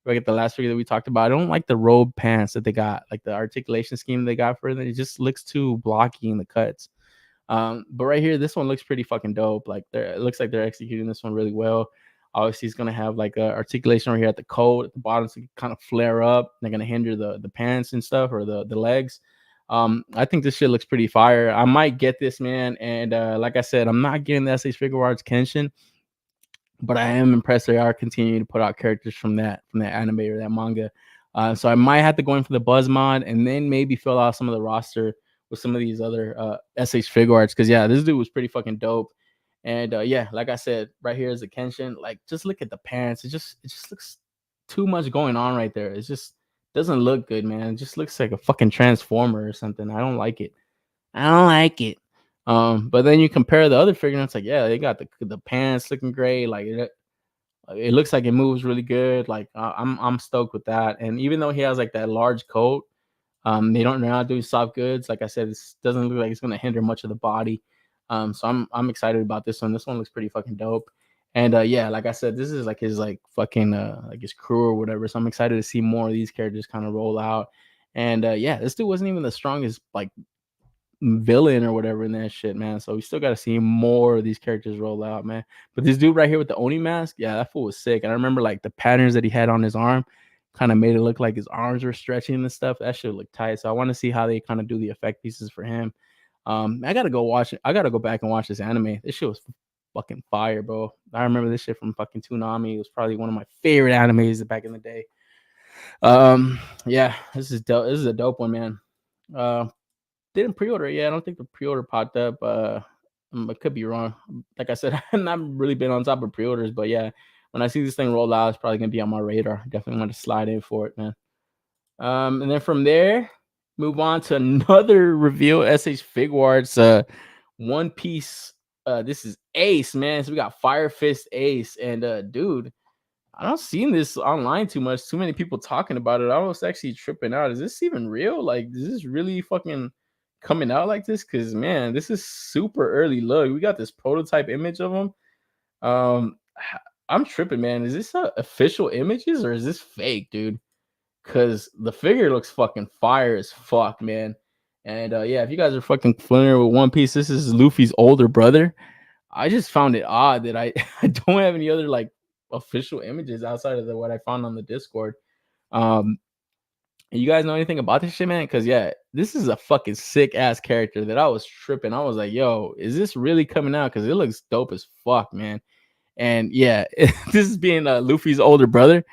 like the last figure that we talked about, I don't like the robe pants that they got, like the articulation scheme they got for it. It just looks too blocky in the cuts. But right here, this one looks pretty fucking dope. Like it looks like they're executing this one really well. Obviously, it's gonna have like a articulation right here at the coat, at the bottom, so kind of flare up. They're gonna hinder the pants and stuff, or the legs. I think this shit looks pretty fire. I might get this, man. And like I said, I'm not getting the SH Figure Arts Kenshin, but I am impressed they are continuing to put out characters from that anime or that manga. So I might have to go in for the Buzz mod, and then maybe fill out some of the roster with some of these other SH Figure Arts, because yeah, this dude was pretty fucking dope. And yeah, like I said, right here is a Kenshin. Like, just look at the pants. It just looks too much going on right there. It's just Doesn't look good, man. It just looks like a fucking transformer or something. I don't like it. I don't like it. But then you compare the other figure, and it's like, yeah, they got the pants looking great. Like it looks like it moves really good. Like I'm stoked with that. And even though he has like that large coat, they're not doing soft goods. Like I said, it doesn't look like it's gonna hinder much of the body. So I'm excited about this one. This one looks pretty fucking dope. And yeah, like I said, this is like his like fucking like his crew or whatever. So I'm excited to see more of these characters kind of roll out. And yeah, this dude wasn't even the strongest like villain or whatever in that shit, man. So we still got to see more of these characters roll out, man. But this dude right here with the Oni mask, yeah, that fool was sick. And I remember like the patterns that he had on his arm kind of made it look like his arms were stretching and stuff. That shit looked tight. So I want to see how they kind of do the effect pieces for him. I gotta go watch it. I gotta go back and watch this anime. This shit was fucking fire, bro. I remember this shit from fucking Toonami. It was probably one of my favorite animes back in the day. Yeah, this is dope. This is a dope one, man. Didn't pre-order it yet. I don't think the pre-order popped up. I could be wrong. Like I said, I've not really been on top of pre-orders, but yeah, when I see this thing roll out, it's probably gonna be on my radar. Definitely want to slide in for it, man. And then from there, move on to another reveal. SH Figuarts, One Piece. This is Ace, man. So we got Fire Fist Ace, and dude, I don't seen this online too much. Too many people talking about it. I was actually tripping out. Is this even real? Like, is this really fucking coming out like this? Because man, this is super early. Look, we got this prototype image of him. I'm tripping, man. Is this official images or is this fake, dude? Because the figure looks fucking fire as fuck, man. And yeah, if you guys are fucking familiar with One Piece, this is Luffy's older brother. I just found it odd that I don't have any other like official images outside of what I found on the Discord. You guys know anything about this shit, man? Because yeah, this is a fucking sick ass character that I was tripping. I was like, yo, is this really coming out? Because it looks dope as fuck, man. And yeah, this is being Luffy's older brother.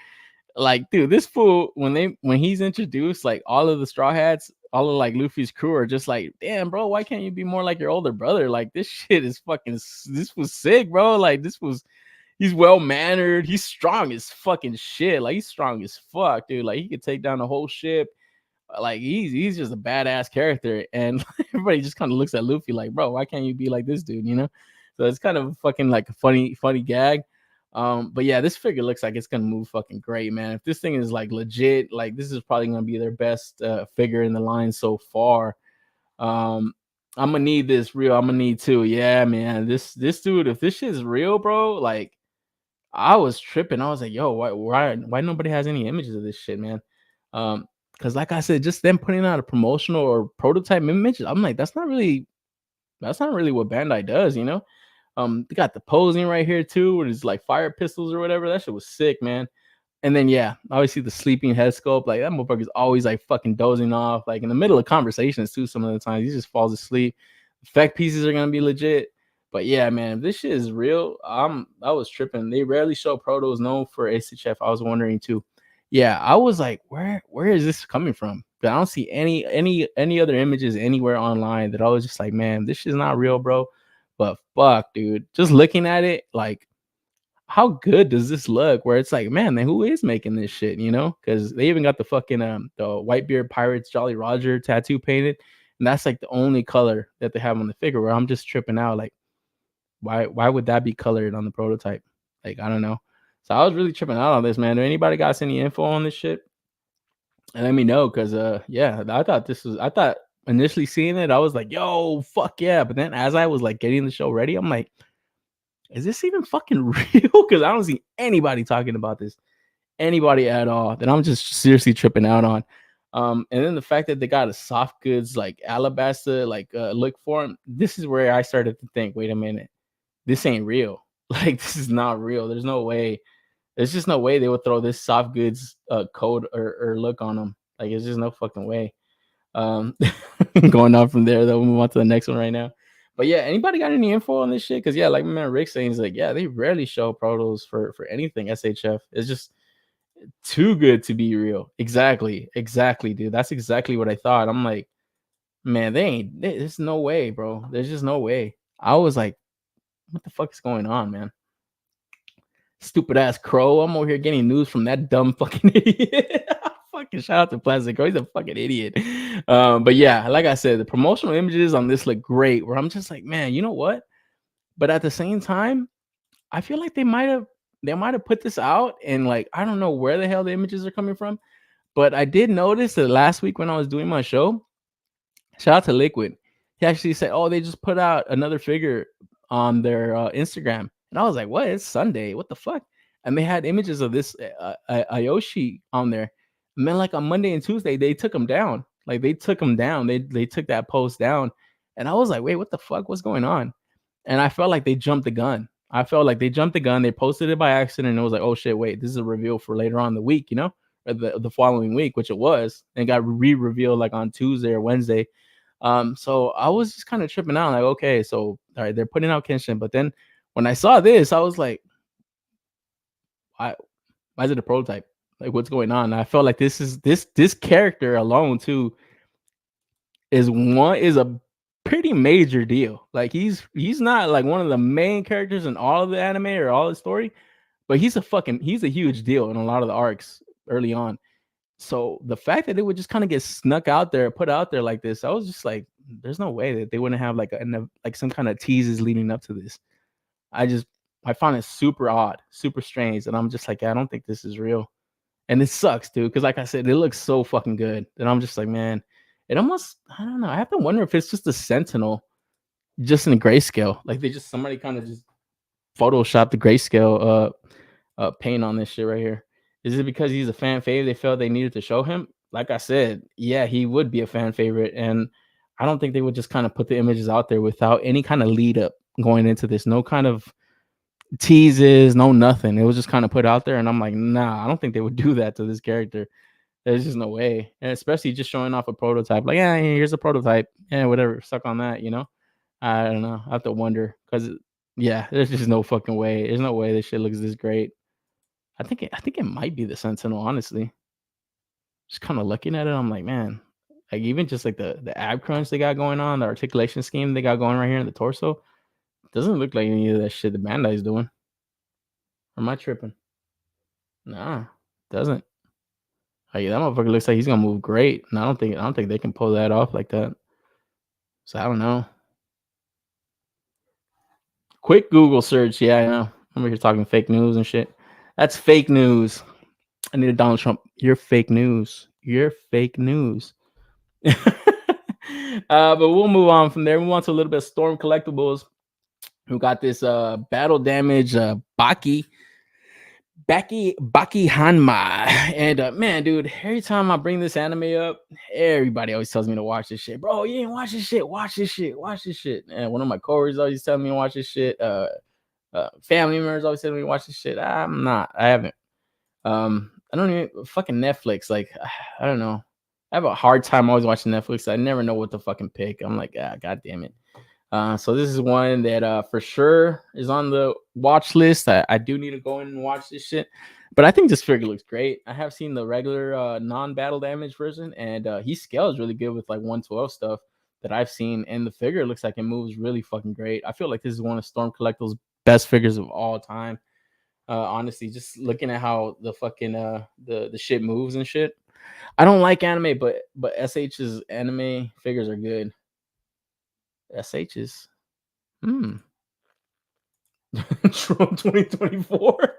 Like, dude, this fool, when he's introduced, like all of the Straw Hats, all of like Luffy's crew are just like, damn, bro, why can't you be more like your older brother? Like, this shit is fucking, this was sick, bro. Like, he's well mannered, he's strong as fucking shit. Like, he's strong as fuck, dude. Like, he could take down the whole ship. Like, he's just a badass character, and everybody just kind of looks at Luffy like, bro, why can't you be like this dude? You know? So it's kind of fucking like a funny gag. But yeah, this figure looks like it's gonna move fucking great, man. If this thing is like legit, like this is probably gonna be their best figure in the line so far. I'm gonna need this real. I'm gonna need two. Yeah, man. This dude, if this shit is real, bro, like I was tripping. I was like, yo, why nobody has any images of this shit, man? Because like I said, just them putting out a promotional or prototype image, I'm like, that's not really what Bandai does, you know? They got the posing right here too, where it's like fire pistols or whatever. That shit was sick, man. And then yeah, obviously the sleeping head sculpt, like that motherfucker's always like fucking dozing off, like in the middle of conversations too. Some of the times he just falls asleep. Effect pieces are gonna be legit. But yeah, man, if this shit is real, I was tripping. They rarely show protos known for SHF. I was wondering too. Yeah, I was like, where is this coming from? But I don't see any other images anywhere online that I was just like, man, this shit's not real, bro. But fuck, dude, just looking at it, like, how good does this look? Where it's like, man, who is making this shit? You know, because they even got the fucking the Whitebeard Pirates Jolly Roger tattoo painted, and that's like the only color that they have on the figure. Where I'm just tripping out, like, why would that be colored on the prototype? Like, I don't know. So I was really tripping out on this, man. Do anybody got any info on this shit? And let me know, because yeah, I thought initially seeing it, I was like, yo, fuck yeah. But then as I was like getting the show ready, I'm like, is this even fucking real? Because I don't see anybody talking about this, anybody at all, that I'm just seriously tripping out on. And then the fact that they got a soft goods like alabaster like look for him, this is where I started to think, wait a minute, this ain't real. Like, this is not real. There's no way. There's just no way they would throw this soft goods code or look on them. Like, it's just no fucking way. Going on from there, though, we'll move on to the next one right now. But yeah, anybody got any info on this shit? Because yeah, like my man Rick saying, he's like, yeah, they rarely show protos for anything SHF. It's just too good to be real. Exactly, dude. That's exactly what I thought. I'm like, man, there's no way, bro. There's just no way. I was like, what the fuck is going on, man? Stupid ass crow. I'm over here getting news from that dumb fucking idiot. Fuck fucking shout out to Plastic Girl. He's a fucking idiot. But yeah, like I said, the promotional images on this look great. Where I'm just like, man, you know what? But at the same time, I feel like they might have put this out, and like I don't know where the hell the images are coming from. But I did notice that last week when I was doing my show, shout out to Liquid, he actually said, "Oh, they just put out another figure on their Instagram," and I was like, "What? It's Sunday? What the fuck?" And they had images of this Ayoshi on there. And then like on Monday and Tuesday, they took them down. Like they took them down. They took that post down, and I was like, "Wait, what the fuck? What's going on?" And I felt like they jumped the gun. They posted it by accident, and it was like, "Oh shit, wait, this is a reveal for later on in the week, you know, or the following week," which it was, and got re-revealed like on Tuesday or Wednesday. So I was just kind of tripping out, like, okay, so all right, they're putting out Kenshin, but then when I saw this, I was like, why is it a prototype? Like, what's going on? And I felt like this character alone too is a pretty major deal. Like he's not like one of the main characters in all of the anime or all the story, but he's a huge deal in a lot of the arcs early on. So the fact that it would just kind of get snuck out there, put out there like this, I was just like, there's no way that they wouldn't have like some kind of teases leading up to this. I found it super odd, super strange, and I'm just like, I don't think this is real, and it sucks, dude. Because like I said, it looks so fucking good, and I'm just like, man, it almost, I don't know. I have to wonder if it's just a Sentinel, just in grayscale, like somebody kind of just photoshopped the grayscale paint on this shit right here. Is it because he's a fan fave? They felt they needed to show him. Like I said, yeah, he would be a fan favorite, and I don't think they would just kind of put the images out there without any kind of lead up going into this. No kind of teases, no nothing. It was just kind of put out there, and I'm like, nah, I don't think they would do that to this character. There's just no way, and especially just showing off a prototype. Like, yeah, here's a prototype. Yeah, whatever. Suck on that, you know. I don't know. I have to wonder because, yeah, there's just no fucking way. There's no way this shit looks this great. I think it might be the Sentinel, honestly. Just kind of looking at it, I'm like, man, like even just like the ab crunch they got going on, the articulation scheme they got going right here in the torso, doesn't look like any of that shit the Bandai's doing. Or am I tripping? Nah, doesn't. Like that motherfucker looks like he's gonna move great, and I don't think they can pull that off like that. So I don't know. Quick Google search, yeah, I know. I'm here talking fake news and shit. That's fake news. I need a Donald Trump. You're fake news. You're fake news. But we'll move on from there. We want to a little bit of Storm Collectibles. We got this battle damage Baki Hanma. And man, dude, every time I bring this anime up, everybody always tells me to watch this shit. Bro, you didn't watch this shit. Watch this shit. Watch this shit. And one of my coworkers always telling me to watch this shit. Family members always telling me to watch this shit. I haven't. I don't even fucking Netflix. Like, I don't know. I have a hard time always watching Netflix. I never know what to fucking pick. I'm like, god damn it. So this is one that for sure is on the watch list. I do need to go in and watch this shit. But I think this figure looks great. I have seen the regular non-battle damage version, and he scales really good with like 112 stuff that I've seen. And the figure looks like it moves really fucking great. I feel like this is one of Storm Collectibles' best figures of all time. Honestly, just looking at how the fucking the shit moves and shit. I don't like anime, but SH's anime figures are good. SH's Trump 2024.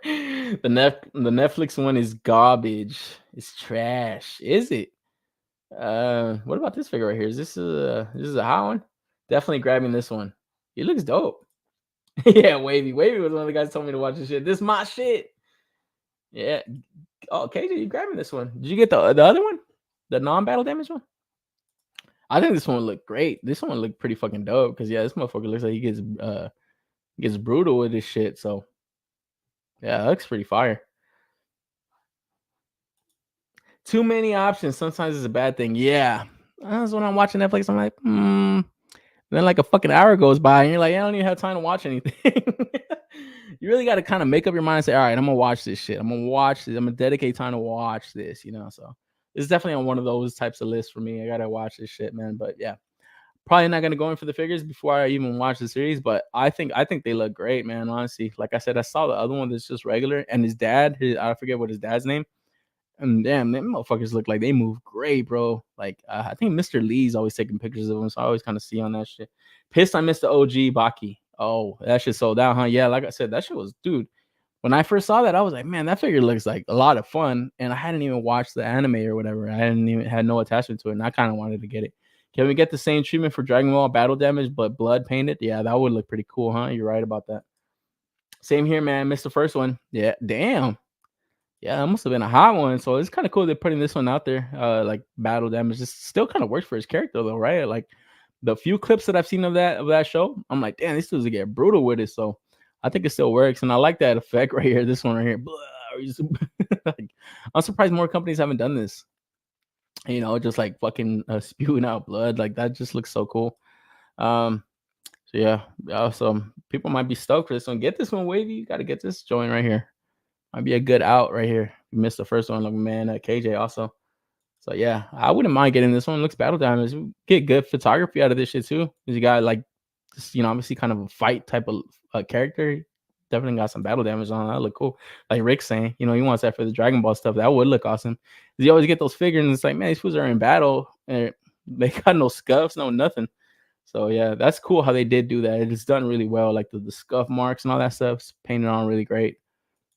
The Netflix one is garbage. It's trash. Is it? What about this figure right here? Is this a hot one? Definitely grabbing this one. He looks dope. Yeah, Wavy was one of the guys who told me to watch this shit. This is my shit. Yeah. Oh, KJ, you grabbing this one? Did you get the other one? The non-battle damage one? I think this one looked great. This one looked pretty fucking dope because yeah, this motherfucker looks like he gets brutal with this shit. So yeah, that looks pretty fire. Too many options sometimes is a bad thing. Yeah, that's when I'm watching Netflix. I'm like, Then like a fucking hour goes by and you're like, I don't even have time to watch anything. You really got to kind of make up your mind and say, all right, I'm gonna watch this shit. I'm gonna watch this. I'm gonna dedicate time to watch this. You know, so it's definitely on one of those types of lists for me. I gotta watch this shit, man. But yeah, probably not gonna go in for the figures before I even watch the series. But I think they look great, man. Honestly, like I said, I saw the other one that's just regular, and his dad, I forget what his dad's name. And damn, them motherfuckers look like they move great, bro. Like I think Mr. Lee's always taking pictures of them, so I always kind of see on that shit. Pissed I missed the OG Baki. Oh, that shit sold out, huh? Yeah, like I said, that shit was, dude. When I first saw that, I was like, man, that figure looks like a lot of fun. And I hadn't even watched the anime or whatever. I hadn't even had no attachment to it, and I kind of wanted to get it. Can we get the same treatment for Dragon Ball battle damage, but blood painted? Yeah, that would look pretty cool, huh? You're right about that. Same here, man. Missed the first one. Yeah, damn. Yeah, that must have been a hot one. So it's kind of cool they're putting this one out there. Like battle damage. It still kind of works for his character though, right? Like the few clips that I've seen of that show, I'm like, damn, these dudes get brutal with it. So I think it still works. And I like that effect right here. This one right here. Like, I'm surprised more companies haven't done this. You know, just like fucking spewing out blood. Like that just looks so cool. So yeah. So people might be stoked for this one. Get this one, Wavy. You got to get this joint right here. Might be a good out right here. You missed the first one, like man, KJ also. So yeah, I wouldn't mind getting this one. Looks battle damage. Get good photography out of this shit too. Because you got like, just, you know, obviously kind of a fight type of character. Definitely got some battle damage on. That look cool. Like Rick's saying, you know, he wants that for the Dragon Ball stuff. That would look awesome. Because you always get those figures and it's like, man, these fools are in battle and they got no scuffs, no nothing. So yeah, that's cool how they did do that. It's done really well. Like the scuff marks and all that stuff's painted on really great.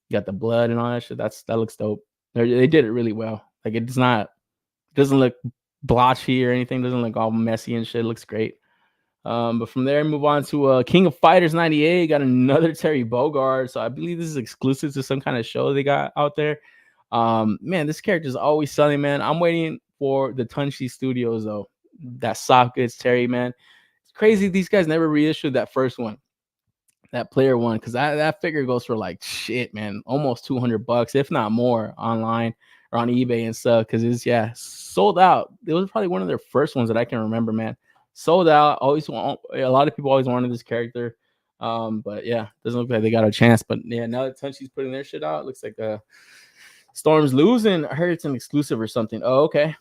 You got the blood and all that shit. That looks dope. They did it really well. Like it doesn't look blotchy or anything. Doesn't look all messy and shit. It looks great. But from there, move on to King of Fighters 98. Got another Terry Bogard. So I believe this is exclusive to some kind of show they got out there. Man, this character is always selling, man. I'm waiting for the Tunchi Studios though. That soft goods Terry, man. It's crazy. These guys never reissued that first one. That player one, because that figure goes for like shit, man, almost $200, if not more, online or on eBay and stuff. Because it's sold out. It was probably one of their first ones that I can remember, man. Sold out. A lot of people always wanted this character, but yeah, doesn't look like they got a chance. But yeah, now that Tunchi's putting their shit out, it looks like Storm's losing. I heard it's an exclusive or something. Oh, okay.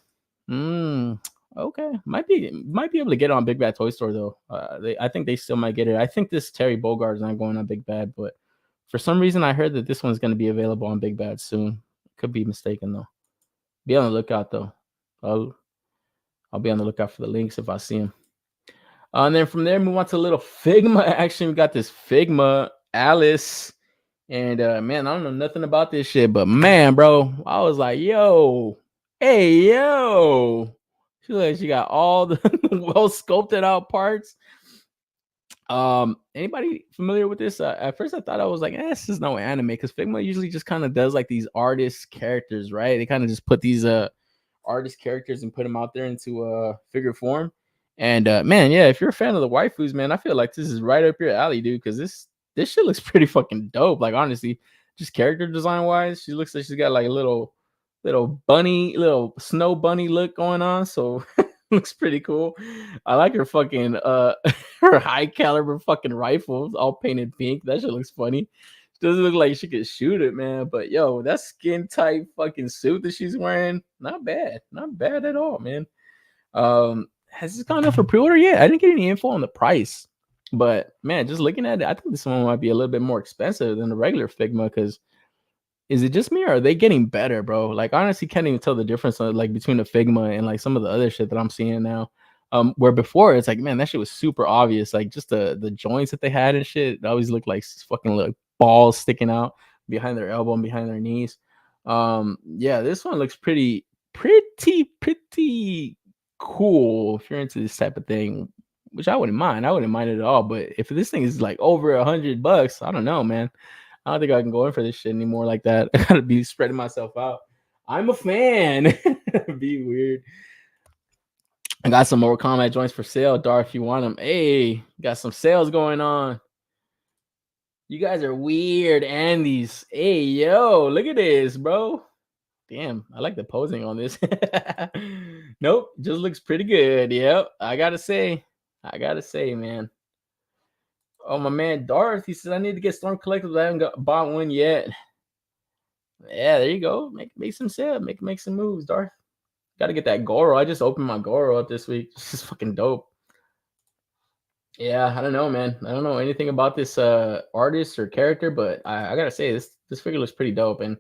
Okay, might be able to get it on Big Bad Toy Store though. I think they still might get it. I think this Terry Bogard is not going on Big Bad, but for some reason I heard that this one's going to be available on Big Bad soon. Could be mistaken though. Be on the lookout though. I'll be on the lookout for the links if I see them. And then from there, move on to a little Figma action. We got this Figma Alice, and man, I don't know nothing about this shit, but man, bro, I was like, yo, hey, yo. She got all the well sculpted out parts. Anybody familiar with this? At first I thought I was like, this is no anime, because Figma usually just kind of does like these artist characters, right? They kind of just put these artist characters and put them out there into figure form. And man, yeah, if you're a fan of the waifus, man, I feel like this is right up your alley, dude, because this shit looks pretty fucking dope. Like honestly, just character design wise, she looks like she's got like a little snow bunny look going on, so looks pretty cool. I like her fucking her high caliber fucking rifles all painted pink. That shit looks funny. She doesn't look like she could shoot it, man, but yo, that skin tight fucking suit that she's wearing, not bad at all, man. Has this gone up for pre-order yet? I didn't get any info on the price, but man, just looking at it, I think this one might be a little bit more expensive than the regular Figma. Because is it just me, or are they getting better, bro? Like, honestly, can't even tell the difference like between the Figma and like some of the other shit that I'm seeing now. Where before it's like, man, that shit was super obvious. Like just the joints that they had and shit, it always looked like fucking like balls sticking out behind their elbow and behind their knees. Yeah, this one looks pretty cool if you're into this type of thing, which I wouldn't mind. I wouldn't mind it at all. But if this thing is like over $100, I don't know, man. I don't think I can go in for this shit anymore like that. I gotta be spreading myself out. I'm a fan. Be weird. I got some more combat joints for sale, Darth, if you want them. Hey, got some sales going on. You guys are weird, Andes. Hey, yo, look at this, bro. Damn, I like the posing on this. Nope, just looks pretty good. Yep, I gotta say, man. Oh, my man Darth, he says I need to get Storm Collectibles. I haven't bought one yet. Yeah, there you go. Make some sale. Make some moves, Darth. Gotta get that Goro. I just opened my Goro up this week. This is fucking dope. Yeah, I don't know, man. I don't know anything about this artist or character, but I gotta say this figure looks pretty dope. And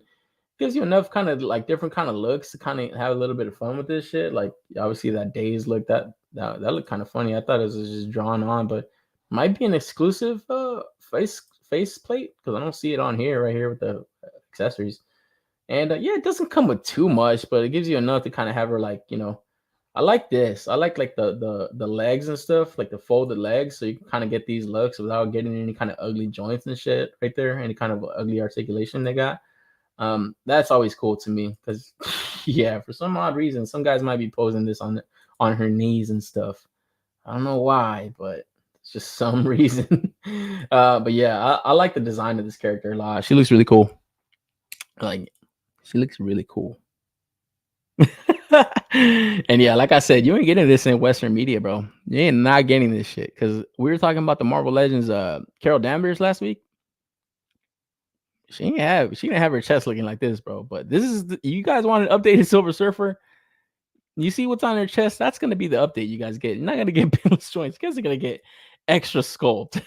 gives you enough kind of like different kind of looks to kind of have a little bit of fun with this shit. Like obviously that Days look that looked kind of funny. I thought it was just drawn on, but might be an exclusive face plate because I don't see it on here right here with the accessories. And yeah, it doesn't come with too much, but it gives you enough to kind of have her like, you know, I like this. I like the legs and stuff, like the folded legs, so you can kind of get these looks without getting any kind of ugly joints and shit right there, any kind of ugly articulation they got. That's always cool to me because yeah, for some odd reason, some guys might be posing this on her knees and stuff. I don't know why, but it's just some reason. But yeah, I like the design of this character a lot. She looks really cool. Like, she looks really cool. And yeah, like I said, you ain't getting this in Western media, bro. You ain't not getting this shit because we were talking about the Marvel Legends Carol Danvers last week. She didn't have her chest looking like this, bro. But this is you guys want an updated Silver Surfer. You see what's on her chest? That's gonna be the update you guys get. You're not gonna get pinless joints. You guys are gonna get extra sculpt.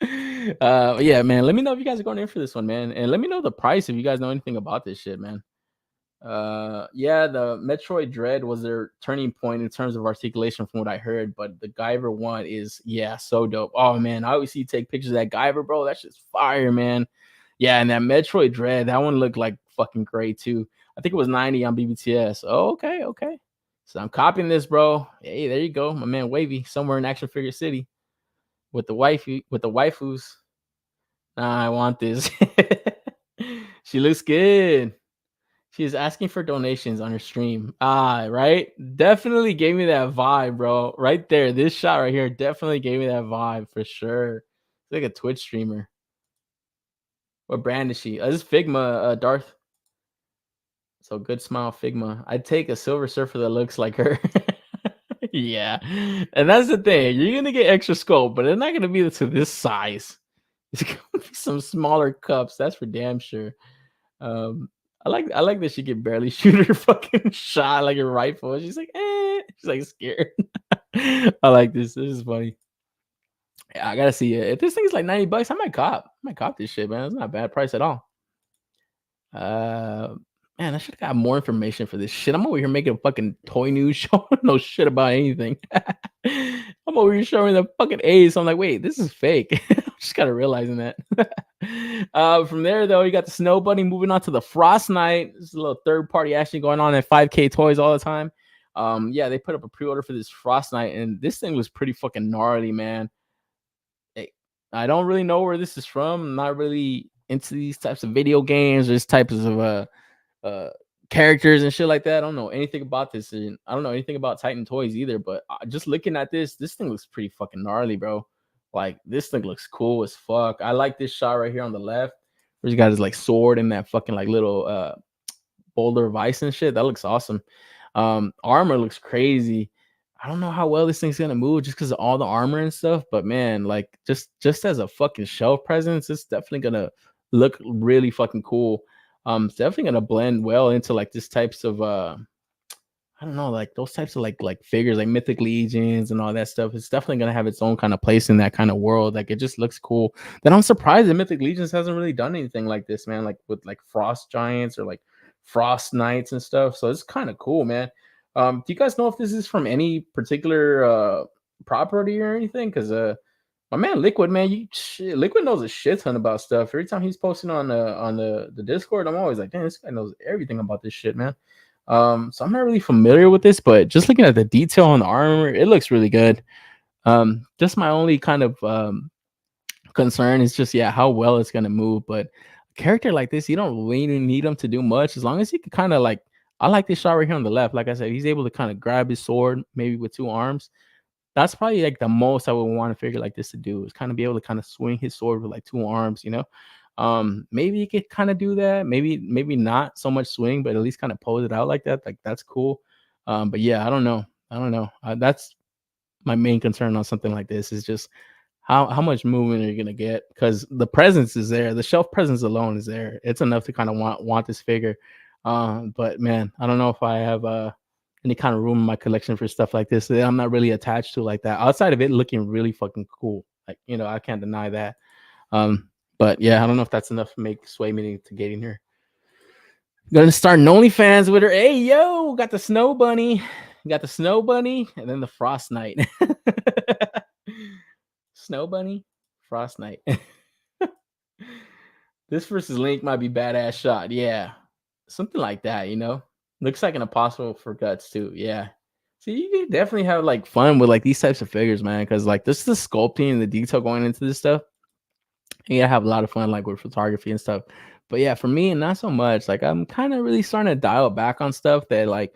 Yeah, man. Let me know if you guys are going in for this one, man, and let me know the price if you guys know anything about this shit, man. Yeah, the Metroid Dread was their turning point in terms of articulation from what I heard, but the Guyver one is so dope. Oh man, I always see you take pictures of that Guyver, bro. That's just fire, man. Yeah, and that Metroid Dread, that one looked like fucking great too. I think it was 90 on BBTS. Oh, okay. So I'm copying this, bro. Hey, there you go, my man Wavy, somewhere in Action Figure City with the waifus. Nah, I want this. She looks good. She's asking for donations on her stream. Right? Definitely gave me that vibe, bro. Right there. This shot right here definitely gave me that vibe for sure. It's like a Twitch streamer. What brand is she? This is Figma, Darth. So good smile, Figma. I'd take a Silver Surfer that looks like her. Yeah. And that's the thing. You're going to get extra scope, but it's not going to be to this size. It's going to be some smaller cups. That's for damn sure. I like that she can barely shoot her fucking shot like a rifle. She's like, she's like scared. I like this. This is funny. Yeah, I gotta see it. If this thing's like $90, I might cop this shit, man. It's not a bad price at all. Man, I should have got more information for this shit. I'm over here making a fucking toy news show. No shit about anything. I'm over here showing the fucking A's. So I'm like, wait, this is fake. Just gotta realizing that. From there though, you got the Snow Bunny moving on to the Frost Knight. There's a little third party action going on at 5K Toys all the time. Yeah, they put up a pre-order for this Frost Knight, and this thing was pretty fucking gnarly, man. I don't really know where this is from. I'm not really into these types of video games or these types of characters and shit like that. I don't know anything about this, and I don't know anything about Titan Toys either. But just looking at this thing looks pretty fucking gnarly, bro. Like this thing looks cool as fuck. I like this shot right here on the left, where he's got his like sword and that fucking like little boulder of ice and shit. That looks awesome. Armor looks crazy. I don't know how well this thing's gonna move just because of all the armor and stuff, but man, like just as a fucking shelf presence, it's definitely gonna look really fucking cool. It's definitely gonna blend well into like this types of I don't know, like those types of like figures, like Mythic Legions and all that stuff. It's definitely gonna have its own kind of place in that kind of world. Like it just looks cool. Then I'm surprised that Mythic Legions hasn't really done anything like this, man. Like with like Frost Giants or like Frost Knights and stuff. So it's kind of cool, man. Do you guys know if this is from any particular property or anything? Because my man Liquid, man, Liquid knows a shit ton about stuff. Every time he's posting on the Discord, I'm always like, damn, this guy knows everything about this shit, man. So I'm not really familiar with this, but just looking at the detail on the armor, it looks really good. Just my only kind of concern is just how well it's gonna move. But a character like this, you don't really need him to do much as long as he can kind of like. I like this shot right here on the left. Like I said, he's able to kind of grab his sword, maybe with two arms. That's probably like the most I would want a figure like this to do, is kind of be able to kind of swing his sword with like two arms, you know. Maybe he could kind of do that. Maybe not so much swing, but at least kind of pose it out like that. Like that's cool. But yeah, I don't know. That's my main concern on something like this, is just how much movement are you gonna get? Because the presence is there. The shelf presence alone is there. It's enough to kind of want this figure. But man, I don't know if I have any kind of room in my collection for stuff like this. I'm not really attached to like that. Outside of it looking really fucking cool, like, you know, I can't deny that. But yeah, I don't know if that's enough to make sway me to get in here. Gonna start an OnlyFans with her. Hey, yo, got the snow bunny. Got the snow bunny and then the frost knight. Snow bunny, frost knight. This versus Link might be badass shot. Yeah. Something like that, you know? Looks like an apostle for guts too. Yeah. So you can definitely have like fun with like these types of figures, man. Because like this is the sculpting and the detail going into this stuff. You gotta have a lot of fun like with photography and stuff. But yeah, for me, not so much. Like I'm kind of really starting to dial back on stuff that like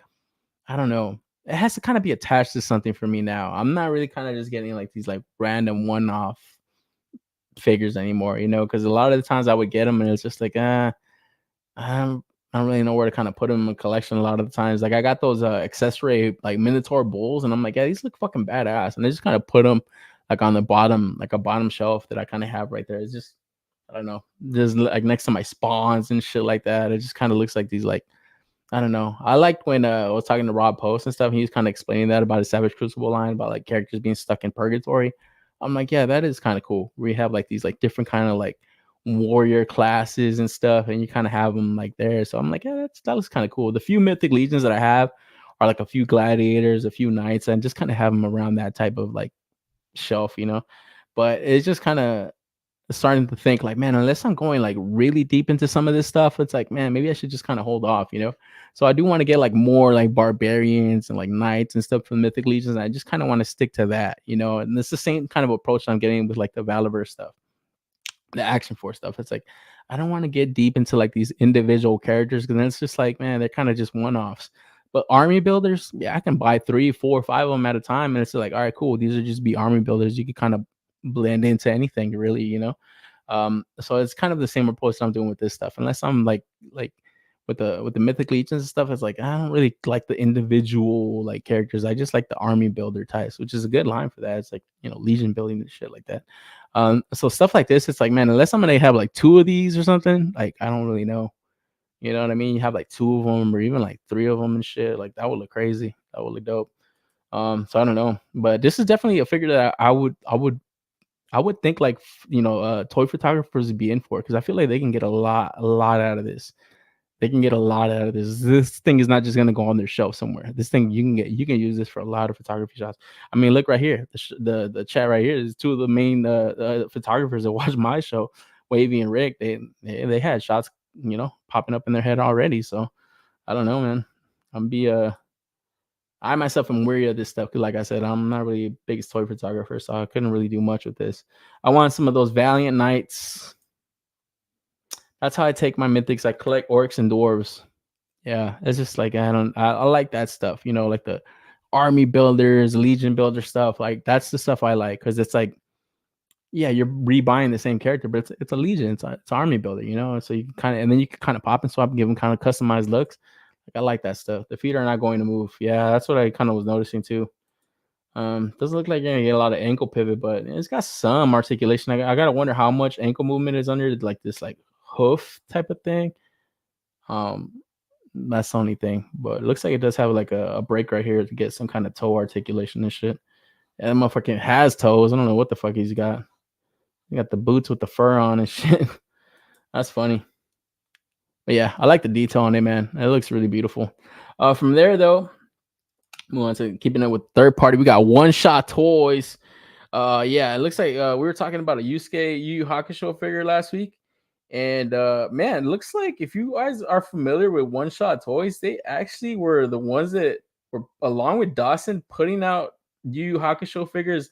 I don't know. It has to kind of be attached to something for me now. I'm not really kind of just getting like these like random one-off figures anymore, you know, because a lot of the times I would get them and it's just like, I don't really know where to kind of put them in a collection a lot of the times. Like I got those accessory like Minotaur bulls and I'm like, yeah, these look fucking badass. And I just kind of put them like on the bottom, like a bottom shelf that I kind of have right there. It's just, I don't know, just like next to my spawns and shit like that. It just kind of looks like these like, I don't know. I liked when I was talking to Rob Post and stuff. And he was kind of explaining that about his Savage Crucible line, about like characters being stuck in purgatory. I'm like, yeah, that is kind of cool. We have like these like different kind of like warrior classes and stuff, and you kind of have them like there. So I'm like, yeah, that looks kind of cool. The few mythic legions that I have are like a few gladiators, a few knights, and just kind of have them around that type of like shelf, you know. But it's just kind of starting to think like, man, unless I'm going like really deep into some of this stuff, it's like, man, maybe I should just kind of hold off, you know. So I do want to get like more like barbarians and like knights and stuff from mythic legions. And I just kind of want to stick to that, you know. And it's the same kind of approach I'm getting with like the Valiverse stuff, the Action Force stuff. It's like I don't want to get deep into like these individual characters because then it's just like, man, they're kind of just one-offs. But army builders, yeah, I can buy 3, 4, 5 of them at a time, and it's like, all right, cool. These are just be army builders. You can kind of blend into anything, really, you know. So it's kind of the same approach I'm doing with this stuff. Unless I'm like with the mythic legions and stuff, it's like I don't really like the individual like characters. I just like the army builder types, which is a good line for that. It's like, you know, legion building and shit like that. So stuff like this, it's like, man, unless I'm gonna have like 2 of these or something, like I don't really know. You know what I mean? You have like 2 of them or even like 3 of them and shit. Like that would look crazy. That would look dope. So I don't know, but this is definitely a figure that I would think like, you know, toy photographers would be in for, because I feel like they can get a lot out of this. They can get a lot out of this. This thing is not just gonna go on their shelf somewhere. This thing you can use this for a lot of photography shots. I mean, look right here. The chat right here is 2 of the main photographers that watch my show, Wavy and Rick. They had shots, you know, popping up in their head already. So I don't know, man. I myself am weary of this stuff because, like I said, I'm not really the biggest toy photographer, so I couldn't really do much with this. I want some of those Valiant Knights. That's how I take my mythics. I collect orcs and dwarves. Yeah, it's just like I like that stuff. You know, like the army builders, legion builder stuff. Like that's the stuff I like, because it's like, yeah, you're rebuying the same character, but it's a legion. It's army builder. You know, so you can kind of, and then you can kind of pop and swap and give them kind of customized looks. I like that stuff. The feet are not going to move. Yeah, that's what I kind of was noticing too. Doesn't look like you're gonna get a lot of ankle pivot, but it's got some articulation. I gotta wonder how much ankle movement is under like this like hoof type of thing. That's the only thing. But it looks like it does have like a break right here to get some kind of toe articulation and shit. And that motherfucker has toes. I don't know what the fuck he's got. He got the boots with the fur on and shit. That's funny. But yeah, I like the detail on it, man. It looks really beautiful. From there, though, move on to keeping it with third party. We got One Shot Toys. Yeah, it looks like we were talking about a Yusuke Yu Yu Hakusho figure last week. And man, it looks like if you guys are familiar with One Shot Toys, they actually were the ones that were, along with Dawson, putting out Yu Yu Hakusho figures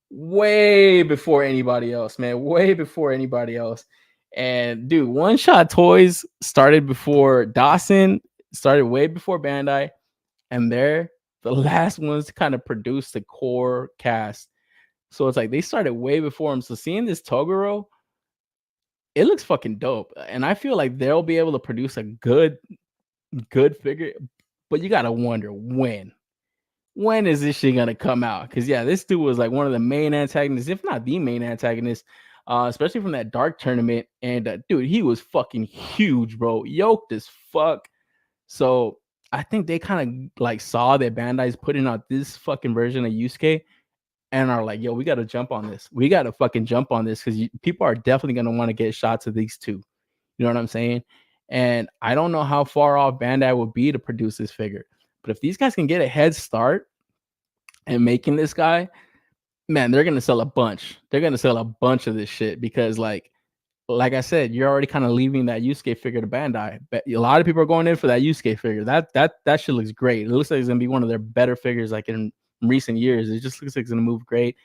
way before anybody else, man. Way before anybody else. And dude, One Shot Toys started before Dawson, started way before Bandai, and they're the last ones to kind of produce the core cast. So it's like they started way before him. So seeing this Toguro, it looks fucking dope. And I feel like they'll be able to produce a good figure, but you gotta wonder when is this shit gonna come out? Because yeah, this dude was like one of the main antagonists, if not the main antagonist. Especially from that dark tournament. And dude, he was fucking huge, bro. Yoked as fuck. So I think they kind of like saw that Bandai's putting out this fucking version of Yusuke and are like, yo, we got to jump on this. We got to fucking jump on this because people are definitely going to want to get shots of these two. You know what I'm saying? And I don't know how far off Bandai will be to produce this figure. But if these guys can get a head start and making this guy, man, they're gonna sell a bunch. They're gonna sell a bunch of this shit because, like I said, you're already kind of leaving that Yusuke figure to Bandai. But a lot of people are going in for that Yusuke figure. That shit looks great. It looks like it's gonna be one of their better figures, like in recent years. It just looks like it's gonna move great.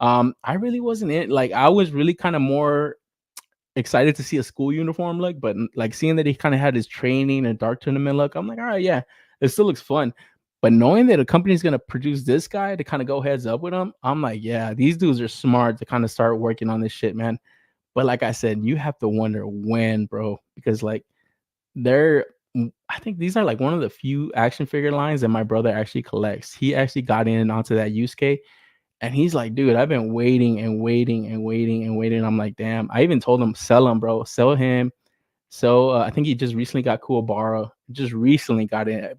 I really wasn't in. Like, I was really kind of more excited to see a school uniform look, but like seeing that he kind of had his training and dark tournament look, I'm like, all right, yeah, it still looks fun. But knowing that a company's gonna produce this guy to kind of go heads up with him, I'm like, yeah, these dudes are smart to kind of start working on this shit, man. But like I said, you have to wonder when, bro, because like I think these are like one of the few action figure lines that my brother actually collects. He actually got in onto that Yusuke. And he's like, dude, I've been waiting and waiting and waiting and waiting. I'm like, damn. I even told him, sell him, bro. Sell him. So I think he just recently got Kuwabara. Just recently got in.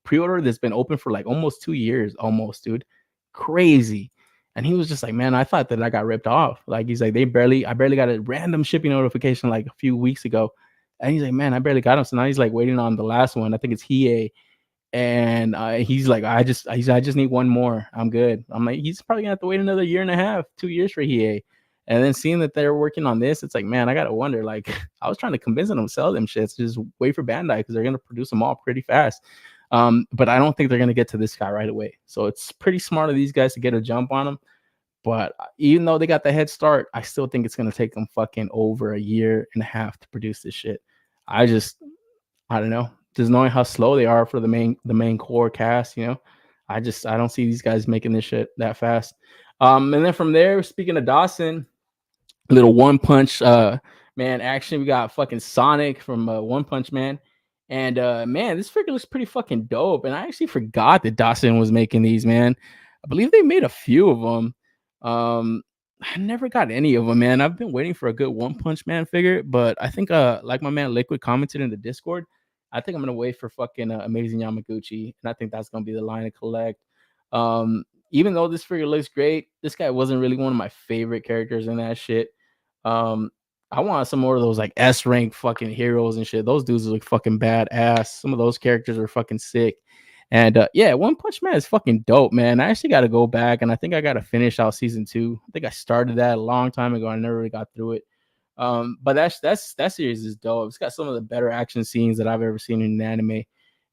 Pre-order that's been open for like almost 2 years, almost, dude. Crazy. And he was just like, man, I thought that I got ripped off. Like, he's like, I barely got a random shipping notification like a few weeks ago. And he's like, man, I barely got him. So now he's like waiting on the last one. I think it's Hiei. And he's like, I just need one more. I'm good. I'm like, he's probably gonna have to wait another year and a half, 2 years for Hiei. And then seeing that they're working on this, it's like, man, I gotta wonder. Like, I was trying to convince them to sell them shits, just wait for Bandai because they're gonna produce them all pretty fast. But I don't think they're gonna get to this guy right away. So it's pretty smart of these guys to get a jump on him. But even though they got the head start, I still think it's gonna take them fucking over a year and a half to produce this shit. I don't know. Just knowing how slow they are for the main core cast, you know, I don't see these guys making this shit that fast. And then from there, speaking of Dawson, little One Punch Man action. We got fucking Sonic from One Punch Man, and man, this figure looks pretty fucking dope. And I actually forgot that Dawson was making these, man. I believe they made a few of them. I never got any of them, man. I've been waiting for a good One Punch Man figure, but I think like my man Liquid commented in the Discord, I think I'm gonna wait for fucking Amazing Yamaguchi, and I think that's gonna be the line to collect. Even though this figure looks great, this guy wasn't really one of my favorite characters in that shit. I want some more of those like S rank fucking heroes and shit. Those dudes look fucking badass. Some of those characters are fucking sick. And yeah, One Punch Man is fucking dope, man. I actually got to go back, and I think I got to finish out season 2. I think I started that a long time ago. I never really got through it. But that series is dope. It's got some of the better action scenes that I've ever seen in an anime.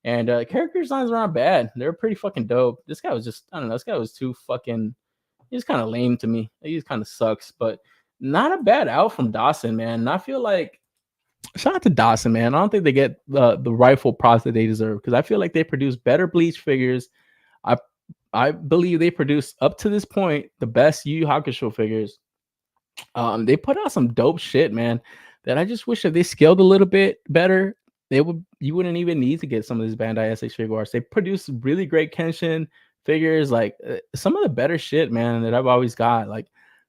And character designs aren't bad. They're pretty fucking dope. This guy was just, I don't know, this guy was too fucking, he's kind of lame to me. He kind of sucks, but not a bad out from Dawson, man. And I feel like, shout out to Dawson, man. I don't think they get the rightful props that they deserve, because I feel like they produce better Bleach figures. I believe they produce, up to this point, the best Yu Yu Hakusho figures. They put out some dope shit, man, that I just wish if they scaled a little bit better, you wouldn't even need to get some of these Bandai SH figure arts. They produce really great Kenshin figures, like some of the better shit, man, that I've always got, like,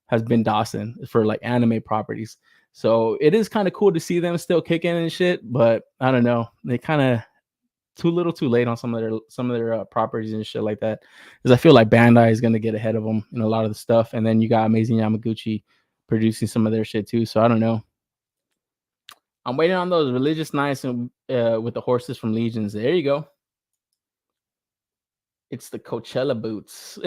has been Dawson for like anime properties. So it is kind of cool to see them still kicking and shit, but I don't know, they kind of too little too late on some of their properties and shit like that, because I feel like Bandai is going to get ahead of them in a lot of the stuff. And then you got Amazing Yamaguchi producing some of their shit too. So I don't know. I'm waiting on those religious nights and with the horses from Legions. There you go. It's the Coachella boots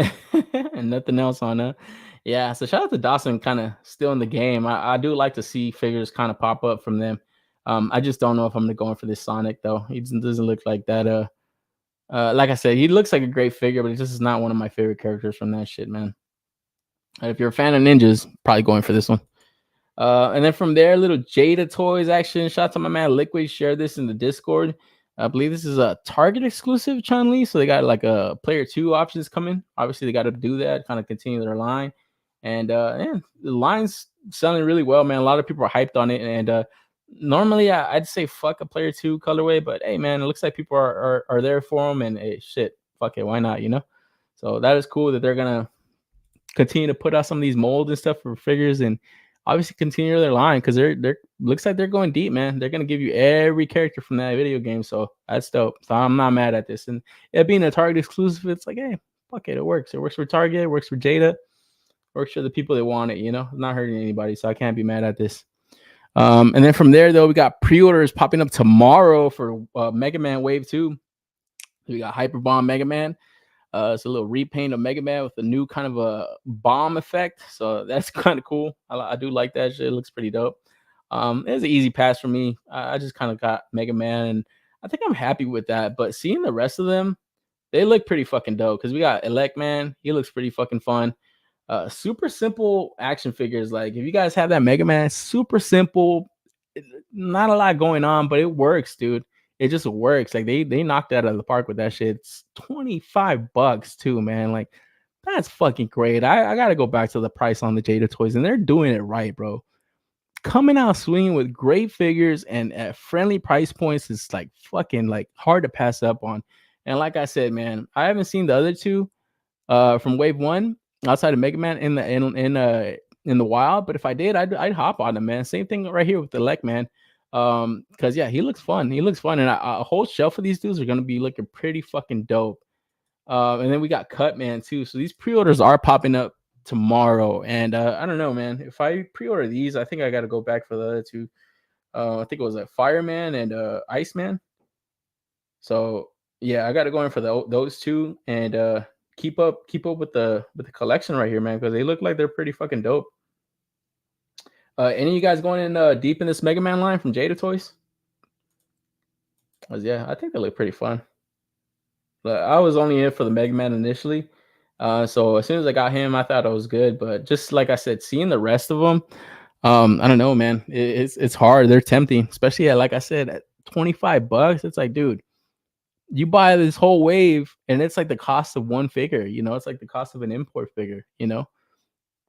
and nothing else on it. Yeah, so shout out to Dawson, kind of still in the game. I do like to see figures kind of pop up from them. I just don't know if I'm gonna go in for this Sonic though. He doesn't look like that. Like I said, he looks like a great figure, but he just is not one of my favorite characters from that shit, man. If you're a fan of ninjas, probably going for this one. And then from there, little Jada Toys action. Shout out to my man Liquid. Share this in the Discord. I believe this is a Target exclusive Chun-Li, so they got like a player 2 options coming. Obviously, they got to do that, kind of continue their line. And yeah, the line's selling really well, man. A lot of people are hyped on it. And normally, I'd say fuck a player 2 colorway, but hey, man, it looks like people are there for them. And hey, shit, fuck it, why not? You know. So that is cool that they're gonna continue to put out some of these molds and stuff for figures, and obviously continue their line, because they're looks like they're going deep, man. They're gonna give you every character from that video game, so that's dope. So I'm not mad at this. And it being a Target exclusive, it's like, hey, fuck it, it works. It works for Target, it works for Jada, works for the people that want it. You know, it's not hurting anybody, so I can't be mad at this. And then from there, though, we got pre-orders popping up tomorrow for Mega Man Wave 2. We got Hyper Bomb Mega Man. It's a little repaint of Mega Man with a new kind of a bomb effect. So that's kind of cool. I do like that shit. It looks pretty dope. It was an easy pass for me. I just kind of got Mega Man, and I think I'm happy with that. But seeing the rest of them, they look pretty fucking dope. Because we got Elect Man. He looks pretty fucking fun. Super simple action figures. Like, if you guys have that Mega Man, super simple. Not a lot going on, but it works, dude. It just works. Like, they knocked it out of the park with that shit. It's $25 too, man. Like, that's fucking great. I gotta go back to the price on the Jada toys, and they're doing it right, bro. Coming out swinging with great figures and at friendly price points is like fucking like hard to pass up on. And like I said, man, I haven't seen the other two from Wave 1 outside of Mega Man in the wild, but if I did, I'd hop on them, man. Same thing right here with the Elect Man. Because yeah, he looks fun. He looks fun, and a whole shelf of these dudes are gonna be looking pretty fucking dope. And then we got Cut Man too. So these pre-orders are popping up tomorrow, and I don't know, man. If I pre-order these, I think I got to go back for the other two. I think it was like Fireman and Iceman. So yeah, I got to go in for those two, and keep up with the collection right here, man, because they look like they're pretty fucking dope. Any of you guys going in deep in this Mega Man line from Jada Toys? Yeah, I think they look pretty fun. But I was only in for the Mega Man initially. So as soon as I got him, I thought it was good. But just like I said, seeing the rest of them, I don't know, man. It's hard. They're tempting, especially like I said, at $25. It's like, dude, you buy this whole wave, and it's like the cost of one figure. You know, it's like the cost of an import figure. You know,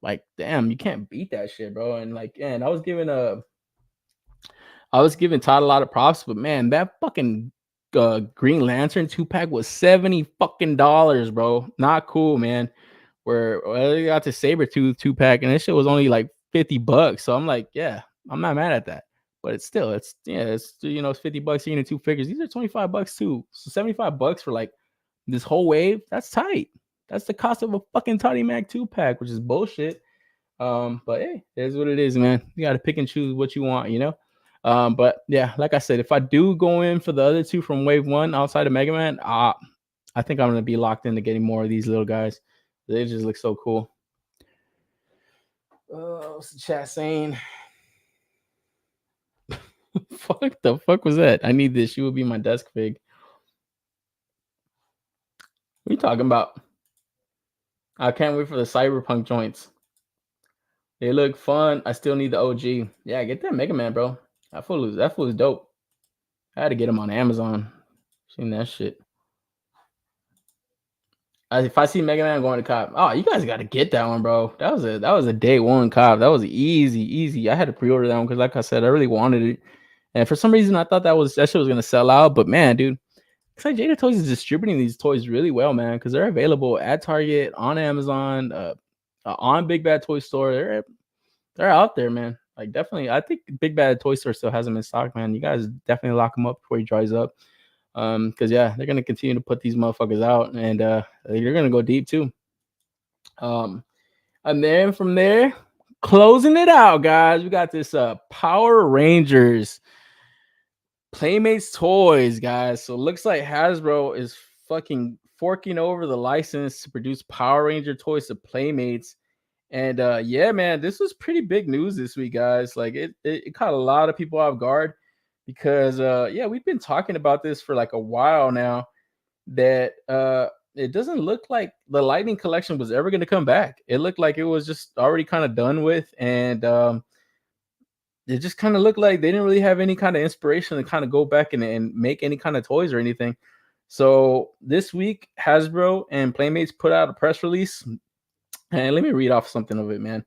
like, damn, you can't beat that shit, bro. And like, and I was giving Todd a lot of props, but man, that fucking Green Lantern 2-pack was $70 fucking dollars, bro. Not cool, man. Where I got the Sabretooth 2-pack, and this shit was only like $50. So I'm like, yeah, I'm not mad at that. But it's still, it's you know, it's $50 eating two figures. These are $25 too. So $75 for like this whole wave. That's tight. That's the cost of a fucking Toddy Mac 2-pack, which is bullshit. But hey, it is what it is, man. You got to pick and choose what you want, you know. But yeah, like I said, if I do go in for the other two from Wave 1 outside of Mega Man, I think I'm gonna be locked into getting more of these little guys. They just look so cool. What's the chat saying? Fuck the fuck was that? I need this. She will be my desk fig. What are you talking about? I can't wait for the Cyberpunk joints. They look fun. I still need the OG. Yeah, get that Mega Man, bro. That fool is dope. I had to get him on Amazon. Seen that shit. If I see Mega Man going to cop, oh, you guys got to get that one, bro. That was a day one cop. That was easy. I had to pre-order that one because, like I said, I really wanted it, and for some reason I thought that shit was gonna sell out. But man, dude, it's like Jada Toys is distributing these toys really well, man, because they're available at Target, on Amazon, on Big Bad Toy Store. They're out there, man. Like, definitely, I think Big Bad Toy Store still has them in stock, man. You guys definitely lock them up before he dries up. Because yeah, they're gonna continue to put these motherfuckers out, and you're gonna go deep too. And then from there, closing it out, guys, we got this Power Rangers Playmates toys, guys. So it looks like Hasbro is fucking forking over the license to produce Power Ranger toys to Playmates. And yeah, man, this was pretty big news this week, guys. Like, it caught a lot of people off guard. Because yeah, we've been talking about this for like a while now, that it doesn't look like the Lightning collection was ever going to come back. It looked like it was just already kind of done with, and it just kind of looked like they didn't really have any kind of inspiration to kind of go back and make any kind of toys or anything. So this week, Hasbro and Playmates put out a press release, and let me read off something of it, man.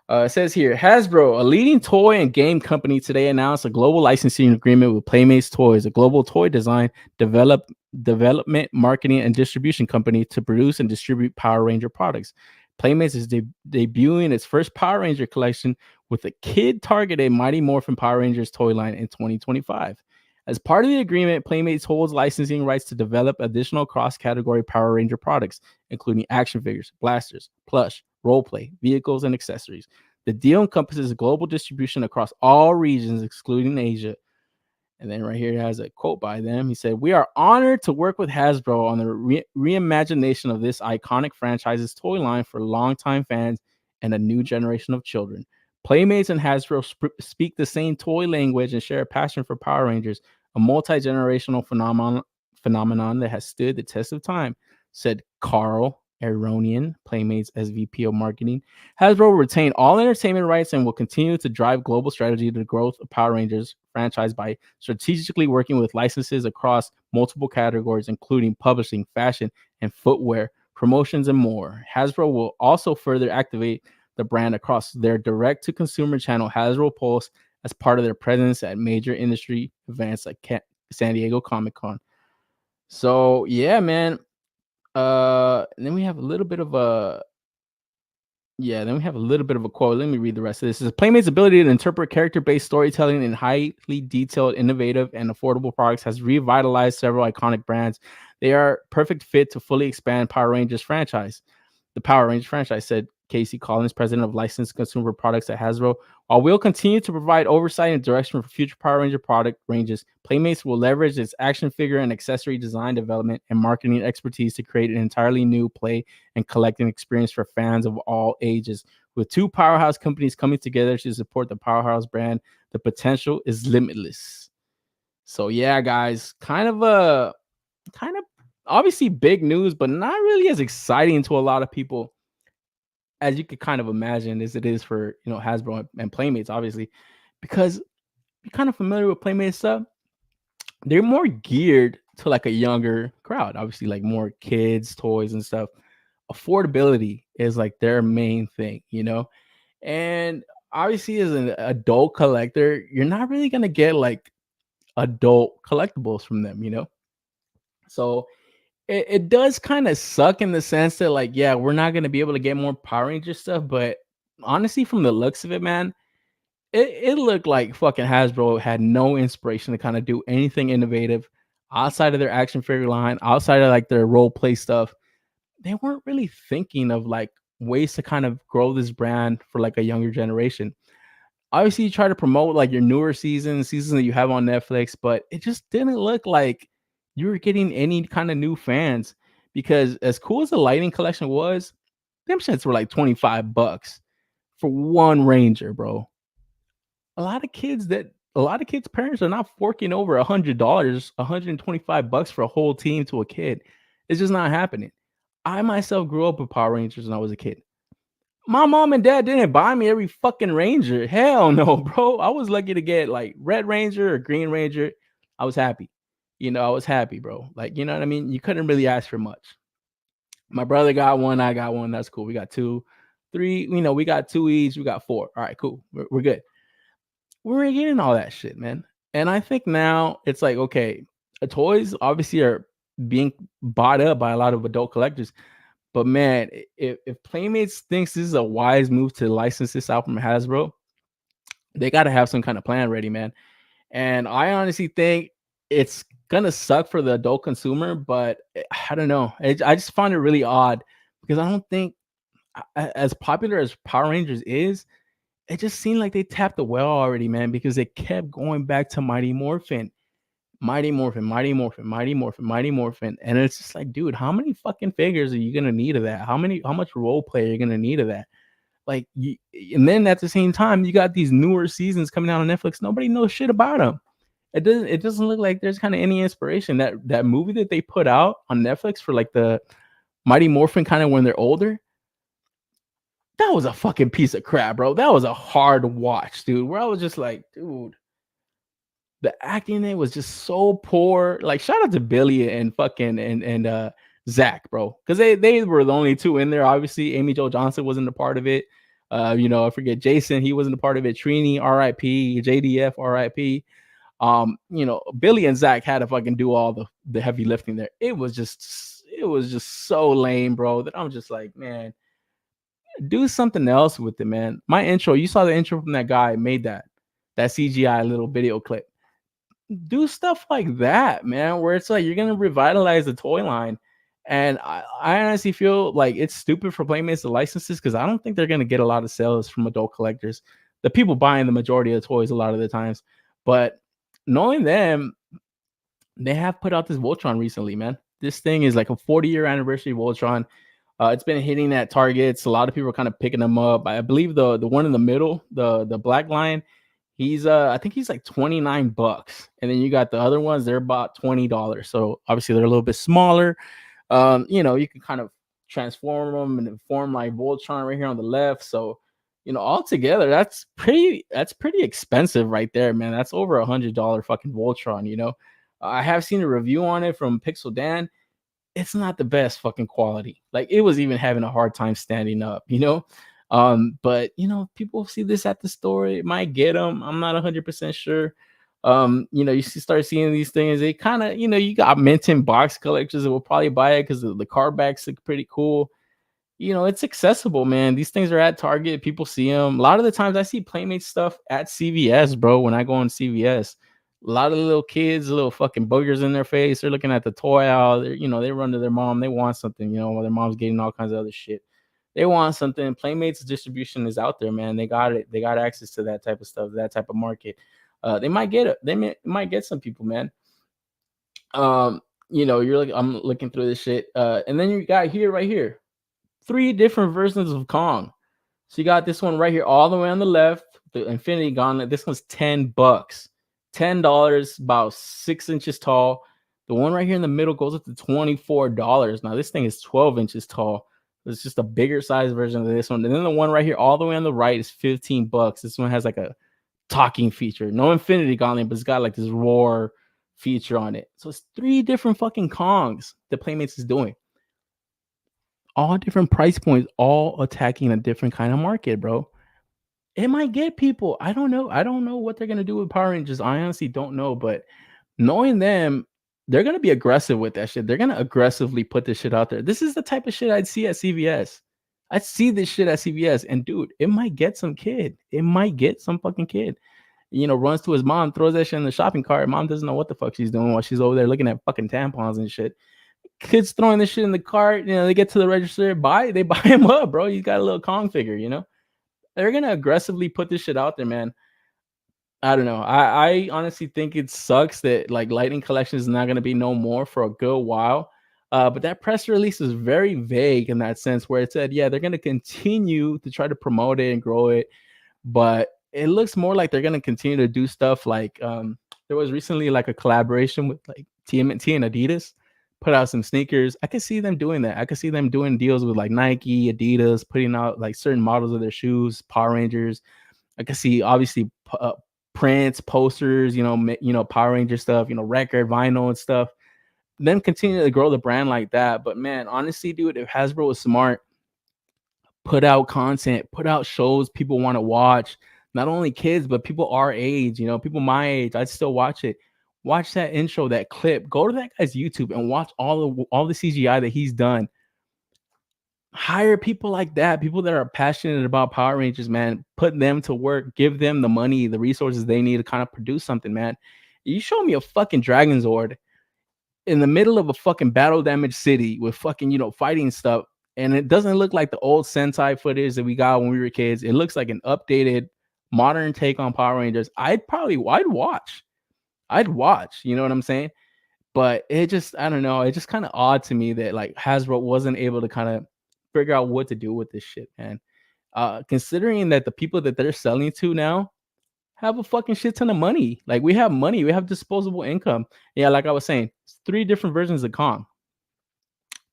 It says here, Hasbro, a leading toy and game company, today announced a global licensing agreement with Playmates Toys, a global toy design, development, marketing, and distribution company to produce and distribute Power Ranger products. Playmates is debuting its first Power Ranger collection with a kid-targeted Mighty Morphin Power Rangers toy line in 2025. As part of the agreement, Playmates holds licensing rights to develop additional cross-category Power Ranger products, including action figures, blasters, plush, roleplay, vehicles, and accessories. The deal encompasses global distribution across all regions, excluding Asia. And then right here it has a quote by them. He said, "We are honored to work with Hasbro on the reimagination of this iconic franchise's toy line for longtime fans and a new generation of children. Playmates and Hasbro speak the same toy language and share a passion for Power Rangers, a multi-generational phenomenon that has stood the test of time," said Carl Aronian, Playmates SVP of Marketing. Hasbro will retain all entertainment rights and will continue to drive global strategy to the growth of Power Rangers franchise by strategically working with licenses across multiple categories, including publishing, fashion, and footwear, promotions, and more. Hasbro will also further activate the brand across their direct-to-consumer channel, Hasbro Pulse, as part of their presence at major industry events like San Diego Comic-Con. So, yeah, man. And then we have a little bit of a quote. Let me read the rest of this. It says, Playmate's ability to interpret character-based storytelling in highly detailed, innovative, and affordable products has revitalized several iconic brands. They are perfect fit to fully expand Power Rangers franchise. The Power Rangers franchise, said Casey Collins, president of licensed consumer products at Hasbro. While we'll continue to provide oversight and direction for future Power Ranger product ranges, Playmates will leverage its action figure and accessory design development and marketing expertise to create an entirely new play and collecting experience for fans of all ages. With two powerhouse companies coming together to support the Powerhouse brand, the potential is limitless. So yeah, guys, kind of obviously big news, but not really as exciting to a lot of people as you could kind of imagine as it is for, Hasbro and Playmates, obviously, because you're kind of familiar with Playmates stuff. They're more geared to like a younger crowd, obviously, like more kids, toys and stuff. Affordability is like their main thing, and obviously as an adult collector, you're not really going to get like adult collectibles from them, so it does kind of suck in the sense that, like, yeah, we're not going to be able to get more Power Ranger stuff. But honestly, from the looks of it, man, it looked like fucking Hasbro had no inspiration to kind of do anything innovative outside of their action figure line, outside of like their role play stuff. They weren't really thinking of like ways to kind of grow this brand for like a younger generation. Obviously, you try to promote like your newer seasons that you have on Netflix, but it just didn't look like you were getting any kind of new fans, because as cool as the lighting collection was, them shits were like $25 for one Ranger, bro. A lot of kids' parents are not forking over $100, $125 for a whole team to a kid. It's just not happening. I myself grew up with Power Rangers when I was a kid. My mom and dad didn't buy me every fucking Ranger. Hell no, bro. I was lucky to get like Red Ranger or Green Ranger. I was happy. I was happy, bro. Like, you know what I mean? You couldn't really ask for much. My brother got one. I got one. That's cool. We got 2, 3. We got 2 each. We got 4. All right, cool. We're good. We're getting all that shit, man. And I think now it's like, okay, toys obviously are being bought up by a lot of adult collectors. But man, if Playmates thinks this is a wise move to license this out from Hasbro, they got to have some kind of plan ready, man. And I honestly think it's gonna suck for the adult consumer, but I don't know. I just find it really odd, because I don't think, as popular as Power Rangers is, it just seemed like they tapped the well already, man, because they kept going back to Mighty Morphin. And it's just like, dude, how many fucking figures are you gonna need of that? How much role play are you gonna need of that? Like, and then at the same time, you got these newer seasons coming out on Netflix. Nobody knows shit about them. It doesn't look like there's kind of any inspiration. That movie that they put out on Netflix for like the Mighty Morphin kind of when they're older, that was a fucking piece of crap, bro. That was a hard watch, dude. Where I was just like, dude, the acting in it was just so poor. Like, shout out to Billy and fucking and Zach, bro, because they were the only two in there. Obviously, Amy Jo Johnson wasn't a part of it. I forget Jason, he wasn't a part of it. Trini, R.I.P. JDF, R.I.P. Billy and Zach had to fucking do all the heavy lifting there. It was just so lame, bro, that I'm just like, man, do something else with it, man. My intro, you saw the intro from that guy made that CGI little video clip. Do stuff like that, man, where it's like you're gonna revitalize the toy line And I honestly feel like it's stupid for Playmates to license this because I don't think they're gonna get a lot of sales from adult collectors. The people buying the majority of the toys a lot of the times, but knowing them, they have put out this Voltron recently, man. This thing is like a 40-year anniversary Voltron. It's been hitting at Targets. A lot of people are kind of picking them up. I believe the one in the middle, the black line, he's I think he's like $29. And then you got the other ones, they're about $20. So obviously they're a little bit smaller. You know, you can kind of transform them and form like Voltron right here on the left. So, you know, all together, that's pretty expensive right there, man. That's over $100 fucking Voltron, you know. I have seen a review on it from Pixel Dan. It's not the best fucking quality. Like it was even having a hard time standing up, you know. But you know, people see this at the store, it might get them. I'm not 100% sure. You know, you start seeing these things. They kind of, you know, you got mint in box collectors that will probably buy it because the card backs look pretty cool. You know, it's accessible, man. These things are at Target. People see them. A lot of the times I see Playmate stuff at CVS, bro. When I go on CVS, a lot of the little kids, little fucking boogers in their face. They're looking at the toy aisle. You know, they run to their mom. They want something, you know, while their mom's getting all kinds of other shit. They want something. Playmates distribution is out there, man. They got it. They got access to that type of stuff, that type of market. They might get it. They might get some people, man. You know, you're like, I'm looking through this shit. And then you got here, right here, 3 different versions of Kong. So you got this one right here, all the way on the left, the Infinity Gauntlet. This one's $10, $10, about 6 inches tall. The one right here in the middle goes up to $24. Now this thing is 12 inches tall. It's just a bigger size version of this one. And then the one right here, all the way on the right, is $15. This one has like a talking feature. No Infinity Gauntlet, but it's got like this roar feature on it. So it's 3 different fucking Kongs that Playmates is doing. All different price points, all attacking a different kind of market, bro. It might get people. I don't know. I don't know what they're gonna do with Power Rangers. I honestly don't know, but knowing them, they're gonna be aggressive with that shit. They're gonna aggressively put this shit out there. This is the type of shit I'd see at CVS. I'd see this shit at CVS, and dude, it might get some kid. It might get some fucking kid. You know, runs to his mom, throws that shit in the shopping cart. Mom doesn't know what the fuck she's doing while she's over there looking at fucking tampons and shit. Kids throwing this shit in the cart, you know, they get to the register, they buy him up, bro. He's got a little Kong figure, you know. They're gonna aggressively put this shit out there, man. I don't know. I honestly think it sucks that like Lightning Collection is not gonna be no more for a good while. But that press release is very vague in that sense, where it said, yeah, they're gonna continue to try to promote it and grow it, but it looks more like they're gonna continue to do stuff like there was recently like a collaboration with like TMNT and Adidas. Put out some sneakers. I could see them doing that. I could see them doing deals with like Nike, Adidas, putting out like certain models of their shoes, Power Rangers. I could see obviously prints, posters, you know, Power Ranger stuff, you know, record, vinyl and stuff. Them continue to grow the brand like that. But man, honestly, dude, if Hasbro was smart, put out content, put out shows people want to watch. Not only kids, but people our age, you know, people my age. I'd still watch it. Watch that intro, that clip. Go to that guy's YouTube and watch all the CGI that he's done. Hire people like that, people that are passionate about Power Rangers, man. Put them to work. Give them the money, the resources they need to kind of produce something, man. You show me a fucking Dragon Zord in the middle of a fucking battle damaged city with fucking, you know, fighting stuff, and it doesn't look like the old Sentai footage that we got when we were kids. It looks like an updated, modern take on Power Rangers. I'd watch, you know what I'm saying? But it just, I don't know, it's just kind of odd to me that like Hasbro wasn't able to kind of figure out what to do with this shit, man. Considering that the people that they're selling to now have a fucking shit ton of money. Like we have money, we have disposable income. Yeah, like I was saying, it's 3 different versions of Kong,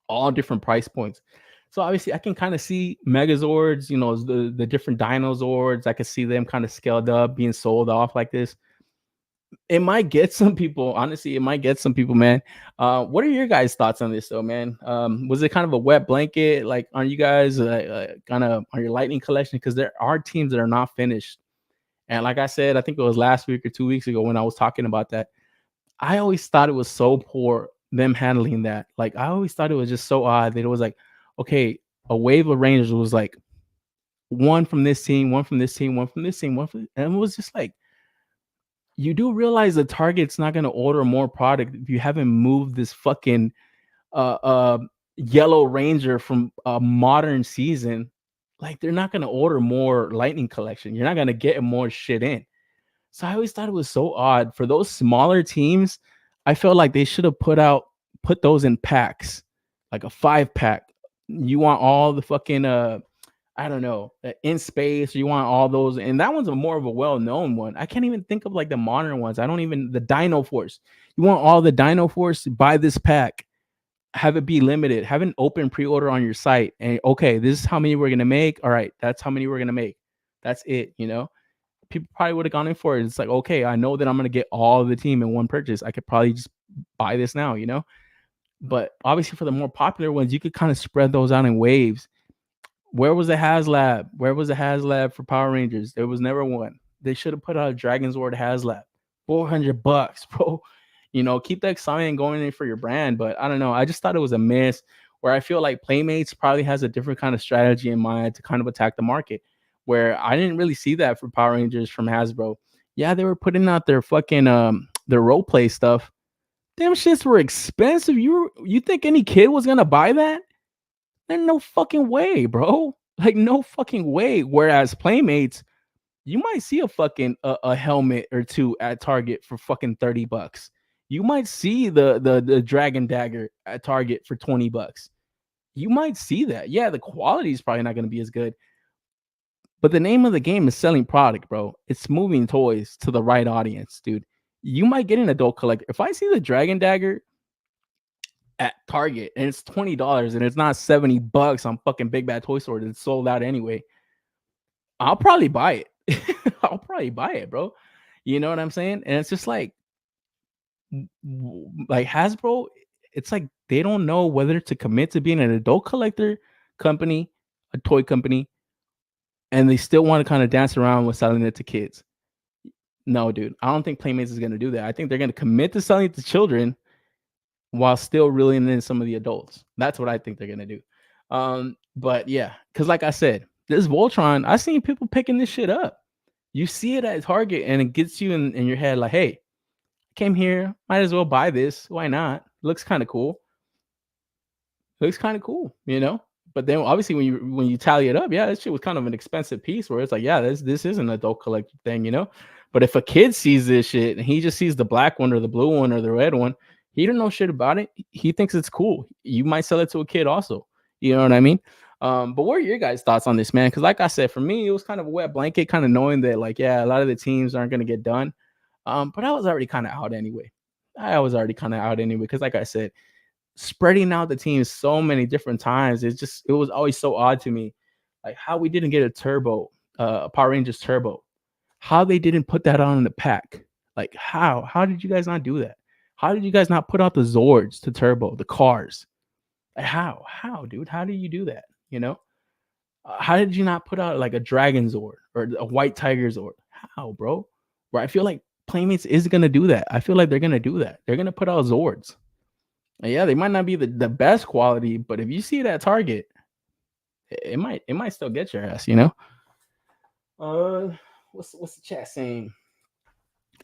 all different price points. So obviously I can kind of see Megazords, you know, the different Dinozords. I could see them kind of scaled up, being sold off like this. It might get some people, honestly. It might get some people, man. What are your guys' thoughts on this, though, man? Was it kind of a wet blanket? Like, are you guys kind of on your Lightning Collection? Because there are teams that are not finished, and like I said, I think it was last week or 2 weeks ago when I was talking about that. I always thought it was so poor them handling that. Like, I always thought it was just so odd that it was like, okay, a wave of Rangers was like one from this team, one from this team, one from this team, and it was just like. You do realize the Target's not going to order more product if you haven't moved this fucking Yellow Ranger from a modern season, like they're not gonna order more Lightning Collection. You're not gonna get more shit in. So I always thought it was so odd for those smaller teams. I felt like they should have put those in packs, like a 5-pack. You want all the fucking I don't know, in space. You want all those, and that one's more of a well-known one. I can't even think of like the modern ones. The Dino Force. You want all the Dino Force? Buy this pack. Have it be limited. Have an open pre-order on your site, and okay, this is how many we're gonna make. All right, that's how many we're gonna make. That's it. People probably would have gone in for it. It's like, okay, I know that I'm gonna get all of the team in one purchase. I could probably just buy this now. But obviously for the more popular ones, you could kind of spread those out in waves. Where was the HasLab? Where was the HasLab for Power Rangers? There was never one. They should have put out a Dragon Zord HasLab. $400, bro. Keep the excitement going in for your brand. But I don't know. I just thought it was a miss where I feel like Playmates probably has a different kind of strategy in mind to kind of attack the market, where I didn't really see that for Power Rangers from Hasbro. Yeah, they were putting out their fucking their role play stuff. Damn shits were expensive. You think any kid was gonna buy that? There's no fucking way, bro. Like no fucking way. Whereas Playmates, you might see a fucking a helmet or two at Target for fucking $30. You might see the Dragon Dagger at Target for $20. You might see that. Yeah, the quality is probably not going to be as good. But the name of the game is selling product, bro. It's moving toys to the right audience, dude. You might get an adult collector. If I see the Dragon Dagger at Target and it's $20 and it's not $70 on fucking Big Bad Toy Store that's sold out anyway, I'll probably buy it. I'll probably buy it, bro. You know what I'm saying? And it's just like Hasbro, it's like they don't know whether to commit to being an adult collector company, a toy company, and they still want to kind of dance around with selling it to kids. No, dude, I don't think Playmates is going to do that. I think they're going to commit to selling it to children while still reeling in some of the adults. That's what I think they're going to do. But yeah, because like I said, this Voltron, I've seen people picking this shit up. You see it at Target and it gets you in your head like, hey, I came here, might as well buy this. Why not? Looks kind of cool. But then obviously when you tally it up, yeah, this shit was kind of an expensive piece where it's like, yeah, this is an adult collector thing, But if a kid sees this shit and he just sees the black one or the blue one or the red one, he don't know shit about it. He thinks it's cool. You might sell it to a kid also. You know what I mean? But what are your guys' thoughts on this, man? Because like I said, for me, it was kind of a wet blanket, kind of knowing that, like, yeah, a lot of the teams aren't going to get done. But I was already kind of out anyway. Because like I said, spreading out the teams so many different times, it was always so odd to me. Like how we didn't get a turbo, Power Rangers Turbo. How they didn't put that on in the pack. Like how did you guys not do that? How did you guys not put out the Zords to Turbo, the cars? How, dude? How do you do that? How did you not put out like a Dragon Zord or a White Tiger Zord? How, bro? Where I feel like Playmates is gonna do that. I feel like they're gonna do that. They're gonna put out Zords. And yeah, they might not be the best quality, but if you see it at Target, it might still get your ass. What's the chat saying?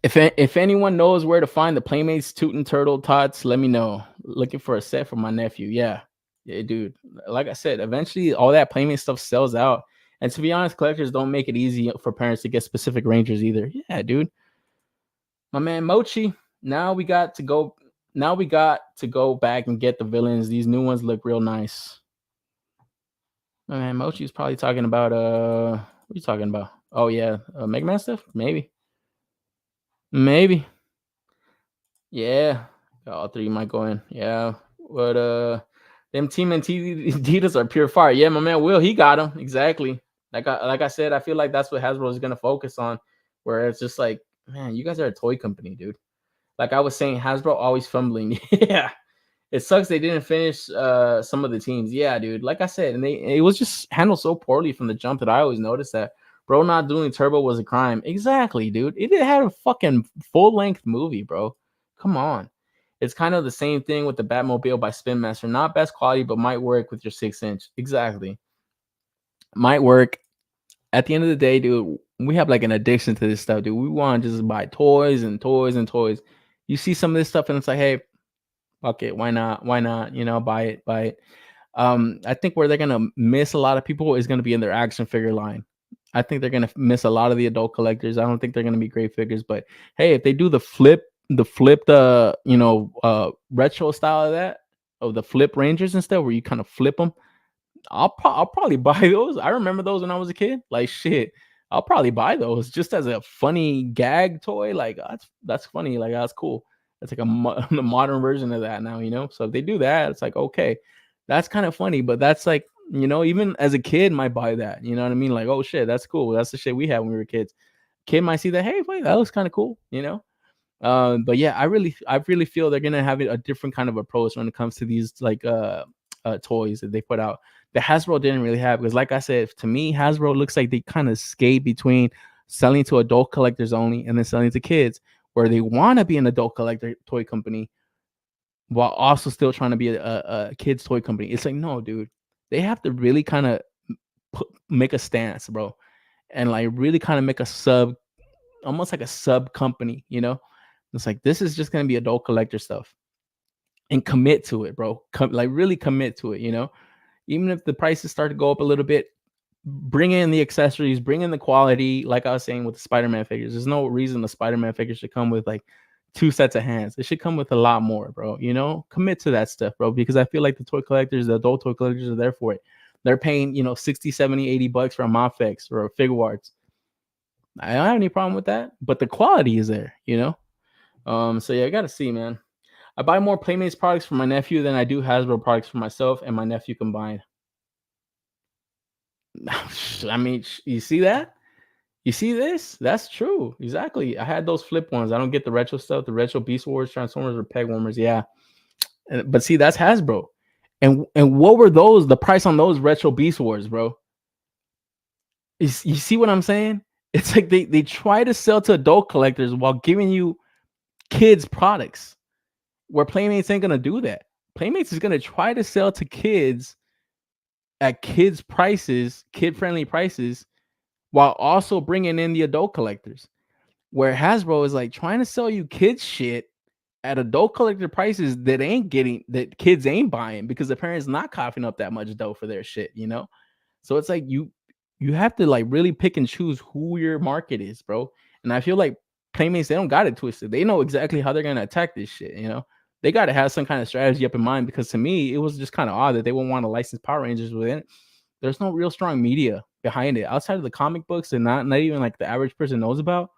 If anyone knows where to find the Playmates Tootin' Turtle Tots, let me know. Looking for a set for my nephew. Yeah, dude. Like I said, eventually all that Playmate stuff sells out. And to be honest, collectors don't make it easy for parents to get specific Rangers either. Yeah, dude. My man Mochi. Now we got to go back and get the villains. These new ones look real nice. My man Mochi's probably talking about what are you talking about? Oh yeah, Mega Man stuff? Maybe. Yeah. All three might go in. Yeah. But them Team and Adidas are pure fire. Yeah, my man Will, he got them. Exactly. Like I said, I feel like that's what Hasbro is gonna focus on. Where it's just like, man, you guys are a toy company, dude. Like I was saying, Hasbro always fumbling. Yeah. It sucks they didn't finish some of the teams. Yeah, dude. Like I said, and it was just handled so poorly from the jump that I always noticed that. Bro, not doing Turbo was a crime. Exactly, dude. It had a fucking full-length movie, bro. Come on. It's kind of the same thing with the Batmobile by Spin Master. Not best quality, but might work with your 6-inch. Exactly. Might work. At the end of the day, dude, we have like an addiction to this stuff, dude. We want to just buy toys and toys and toys. You see some of this stuff and it's like, hey, fuck it. Why not? Buy it. I think where they're gonna miss a lot of people is gonna be in their action figure line. I think they're gonna miss a lot of the adult collectors. I don't think they're gonna be great figures, but hey, if they do the retro style of the flip Rangers and stuff, where you kind of flip them, I'll probably buy those. I remember those when I was a kid. Like shit, I'll probably buy those just as a funny gag toy. Like that's funny. Like that's cool. It's like a modern version of that now, you know. So if they do that, it's like okay, that's kind of funny. But that's like, you know, even as a kid might buy that. You know what I mean? Like, oh shit, that's cool. That's the shit we had when we were kids. Kid might see that. Hey, wait, that looks kind of cool. You know. But yeah, I really feel they're gonna have a different kind of approach when it comes to these like toys that they put out. The Hasbro didn't really have, because like I said, to me, Hasbro looks like they kind of skate between selling to adult collectors only and then selling to kids, where they want to be an adult collector toy company while also still trying to be a kids toy company. It's like, no, dude, they have to really kind of make a stance, bro, and like really kind of make almost like a sub company, you know. It's like, this is just gonna be adult collector stuff, and commit to it, bro. Like really commit to it, you know. Even if the prices start to go up a little bit, bring in the accessories, bring in the quality. Like I was saying with the Spider-Man figures, there's no reason the Spider-Man figures should come with like 2 sets of hands. It should come with a lot more, bro. You know, commit to that stuff, bro, because I feel like the toy collectors, the adult toy collectors are there for it. They're paying, you know, 60, 70, 80 bucks for a Mopfix or a Figuarts. I don't have any problem with that, but the quality is there, you know? So yeah, I got to see, man. I buy more Playmates products for my nephew than I do Hasbro products for myself and my nephew combined. I mean, you see that? You see this? That's true. Exactly. I had those flip ones. I don't get the retro stuff, the retro Beast Wars, Transformers, or Peg Warmers. Yeah. But see, that's Hasbro. And what were those? The price on those retro Beast Wars, bro? You see what I'm saying? It's like they try to sell to adult collectors while giving you kids products, where Playmates ain't gonna do that. Playmates is gonna try to sell to kids at kids prices, kid-friendly prices, while also bringing in the adult collectors, where Hasbro is like trying to sell you kids shit at adult collector prices that kids ain't buying, because the parents not coughing up that much dough for their shit, you know. So it's like you have to like really pick and choose who your market is, bro. And I feel like Playmates, they don't got it twisted. They know exactly how they're gonna attack this shit, you know. They got to have some kind of strategy up in mind, because to me, it was just kind of odd that they wouldn't want to license Power Rangers within it. There's no real strong media behind it outside of the comic books, and not even like the average person knows about.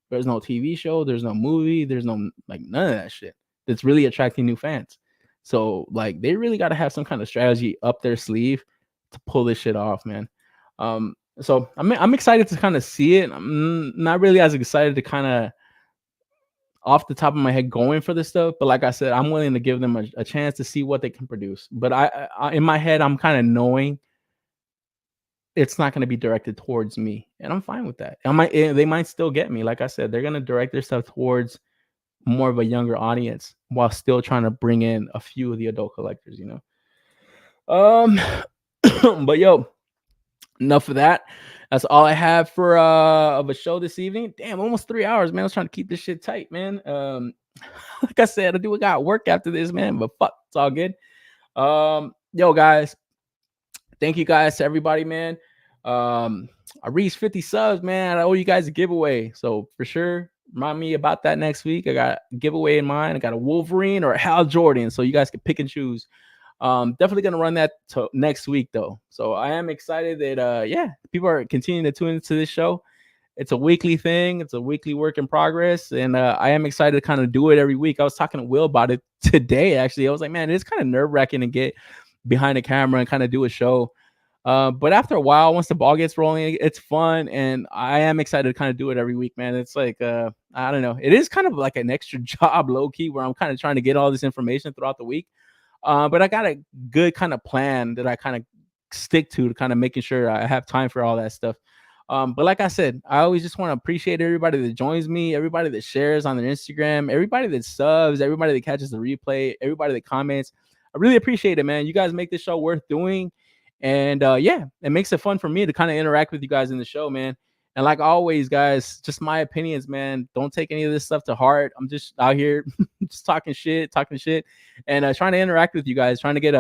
There's no TV show, there's no movie, there's no like none of that shit that's really attracting new fans. So like they really got to have some kind of strategy up their sleeve to pull this shit off, man. So I'm excited to kind of see it. I'm not really as excited to kind of off the top of my head going for this stuff, but like I said, I'm willing to give them a chance to see what they can produce. But I in my head, I'm kind of knowing it's not going to be directed towards me, and I'm fine with that. They might still get me. Like I said, they're going to direct their stuff towards more of a younger audience while still trying to bring in a few of the adult collectors, you know. But yo, enough of that. That's all I have for of a show this evening. Damn, almost 3 hours, man. I was trying to keep this shit tight, man. Like I said, I got work after this, man, but fuck, it's all good. Yo, guys, thank you guys to everybody, man. I reached 50 subs, man. I owe you guys a giveaway, so for sure, remind me about that next week. I got a giveaway in mind. I got a Wolverine or a Hal Jordan, so you guys can pick and choose. Definitely gonna run that to next week though. So I am excited that yeah, people are continuing to tune into this show. It's a weekly thing, it's a weekly work in progress, and I am excited to kind of do it every week. I was talking to Will about it today, actually. I was like, man, it's kind of nerve-wracking to get behind the camera and kind of do a show. But after a while, once the ball gets rolling, it's fun, and I am excited to kind of do it every week, man. It's like I don't know, it is kind of like an extra job, low-key, where I'm kind of trying to get all this information throughout the week. But I got a good kind of plan that I kind of stick to kind of making sure I have time for all that stuff. But like I said, I always just want to appreciate everybody that joins me, everybody that shares on their Instagram, everybody that subs, everybody that catches the replay, everybody that comments. I really appreciate it, man. You guys make this show worth doing. And yeah, it makes it fun for me to kind of interact with you guys in the show, man. And like always, guys, just my opinions, man. Don't take any of this stuff to heart. I'm just out here just talking shit, and trying to interact with you guys, trying to get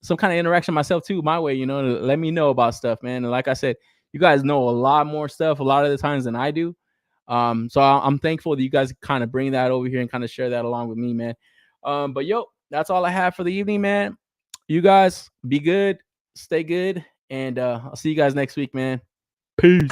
some kind of interaction myself too, my way, you know, to let me know about stuff, man. And like I said, you guys know a lot more stuff a lot of the times than I do. So I'm thankful that you guys kind of bring that over here and kind of share that along with me, man. But yo, that's all I have for the evening, man. You guys be good, stay good, and I'll see you guys next week, man. Peace.